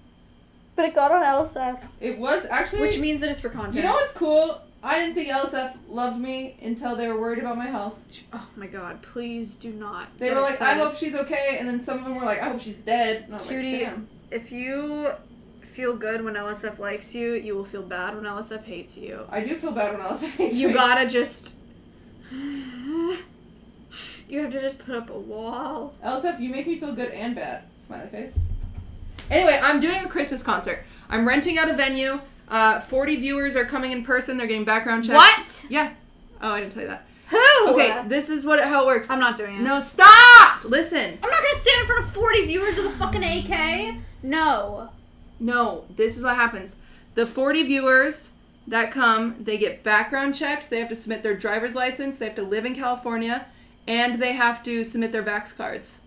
S6: But it got on LSF.
S1: It was actually.
S2: Which means that it's for content.
S1: You know what's cool? I didn't think LSF loved me until they were worried about my health.
S2: Oh my god, please do not.
S1: They
S2: get
S1: were like,
S2: excited.
S1: I hope she's okay, and then some of them were like, I hope she's dead. And I was
S2: Cutie,
S1: like, damn.
S2: if you feel good when LSF likes you, you will feel bad when LSF hates you.
S1: I do feel bad when LSF hates
S2: You
S1: me.
S2: gotta just... You have to just put up a wall.
S1: LSF, you make me feel good and bad. Smiley face. Anyway, I'm doing a Christmas concert. I'm renting out a venue. 40 viewers are coming in person. They're getting background checks.
S2: What?
S1: Yeah. Oh, I didn't tell you that.
S2: Who?
S1: Okay, this is how it works.
S2: I'm not doing it.
S1: No, stop! Listen.
S2: I'm not gonna stand in front of 40 viewers with a fucking AK. No.
S1: No, this is what happens. The 40 viewers that come, they get background checked. They have to submit their driver's license. They have to live in California. And they have to submit their Vax cards.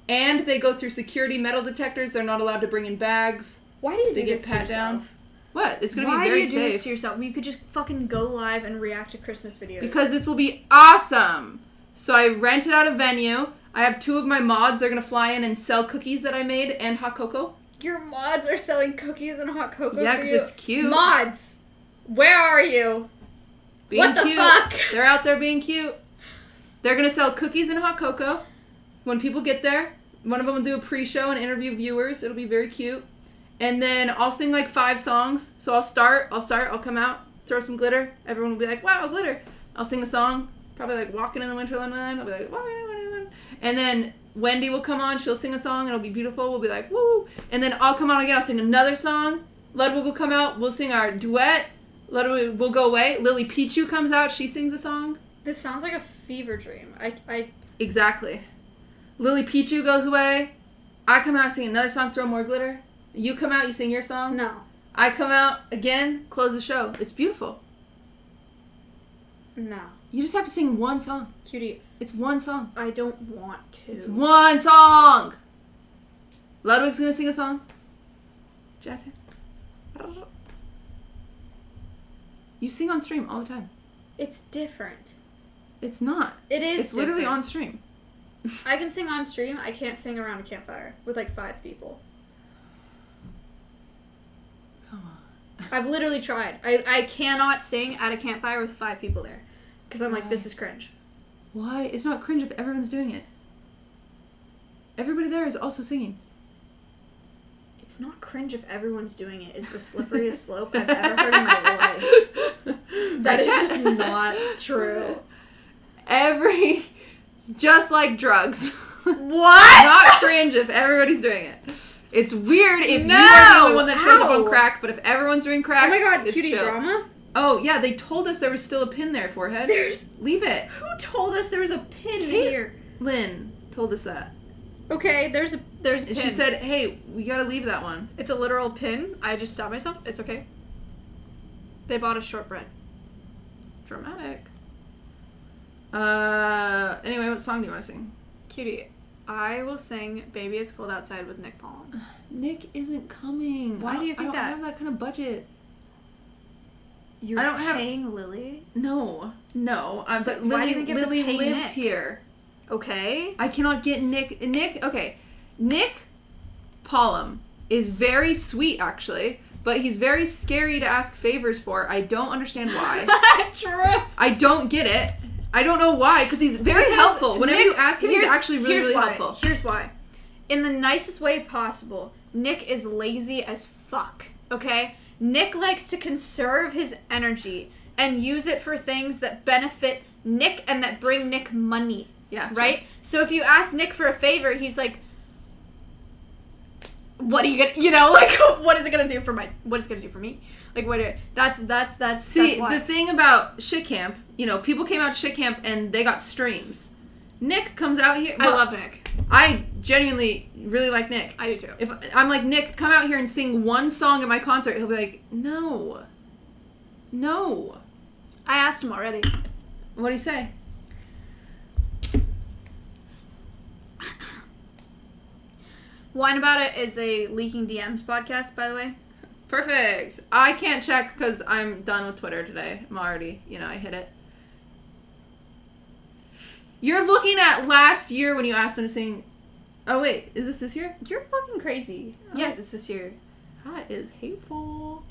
S1: And they go through security metal detectors. They're not allowed to bring in bags.
S2: Why do you
S1: They
S2: do
S1: get
S2: this to
S1: pat
S2: yourself?
S1: down. What? It's going to be
S2: Why
S1: very
S2: do you do
S1: safe.
S2: this to yourself? You could just fucking go live and react to Christmas videos.
S1: Because this will be awesome. So I rented out a venue. I have 2 of my mods. They're going to fly in and sell cookies that I made and hot cocoa.
S2: Your mods are selling cookies and hot cocoa
S1: Yeah,
S2: for
S1: because
S2: you.
S1: it's cute.
S2: Mods, where are you?
S1: Being
S2: What the
S1: cute.
S2: fuck?
S1: They're out there being cute. They're going to sell cookies and hot cocoa. When people get there, one of them will do a pre-show and interview viewers. It'll be very cute. And then I'll sing like 5 songs. So I'll come out, throw some glitter. Everyone will be like, wow, glitter. I'll sing a song, probably like Walking in the Winterland. I'll be like, Walking in the Winterland. And then Wendy will come on, she'll sing a song, it'll be beautiful. We'll be like, woo. And then I'll come on again, I'll sing another song. Ludwig will come out, we'll sing our duet. Ludwig will go away. Lily Pichu comes out, she sings a song.
S2: This sounds like a fever dream. I
S1: Exactly. Lily Pichu goes away. I come out, sing another song, throw more glitter. You come out, you sing your song.
S2: no.
S1: I come out again, close the show. It's beautiful.
S2: No.
S1: You just have to sing one song.
S2: Cutie,
S1: It's one song.
S2: I don't want to.
S1: It's one song. Ludwig's gonna sing a song. Jesse. You sing on stream all the time.
S2: It's different.
S1: It's not.
S2: It is
S1: It's literally
S2: different.
S1: on stream.
S2: I can sing on stream. I can't sing around a campfire with like 5 people.
S1: Come on.
S2: I've literally tried. I cannot sing at a campfire with 5 people there. Because I'm like,
S1: Why?
S2: this is cringe.
S1: Why? It's not cringe if everyone's doing it. Everybody there is also singing.
S2: It's not cringe if everyone's doing it. Is the slipperiest slope I've ever heard in my life. That is just not true.
S1: Just like drugs.
S2: What?
S1: Not cringe if everybody's doing it. It's weird if you are the
S2: No!
S1: only one that shows up on
S2: Ow!
S1: crack, but if everyone's doing crack,
S2: Oh my god,
S1: it's
S2: cutie
S1: chill.
S2: drama?
S1: Oh, yeah, they told us there was still a pin there, forehead. Leave it.
S2: Who told us there was a pin
S1: Kate-
S2: here?
S1: Lynn told us that.
S2: Okay, there's a pin.
S1: And she said, hey, we gotta leave that one.
S2: It's a literal pin. I just stopped myself. It's okay. They bought a shortbread.
S1: Dramatic. Anyway, what song do you want to sing?
S2: Cutie, I will sing Baby It's Cold Outside with Nick Palm.
S1: Nick isn't coming.
S2: Why do you think
S1: I
S2: that?
S1: don't have that kind of budget.
S2: You're
S1: I don't have-
S2: paying Lily?
S1: No.
S2: So
S1: But
S2: why do
S1: Lily,
S2: you think you have to
S1: Lily
S2: pay
S1: lives
S2: Nick?
S1: here.
S2: Okay.
S1: I cannot get Nick. Nick Pollum is very sweet, actually, but he's very scary to ask favors for. I don't understand why.
S2: True.
S1: I don't get it. I don't know why, because he's very helpful. Whenever you ask him, he's
S2: here's-
S1: actually really,
S2: here's
S1: really
S2: why.
S1: helpful.
S2: Here's why. In the nicest way possible, Nick is lazy as fuck, okay? Nick likes to conserve his energy and use it for things that benefit Nick and that bring Nick money,
S1: Yeah.
S2: right? So if you ask Nick for a favor, he's like, what are you gonna, like, what is it gonna do for me? Like, that's
S1: See,
S2: why.
S1: the thing about Shit Camp, people came out to Shit Camp and they got streams. Nick comes out here.
S2: I love Nick.
S1: I genuinely really like Nick.
S2: I do too.
S1: If I'm like, Nick, come out here and sing one song at my concert, he'll be like, no. No.
S2: I asked him already.
S1: What'd he say?
S2: Wine About It is a Leaking DMs podcast, by the way.
S1: Perfect. I can't check because I'm done with Twitter today. I'm already, I hit it. You're looking at last year when you asked him to sing. Oh, wait. Is this year?
S2: You're fucking crazy.
S1: Oh.
S2: Yes, it's this year.
S1: That is hateful.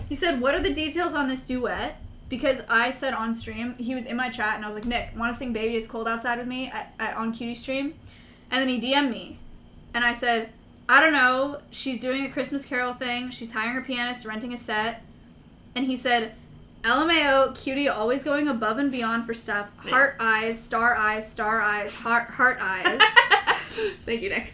S2: He said, what are the details on this duet? Because I said on stream, he was in my chat, and I was like, Nick, want to sing Baby It's Cold Outside with me on Cutie stream? And then he DM'd me. And I said, I don't know. She's doing a Christmas Carol thing. She's hiring a pianist, renting a set. And he said, LMAO, Cutie always going above and beyond for stuff. Heart eyes, star eyes, heart eyes.
S1: Thank you, Nick.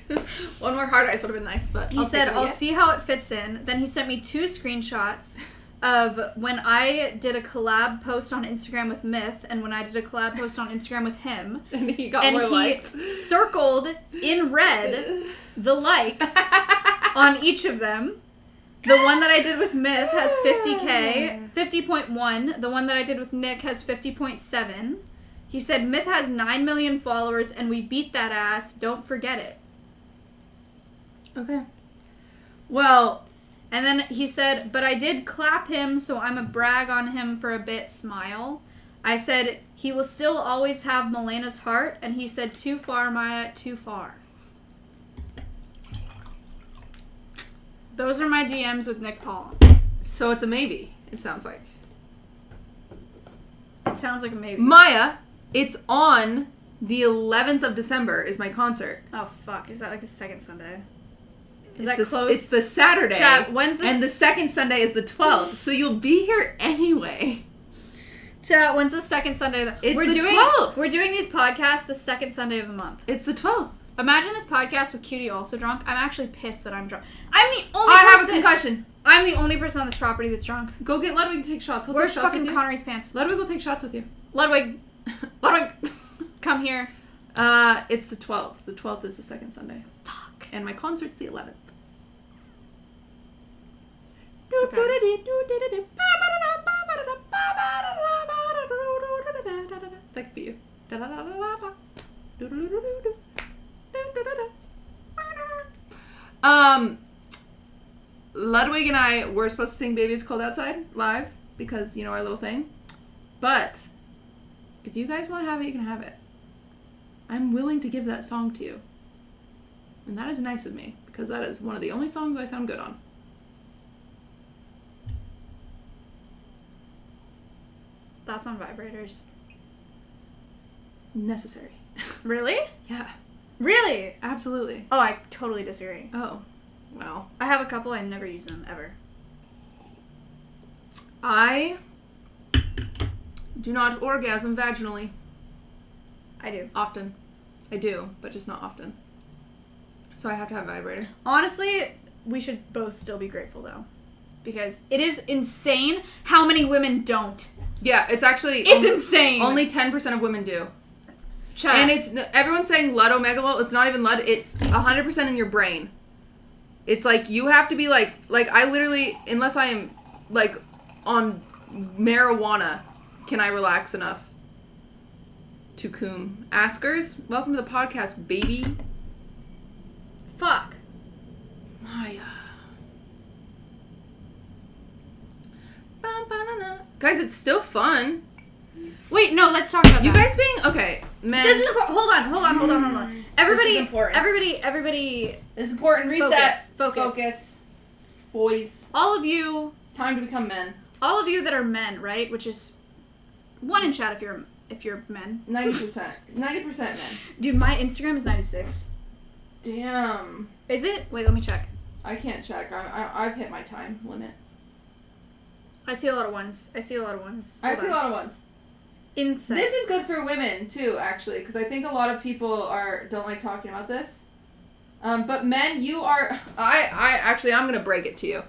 S1: One more hard eyes would have been nice, but
S2: He said, I'll see how it fits in. Then he sent me 2 screenshots of when I did a collab post on Instagram with Myth and when I did a collab post on Instagram with him.
S1: And he got
S2: And
S1: more
S2: he
S1: likes.
S2: circled in red the likes on each of them. The one that I did with Myth has 50K, 50.1. The one that I did with Nick has 50.7. He said, Myth has 9 million followers and we beat that ass. Don't forget it.
S1: Okay. Well,
S2: And then he said, but I did clap him, so I'm a brag on him for a bit, smile. I said, he will still always have Melena's heart. And he said, too far, Maya, too far. Those are my DMs with Nick Paul.
S1: so it's a maybe, it sounds like.
S2: It sounds like a maybe.
S1: Maya, it's on the 11th of December is my concert.
S2: Oh, fuck. Is that like the second Sunday? Is
S1: It's
S2: that
S1: the,
S2: close?
S1: It's the Saturday.
S2: Chat, when's the...
S1: And the second Sunday is the 12th, so you'll be here anyway.
S2: Chat, when's the second Sunday?
S1: It's
S2: we're
S1: the
S2: doing,
S1: 12th.
S2: We're doing these podcasts the second Sunday of the month.
S1: It's the 12th.
S2: Imagine this podcast with Cutie also drunk. I'm actually pissed that I'm drunk. I'm the only
S1: I
S2: person...
S1: have a concussion.
S2: I'm the only person on this property that's drunk.
S1: Go get Ludwig to take shots. He'll
S2: Where's
S1: take shots
S2: fucking
S1: with you.
S2: Connery's pants?
S1: Ludwig will take shots with you.
S2: Ludwig,
S1: Ludwig!
S2: come here.
S1: It's the 12th. The 12th is the second Sunday.
S2: Fuck.
S1: And my concert's the 11th. That could be you. Ludwig and I were supposed to sing Baby It's Cold Outside live because, our little thing. But if you guys want to have it, you can have it. I'm willing to give that song to you. And that is nice of me because that is one of the only songs I sound good on.
S2: That's on vibrators.
S1: Necessary.
S2: Really?
S1: Yeah,
S2: Really?
S1: absolutely.
S2: Oh, I totally disagree.
S1: Oh, well.
S2: I have a couple. I never use them, ever.
S1: I do not orgasm vaginally
S2: I do.
S1: often. I do, but just not often. So I have to have a vibrator.
S2: Honestly, we should both still be grateful, though. Because it is insane how many women don't.
S1: Yeah, it's actually...
S2: It's insane.
S1: Only 10% of women do.
S2: Chat.
S1: And it's... Everyone's saying ludomegalol. It's not even lud. It's 100% in your brain. It's like, you have to be like... Like, I literally... Unless I am, like, on marijuana, can I relax enough to coom. Askers, welcome to the podcast, baby.
S2: Fuck.
S1: Maya. Guys, it's still fun.
S2: Wait, no, let's talk about
S1: You
S2: that.
S1: guys being... Okay, men...
S2: This is important. Hold on. Everybody,
S1: important.
S2: everybody,
S1: This is important. Reset.
S2: Focus.
S1: Boys.
S2: all of you
S1: It's time to become men.
S2: that are men, right? Which is one in chat if you're men.
S1: 90%. 90% men.
S2: Dude, my Instagram is 96.
S1: Damn.
S2: Is it? Wait, let me check.
S1: I can't check. I've hit my time limit.
S2: I see a lot of ones.
S1: I see a lot of ones.
S2: Insects.
S1: This is good for women, too, actually, because I think a lot of people don't like talking about this. But men, you are... I'm going to break it to you.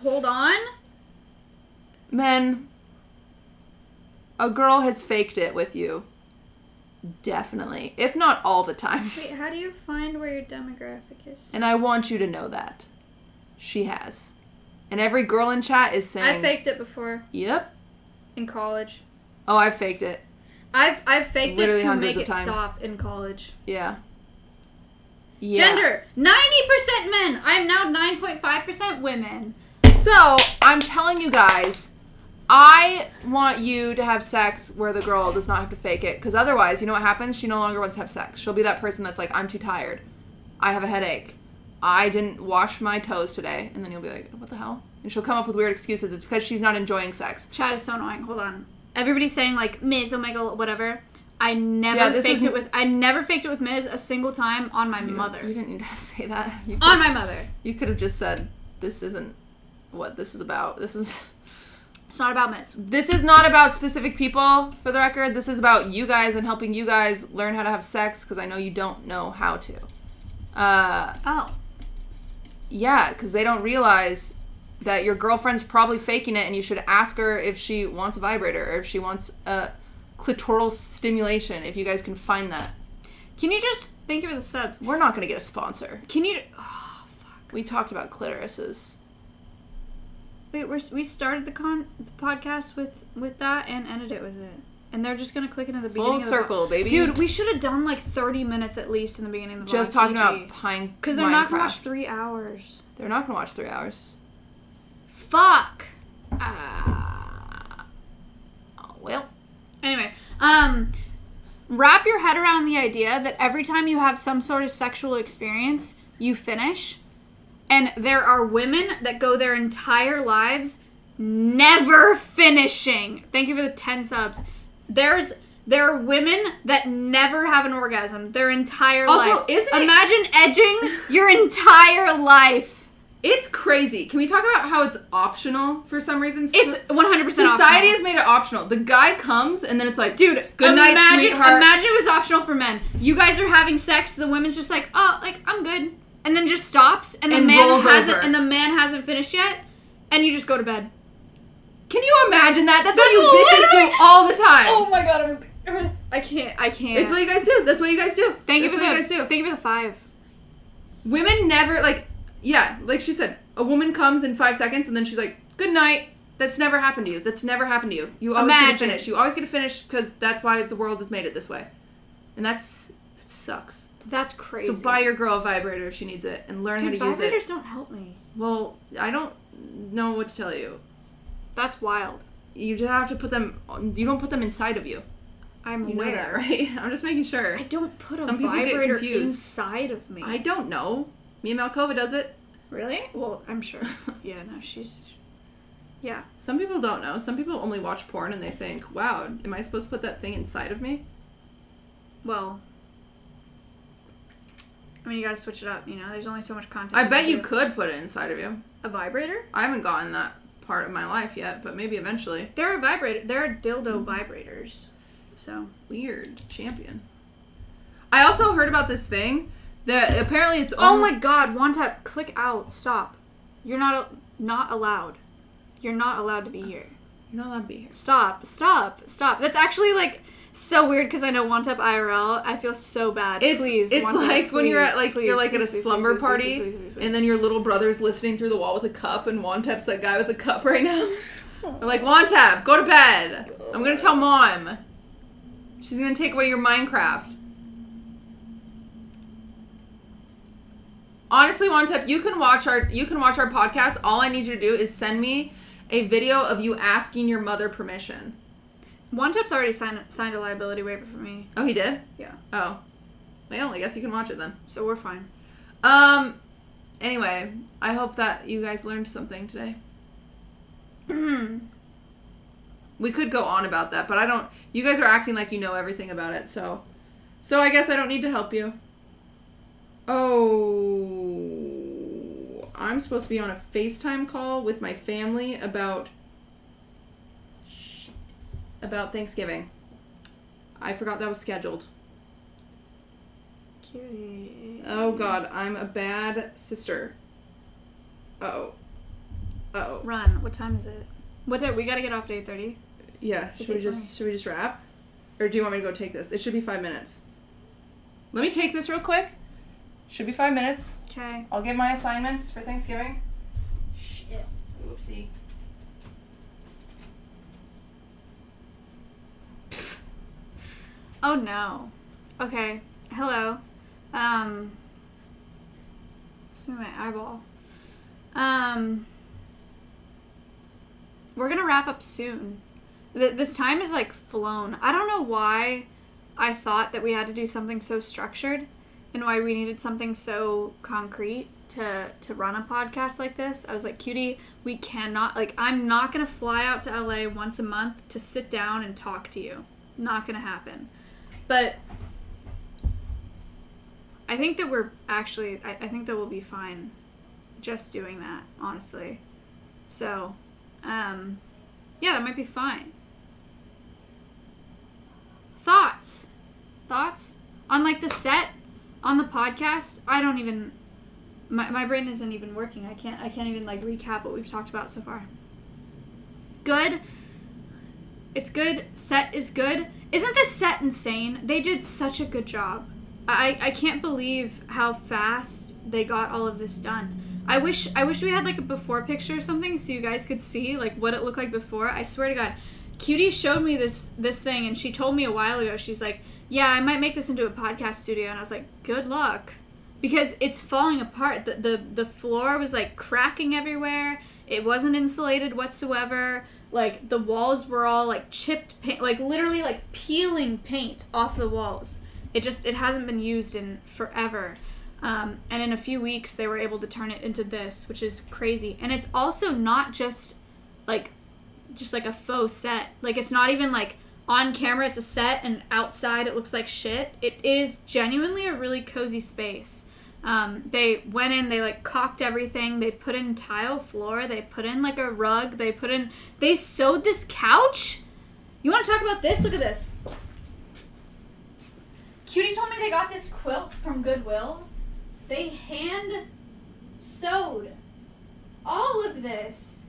S2: Hold on.
S1: Men, a girl has faked it with you. Definitely. If not all the time.
S2: Wait, how do you find where your demographic is?
S1: And I want you to know that. she has. And every girl in chat is saying...
S2: I faked it before
S1: Yep.
S2: in college.
S1: Oh, I faked it.
S2: I've faked
S1: Literally
S2: it to
S1: hundreds
S2: make
S1: of
S2: it
S1: times.
S2: stop in college.
S1: Yeah. Yeah.
S2: Gender, 90% men. I'm now 9.5% women.
S1: So, I'm telling you guys, I want you to have sex where the girl does not have to fake it. Because otherwise, you know what happens? She no longer wants to have sex. She'll be that person that's like, I'm too tired. I have a headache. I didn't wash my toes today. And then you'll be like, what the hell? And she'll come up with weird excuses. It's because she's not enjoying sex.
S2: Chat is so annoying. Hold on. Everybody's saying like Ms. Omega whatever. I never
S1: Yeah, this
S2: faked
S1: isn't-
S2: it with. I never faked it with Ms. a single time on my mother.
S1: You didn't need to say that. You
S2: On my mother.
S1: You could have just said, this isn't what this is about. This is
S2: not about Ms.
S1: not about specific people, for the record. This is about you guys and helping you guys learn how to have sex, because I know you don't know how to.
S2: Oh.
S1: Yeah, because they don't realize that your girlfriend's probably faking it, and you should ask her if she wants a vibrator or if she wants a clitoral stimulation, if you guys can find that.
S2: Can you just... Thank you for the subs.
S1: We're not going to get a sponsor.
S2: Can you... Oh, fuck.
S1: We talked about clitorises.
S2: Wait, we started the podcast with that and ended it with it. And they're just going to click into the beginning
S1: Full
S2: of the
S1: circle, baby.
S2: Dude, we should have done like 30 minutes at least in the beginning of the
S1: Just
S2: vlog,
S1: talking
S2: PG.
S1: about Pine
S2: Because they're not going to
S1: Minecraft.
S2: watch 3 hours.
S1: They're not going to watch 3 hours.
S2: Fuck.
S1: Well.
S2: Anyway, wrap your head around the idea that every time you have some sort of sexual experience, you finish. And there are women that go their entire lives never finishing. Thank you for the 10 subs. There are women that never have an orgasm their entire
S1: Also,
S2: life.
S1: isn't it-
S2: Imagine edging your entire life.
S1: It's crazy. Can we talk about how it's optional for some reason?
S2: It's 100%
S1: Society
S2: optional.
S1: has made it optional. The guy comes and then it's like,
S2: Dude,
S1: good night, sweetheart.
S2: Imagine it was optional for men. You guys are having sex, the woman's just like, oh, like, I'm good. And then just stops, and the
S1: And
S2: man
S1: rolls
S2: hasn't
S1: over.
S2: and the man hasn't finished yet, and you just go to bed.
S1: Can you imagine that? That's what
S2: That's
S1: you bitches
S2: literally-
S1: do all the time.
S2: Oh my god, I can't.
S1: It's what you guys do. That's what you guys do.
S2: Thank you
S1: That's
S2: for
S1: what
S2: the
S1: you guys do.
S2: Thank you for the 5.
S1: Women never, like, yeah, like she said, a woman comes in 5 seconds and then she's like, good night. That's never happened to you. That's never happened to you. You always get to
S2: Imagine.
S1: finish. You always get to finish because that's why the world has made it this way. And that sucks.
S2: That's crazy.
S1: So buy your girl a vibrator if she needs it and learn
S2: Dude,
S1: how to use it.
S2: vibrators don't help me.
S1: Well, I don't know what to tell you.
S2: That's wild.
S1: You just have to put them, you don't put them inside of you.
S2: I'm
S1: You know
S2: aware.
S1: that, right? I'm just making sure.
S2: I don't put
S1: Some
S2: a
S1: people get
S2: vibrator
S1: confused.
S2: inside of me.
S1: I don't know. Mia Malkova does it.
S2: Really? Well, I'm sure. Yeah, no, she's... Yeah.
S1: Some people don't know. Some people only watch porn and they think, wow, am I supposed to put that thing inside of me?
S2: Well... I mean, you gotta switch it up, you know? There's only so much content.
S1: I bet
S2: can
S1: you
S2: do.
S1: could put it inside of you.
S2: A vibrator?
S1: I haven't gotten that part of my life yet, but maybe eventually.
S2: There are dildo vibrators. So...
S1: Weird. Champion. I also heard about this thing that apparently it's...
S2: Oh my god, Wantap, click out. Stop. You're not allowed. You're not allowed to be here.
S1: You're not allowed to be here.
S2: Stop. That's actually, like, so weird because I know Wantap IRL. I feel so bad. Please,
S1: It's
S2: Wantap,
S1: like when you're at, like,
S2: please,
S1: you're like at a
S2: please,
S1: slumber
S2: please,
S1: party,
S2: please, please, please.
S1: and then your little brother's listening through the wall with a cup, and Wantap's that guy with a cup right now. They're like, Wantap, go to bed. I'm gonna tell Mom. She's gonna take away your Minecraft. Honestly, Wantap, you can watch our podcast. All I need you to do is send me a video of you asking your mother permission.
S2: Wantap's already signed a liability waiver for me,
S1: Oh, he did?
S2: Yeah.
S1: Oh. Well, I guess you can watch it then.
S2: so we're fine.
S1: Anyway, I hope that you guys learned something today. We could go on about that, but I don't... You guys are acting like you know everything about it, so I guess I don't need to help you. Oh... I'm supposed to be on a FaceTime call with my family about Thanksgiving. I forgot that was scheduled.
S2: Cutie.
S1: Oh god, I'm a bad sister. Uh-oh.
S2: Run. What time is it? What day? We gotta get off at 8:30.
S1: Yeah,
S2: It's
S1: should we just wrap? Or do you want me to go take this? It should be 5 minutes. Let me take this real quick. Should be 5 minutes.
S2: Okay.
S1: I'll get my assignments for Thanksgiving. Whoopsie.
S2: Oh no. Okay. Hello. Just move my eyeball. We're gonna wrap up soon. This time is like flown. I don't know why I thought that we had to do something so structured and why we needed something so concrete to run a podcast like this. I was like, Cutie, we cannot, like, I'm not gonna fly out to LA once a month to sit down and talk to you. Not gonna happen. But I think that we're actually, I think that we'll be fine just doing that, honestly. So, yeah, that might be fine. Thoughts on like the set, on the podcast. I don't even, my brain isn't even working. I can't even like recap what we've talked about so far. Good. It's good. Set is good. Isn't this set insane? They did such a good job. I can't believe how fast they got all of this done. I wish we had like a before picture or something so you guys could see like what it looked like before. I swear to God, Cutie showed me this thing and she told me a while ago, she's like, yeah, I might make this into a podcast studio. And I was like, good luck. Because it's falling apart. The floor was like cracking everywhere. It wasn't insulated whatsoever. Like the walls were all like chipped paint, like literally like peeling paint off the walls. It hasn't been used in forever. And in a few weeks, they were able to turn it into this, which is crazy. And it's also not just like a faux set. Like, it's not even like on camera, it's a set, and outside it looks like shit. It is genuinely a really cozy space. They went in, they like caulked everything. They put in tile floor. They put in like a rug. They sewed this couch. You want to talk about this? Look at this. Cutie told me they got this quilt from Goodwill. They hand sewed all of this.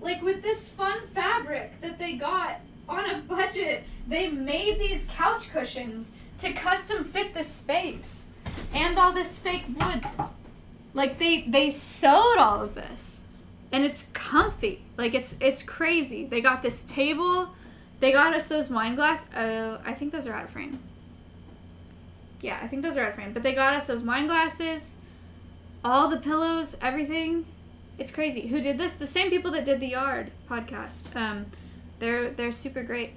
S2: Like with this fun fabric that they got on a budget. They made these couch cushions to custom fit this space. And all this fake wood. Like they sewed all of this. And it's comfy. Like it's crazy. They got this table. They got us those wine glass. I think those are out of frame. Yeah, I think those are out of frame. But they got us those wine glasses, all the pillows, everything. It's crazy. Who did this? The same people that did the Yard podcast. They're super great.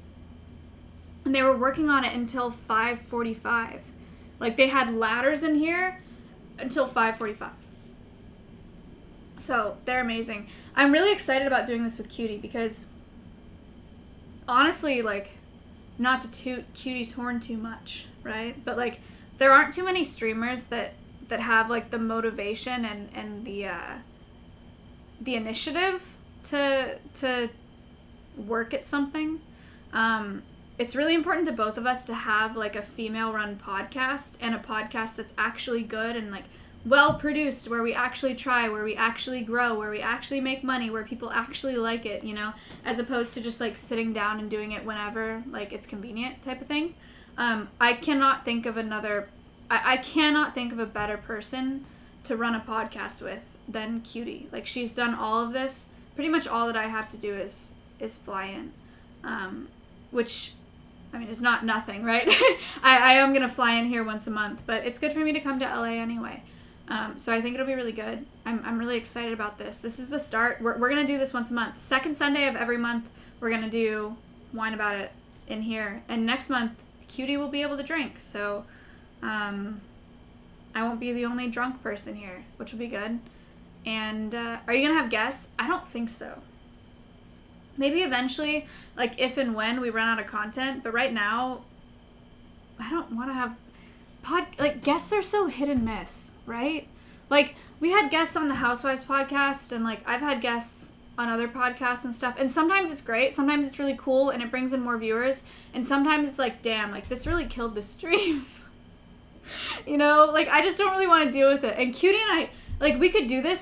S2: And they were working on it until 5:45. Like they had ladders in here until 5:45. So they're amazing. I'm really excited about doing this with Cutie because honestly, like, not to toot Cutie's horn too much, right? But like, there aren't too many streamers that have like the motivation and the initiative to work at something. It's really important to both of us to have like a female-run podcast and a podcast that's actually good and like well-produced, where we actually try, where we actually grow, where we actually make money, where people actually like it, you know, as opposed to just like sitting down and doing it whenever like it's convenient type of thing. I cannot think of a better person to run a podcast with than Cutie. Like, she's done all of this. Pretty much all that I have to do is fly in, which, I mean, is not nothing, right? I am going to fly in here once a month, but it's good for me to come to LA anyway. So I think it'll be really good. I'm really excited about this. This is the start. We're going to do this once a month. Second Sunday of every month, we're going to do Wine About It in here. And next month, Cutie will be able to drink. So I won't be the only drunk person here, which will be good. And are you going to have guests? I don't think so. Maybe eventually, like if and when we run out of content. But right now, I don't want to have guests are so hit and miss, right? Like, we had guests on the Housewives podcast, and like I've had guests on other podcasts and stuff, and sometimes it's great, sometimes it's really cool and it brings in more viewers, and sometimes it's like, damn, like this really killed the stream. You know, like I just don't really want to deal with it. And Cutie and I, like, we could go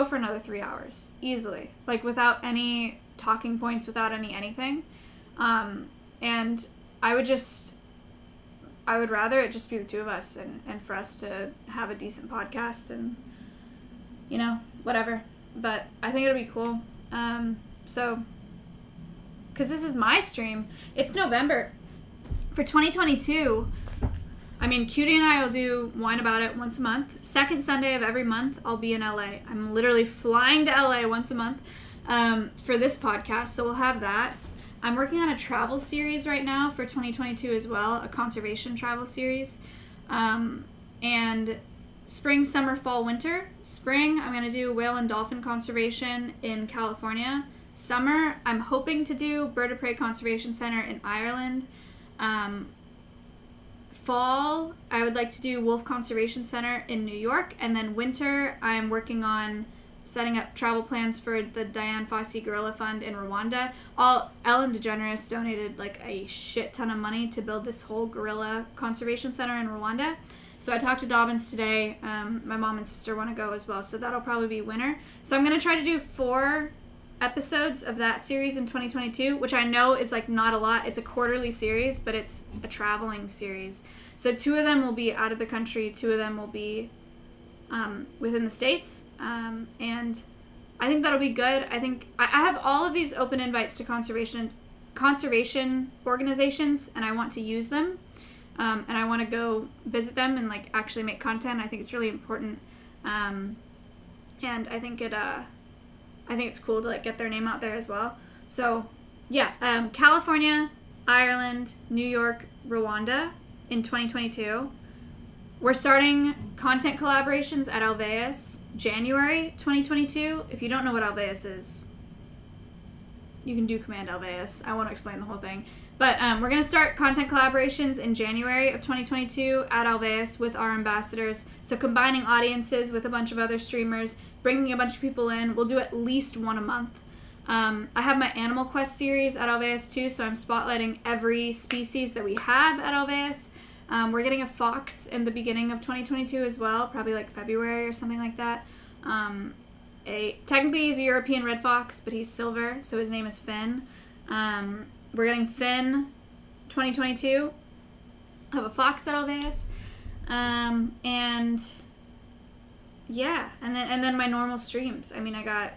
S2: for another 3 hours easily, like without any talking points, without anything. And I would rather it just be the two of us and for us to have a decent podcast and, you know, whatever. but I think it'll be cool. So, because this is my stream, it's November. For 2022, I mean, Cutie and I will do Wine About It once a month. Second Sunday of every month, I'll be in LA. I'm literally flying to LA once a month for this podcast, so we'll have that. I'm working on a travel series right now for 2022 as well, a conservation travel series. And spring, summer, fall, winter. Spring, I'm going to do whale and dolphin conservation in California. Summer, I'm hoping to do Bird of Prey Conservation Center in Ireland. Fall, I would like to do Wolf Conservation Center in New York. And then winter, I'm working on setting up travel plans for the Diane Fossey Gorilla Fund in Rwanda. Ellen DeGeneres donated like a shit ton of money to build this whole gorilla conservation center in Rwanda. So I talked to Dobbins today. My mom and sister want to go as well, so that'll probably be winter. So I'm going to try to do 4 episodes of that series in 2022, which I know is like not a lot. It's a quarterly series, but it's a traveling series. So 2 of them will be out of the country, 2 of them will be within the States, and I think that'll be good. I think I have all of these open invites to conservation organizations, and I want to use them, and I want to go visit them and like actually make content. I think it's really important, and I think it's cool to like get their name out there as well. So yeah, California, Ireland, New York, Rwanda in 2022. We're starting content collaborations at Alveus January 2022. If you don't know what Alveus is, you can do Command Alveus. I won't explain the whole thing. But we're going to start content collaborations in January of 2022 at Alveus with our ambassadors. So combining audiences with a bunch of other streamers, bringing a bunch of people in. We'll do at least 1 a month. I have my Animal Quest series at Alveus too, so I'm spotlighting every species that we have at Alveus. We're getting a fox in the beginning of 2022 as well, probably like February or something like that. Technically he's a European red fox, but he's silver, so his name is Finn. We're getting Finn 2022. I have a fox at Alveus. And yeah, and then my normal streams. I mean, I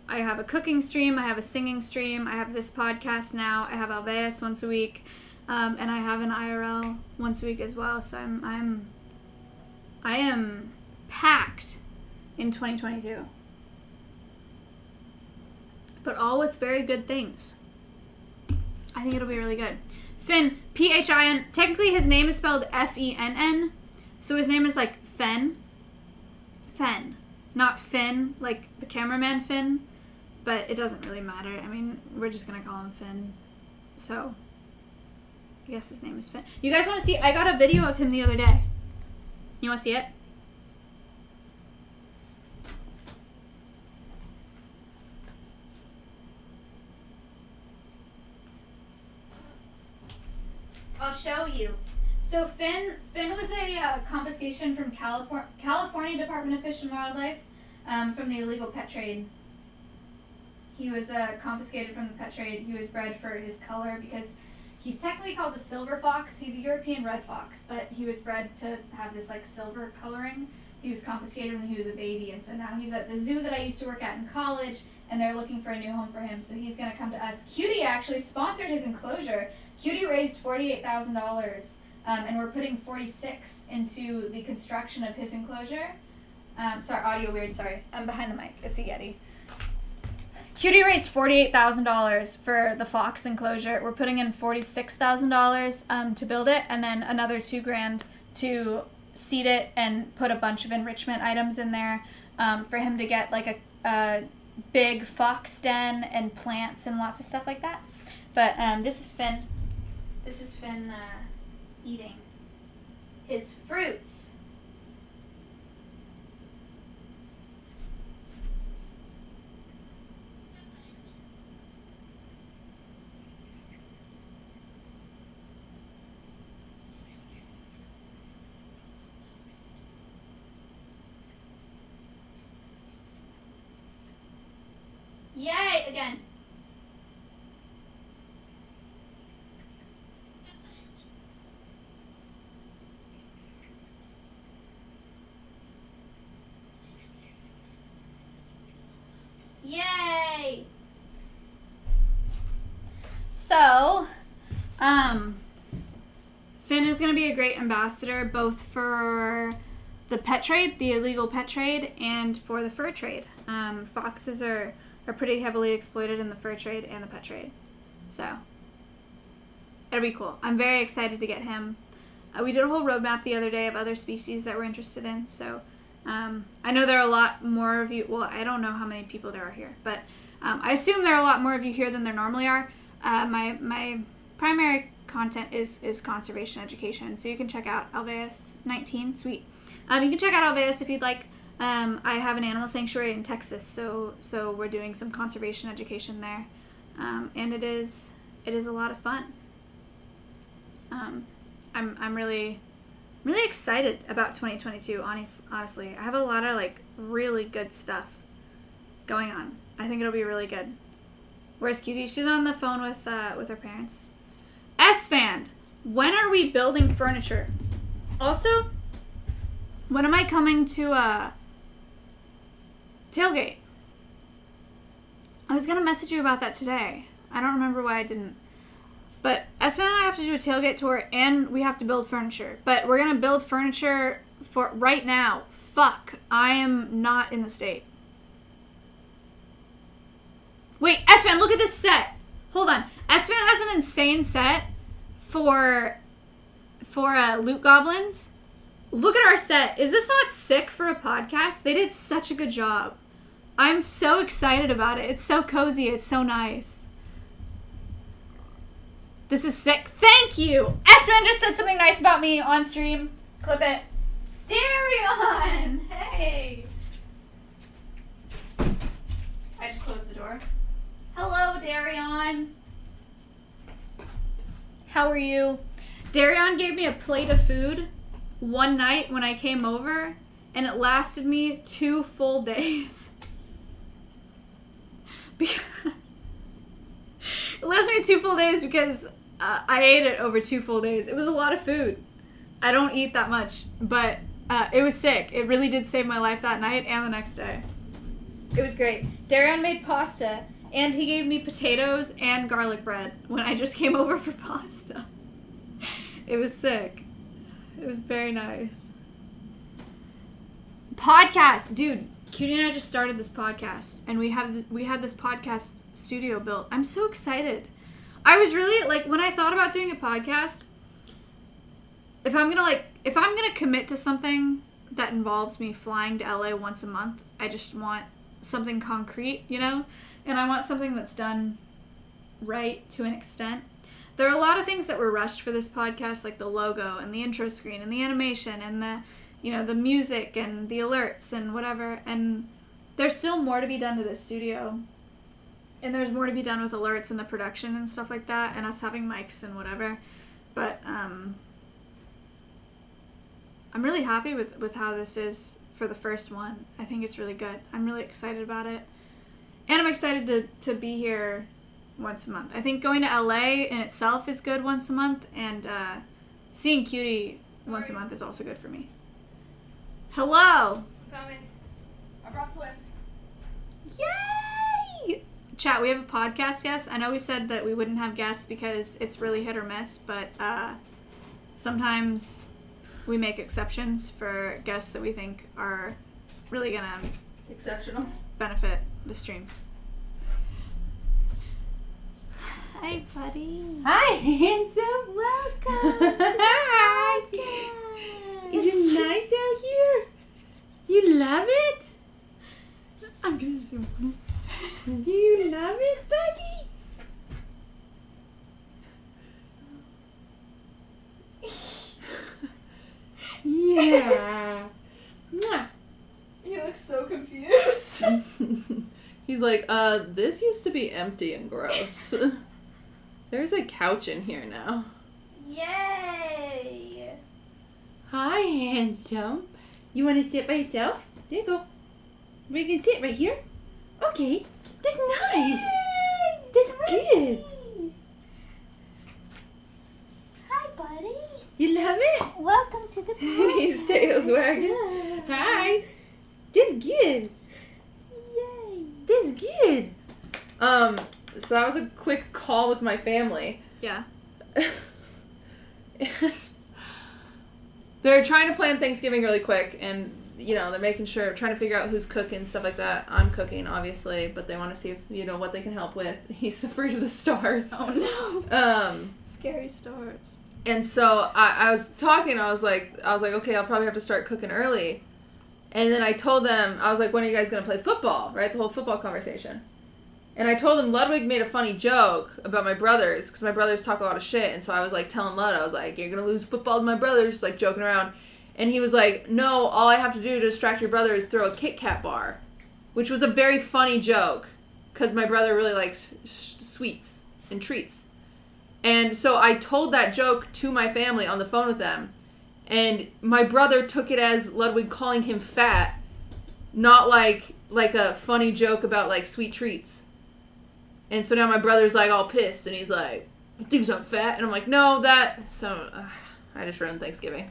S2: have a cooking stream, I have a singing stream, I have this podcast now, I have Alveus once a week. And I have an IRL once a week as well, so I am packed in 2022. But all with very good things. I think it'll be really good. Finn, Phin. Technically his name is spelled Fenn, so his name is like Fen. Fen, not Finn, like the cameraman Finn. But it doesn't really matter. I mean, we're just gonna call him Finn. So I guess his name is Finn. You guys want to see? I got a video of him the other day. You want to see it? I'll show you. So Finn was a confiscation from California Department of Fish and Wildlife from the illegal pet trade. He was confiscated from the pet trade. He was bred for his color because he's technically called the silver fox. He's a European red fox, but he was bred to have this like silver coloring. He was confiscated when he was a baby, and so now he's at the zoo that I used to work at in college, and they're looking for a new home for him, so he's going to come to us. Cutie actually sponsored his enclosure. Cutie raised $48,000, and we're putting $46,000 into the construction of his enclosure. Sorry, audio weird, sorry. I'm behind the mic. It's a Yeti. Cutie raised $48,000 for the fox enclosure. We're putting in $46,000 to build it, and then another $2,000 to seed it and put a bunch of enrichment items in there for him to get like a big fox den and plants and lots of stuff like that. But this is Finn. This is Finn eating his fruits. Yay! Again. Finn is going to be a great ambassador both for the pet trade, the illegal pet trade, and for the fur trade. Foxes are pretty heavily exploited in the fur trade and the pet trade. So, it'll be cool. I'm very excited to get him. We did a whole roadmap the other day of other species that we're interested in. So, I know there are a lot more of you. Well, I don't know how many people there are here, but I assume there are a lot more of you here than there normally are. My primary content is conservation education, so you can check out Alveus 19. Sweet. You can check out Alveus if you'd like. I have an animal sanctuary in Texas, so we're doing some conservation education there, and it is a lot of fun. I'm really excited about 2022. Honestly, I have a lot of like really good stuff going on. I think it'll be really good. Where's Cutie? She's on the phone with her parents. S-Fan, when are we building furniture? Also, when am I coming to tailgate? I was gonna message you about that today. I don't remember why I didn't. But S-Fan and I have to do a tailgate tour, and we have to build furniture. But we're gonna build furniture for right now. Fuck, I am not in the state. Wait, S-Fan, look at this set. Hold on. S-Fan has an insane set for Loot Goblins. Look at our set. Is this not sick for a podcast? They did such a good job. I'm so excited about it. It's so cozy. It's so nice. This is sick. Thank you. S-Man just said something nice about me on stream. Clip it. Darion! Hey! I just closed the door. Hello, Darion. How are you? Darion gave me a plate of food one night when I came over, and it lasted me 2 full days. It lasted me 2 full days because I ate it over 2 full days. It was a lot of food. I don't eat that much, but it was sick. It really did save my life that night and the next day. It was great. Darion made pasta, and he gave me potatoes and garlic bread when I just came over for pasta. It was sick. It was very nice. Podcast! Dude, Cutie and I just started this podcast, and we had this podcast studio built. I'm so excited. I was really, like, when I thought about doing a podcast, if I'm gonna commit to something that involves me flying to LA once a month, I just want something concrete, you know? And I want something that's done right to an extent. There are a lot of things that were rushed for this podcast, like the logo and the intro screen and the animation and the music and the alerts and whatever. And there's still more to be done to this studio. And there's more to be done with alerts and the production and stuff like that, and us having mics and whatever. But I'm really happy with how this is for the first one. I think it's really good. I'm really excited about it. And I'm excited to be here once a month. I think going to LA in itself is good once a month, and seeing Cutie once a month is also good for me. Hello!
S1: I'm coming. I brought Swift.
S2: Yay! Chat, we have a podcast guest. I know we said that we wouldn't have guests because it's really hit or miss, but sometimes we make exceptions for guests that we think are really gonna
S1: Exceptional.
S2: benefit the stream. Hi, buddy.
S1: Hi, handsome. Welcome. Hi. Is it nice out here? You love it?
S2: I'm gonna zoom in.
S1: Do you love it, buddy? Yeah. Mwah.
S2: He looks so confused.
S1: He's like, this used to be empty and gross. There's a couch in here now.
S2: Yay!
S1: Hi, handsome. You want to sit by yourself? There you go. We can sit right here. Okay. That's nice. That's good.
S6: Hi, buddy.
S1: You love it?
S6: Welcome to the podcast.
S1: His tail's wagging. Hi. That's good.
S6: Yay.
S1: That's good. So that was a quick call with my family.
S2: Yeah.
S1: And they're trying to plan Thanksgiving really quick, and they're making sure, trying to figure out who's cooking, stuff like that. I'm cooking, obviously, but they want to see if, what they can help with. He's afraid of the stars.
S2: Oh no.
S5: Scary stars.
S1: And so I was talking. I was like, okay, I'll probably have to start cooking early. And then I told them, I was like, when are you guys gonna play football? Right, the whole football conversation. And I told him Ludwig made a funny joke about my brothers, because my brothers talk a lot of shit. And so I was like telling Lud, I was like, you're gonna lose football to my brothers, just like joking around. And he was like, no, all I have to do to distract your brother is throw a Kit Kat bar, which was a very funny joke, because my brother really likes sweets and treats. And so I told that joke to my family on the phone with them, and my brother took it as Ludwig calling him fat, not like a funny joke about like sweet treats. And so now my brother's like all pissed, and he's like, you think I'm fat? And I'm like, no, so I just ruined Thanksgiving.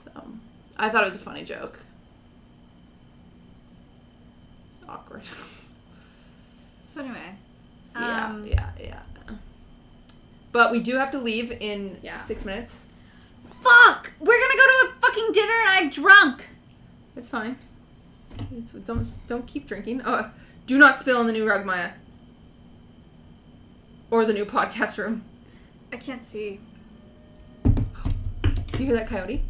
S1: So I thought it was a funny joke. It's awkward.
S2: So anyway.
S1: Yeah. But we do have to leave in 6 minutes.
S2: Fuck! We're gonna go to a fucking dinner and I'm drunk!
S1: It's fine. Don't keep drinking. Oh, do not spill on the new rug, Maya. Or the new podcast room.
S2: I can't see.
S1: Do you hear that coyote?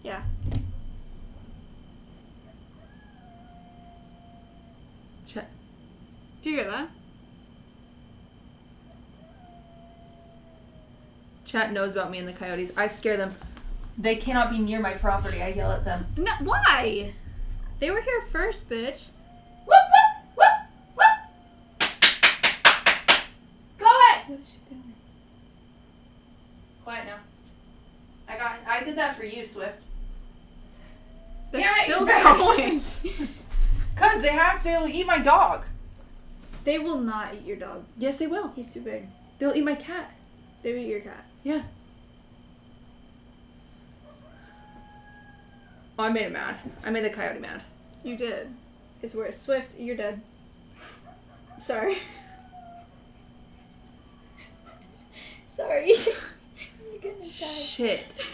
S2: Yeah.
S1: Chet.
S2: Do you hear that?
S1: Chat knows about me and the coyotes. I scare them. They cannot be near my property. I yell at them.
S2: No, why? They were here first, bitch.
S1: Whoop, whoop, whoop, whoop. Go away.
S2: What is she doing?
S1: Quiet now. I did that for you, Swift.
S2: They're
S1: Damn it,
S2: still
S1: you better-
S2: going.
S1: Cause they'll eat my dog.
S2: They will not eat your dog.
S1: Yes, they will.
S2: He's too big.
S1: They'll eat my cat.
S2: They will eat your cat.
S1: Yeah. Oh, I made it mad. I made the coyote mad.
S2: You did. It's worse. Swift, you're dead. Sorry.
S6: Sorry. You're gonna die.
S1: Shit.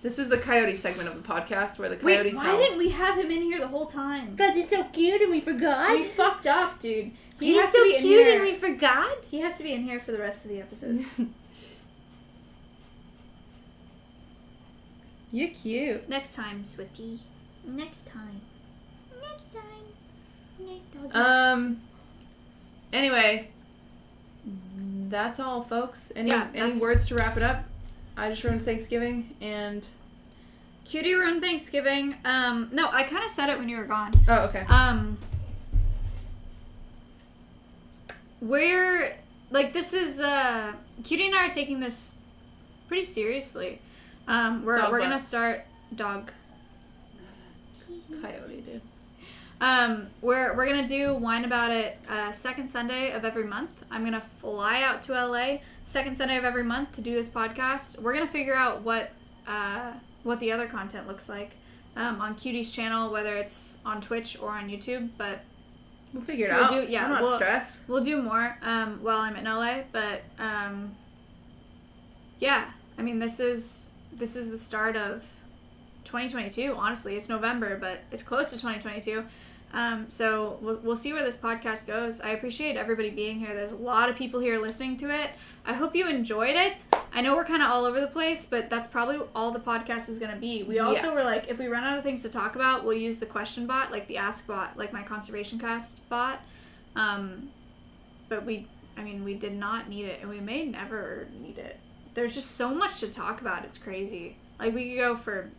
S1: This is the coyote segment of the podcast where the
S2: Wait,
S1: coyotes
S2: why
S1: howl.
S2: didn't we have him in here the whole time?
S6: Because he's so cute and we forgot.
S2: We fucked up, dude. He
S6: He's
S2: has
S6: so
S2: to be in
S6: cute
S2: here.
S6: and we forgot.
S2: He has to be in here for the rest of the episodes.
S1: You're cute.
S2: Next time, Swifty.
S6: Next time. Next time. Next dog.
S1: Anyway, that's all, folks. Any
S2: that's-
S1: words to wrap it up? I just ruined Thanksgiving, and
S2: Cutie ruined Thanksgiving. No, I kind of said it when you were gone.
S1: oh, okay.
S2: We're like, this is Cutie and I are taking this pretty seriously. We're
S1: Dog
S2: gonna
S1: butt.
S2: start dog.
S1: Coyote, dude.
S2: We're gonna do Wine About It second Sunday of every month. I'm gonna fly out to LA second Sunday of every month to do this podcast. We're gonna figure out what the other content looks like on Cutie's channel, whether it's on Twitch or on YouTube. But
S1: We'll figure it
S2: We'll
S1: out.
S2: do- yeah,
S1: I'm not
S2: we'll-
S1: stressed.
S2: we'll do more while I'm in LA. But yeah, I mean, this is the start of 2022. Honestly, it's November, but it's close to 2022. So we'll see where this podcast goes. I appreciate everybody being here. There's a lot of people here listening to it. I hope you enjoyed it. I know we're kind of all over the place, but that's probably all the podcast is going to be. We also were like, if we run out of things to talk about, we'll use the question bot, like the Ask bot, like my Conservation Cast bot. But we did not need it, and we may never need it. There's just so much to talk about. It's crazy. Like, we could go for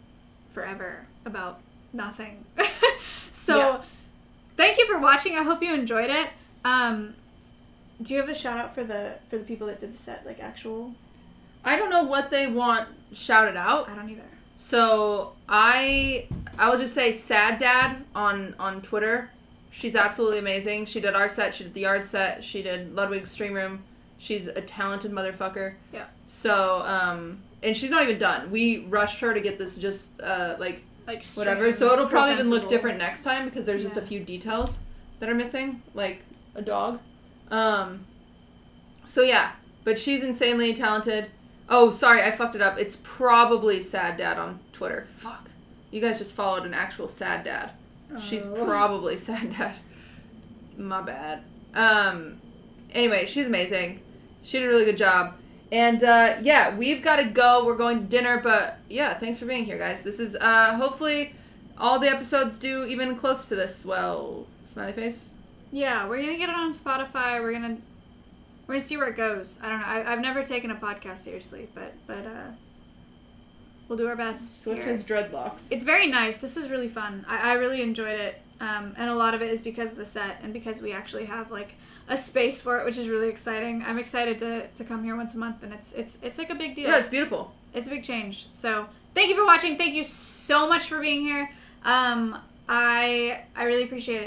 S2: forever about nothing. So,
S1: Yeah.
S2: Thank you for watching. I hope you enjoyed it. Do you have a shout out for the people that did the set, like actual?
S1: I don't know what they want shouted out.
S2: I don't either.
S1: So I will just say Sad Dad on Twitter. She's absolutely amazing. She did our set. She did the yard set. She did Ludwig's stream room. She's a talented motherfucker.
S2: Yeah.
S1: So and she's not even done. We rushed her to get this just like whatever. So it'll probably even look different next time because there's just a few details that are missing, like a dog. So yeah, But she's insanely talented. Oh, sorry, I fucked it up. It's probably Sad Dad on Twitter. Fuck. You guys just followed an actual Sad Dad. She's probably Sad Dad. My bad. Anyway, she's amazing. She did a really good job. And, yeah, we've got to go. We're going to dinner. But, yeah, thanks for being here, guys. This is, hopefully, all the episodes do even close to this. Well, smiley face.
S2: Yeah, we're gonna get it on Spotify. We're gonna see where it goes. I don't know. I've never taken a podcast seriously, but we'll do our best.
S1: Swift
S2: here.
S1: has dreadlocks.
S2: It's very nice. This was really fun. I really enjoyed it. And a lot of it is because of the set and because we actually have like a space for it, which is really exciting. I'm excited to come here once a month, and it's like a big deal.
S1: Yeah, it's beautiful.
S2: It's a big change. So thank you for watching. Thank you so much for being here. I really appreciate it.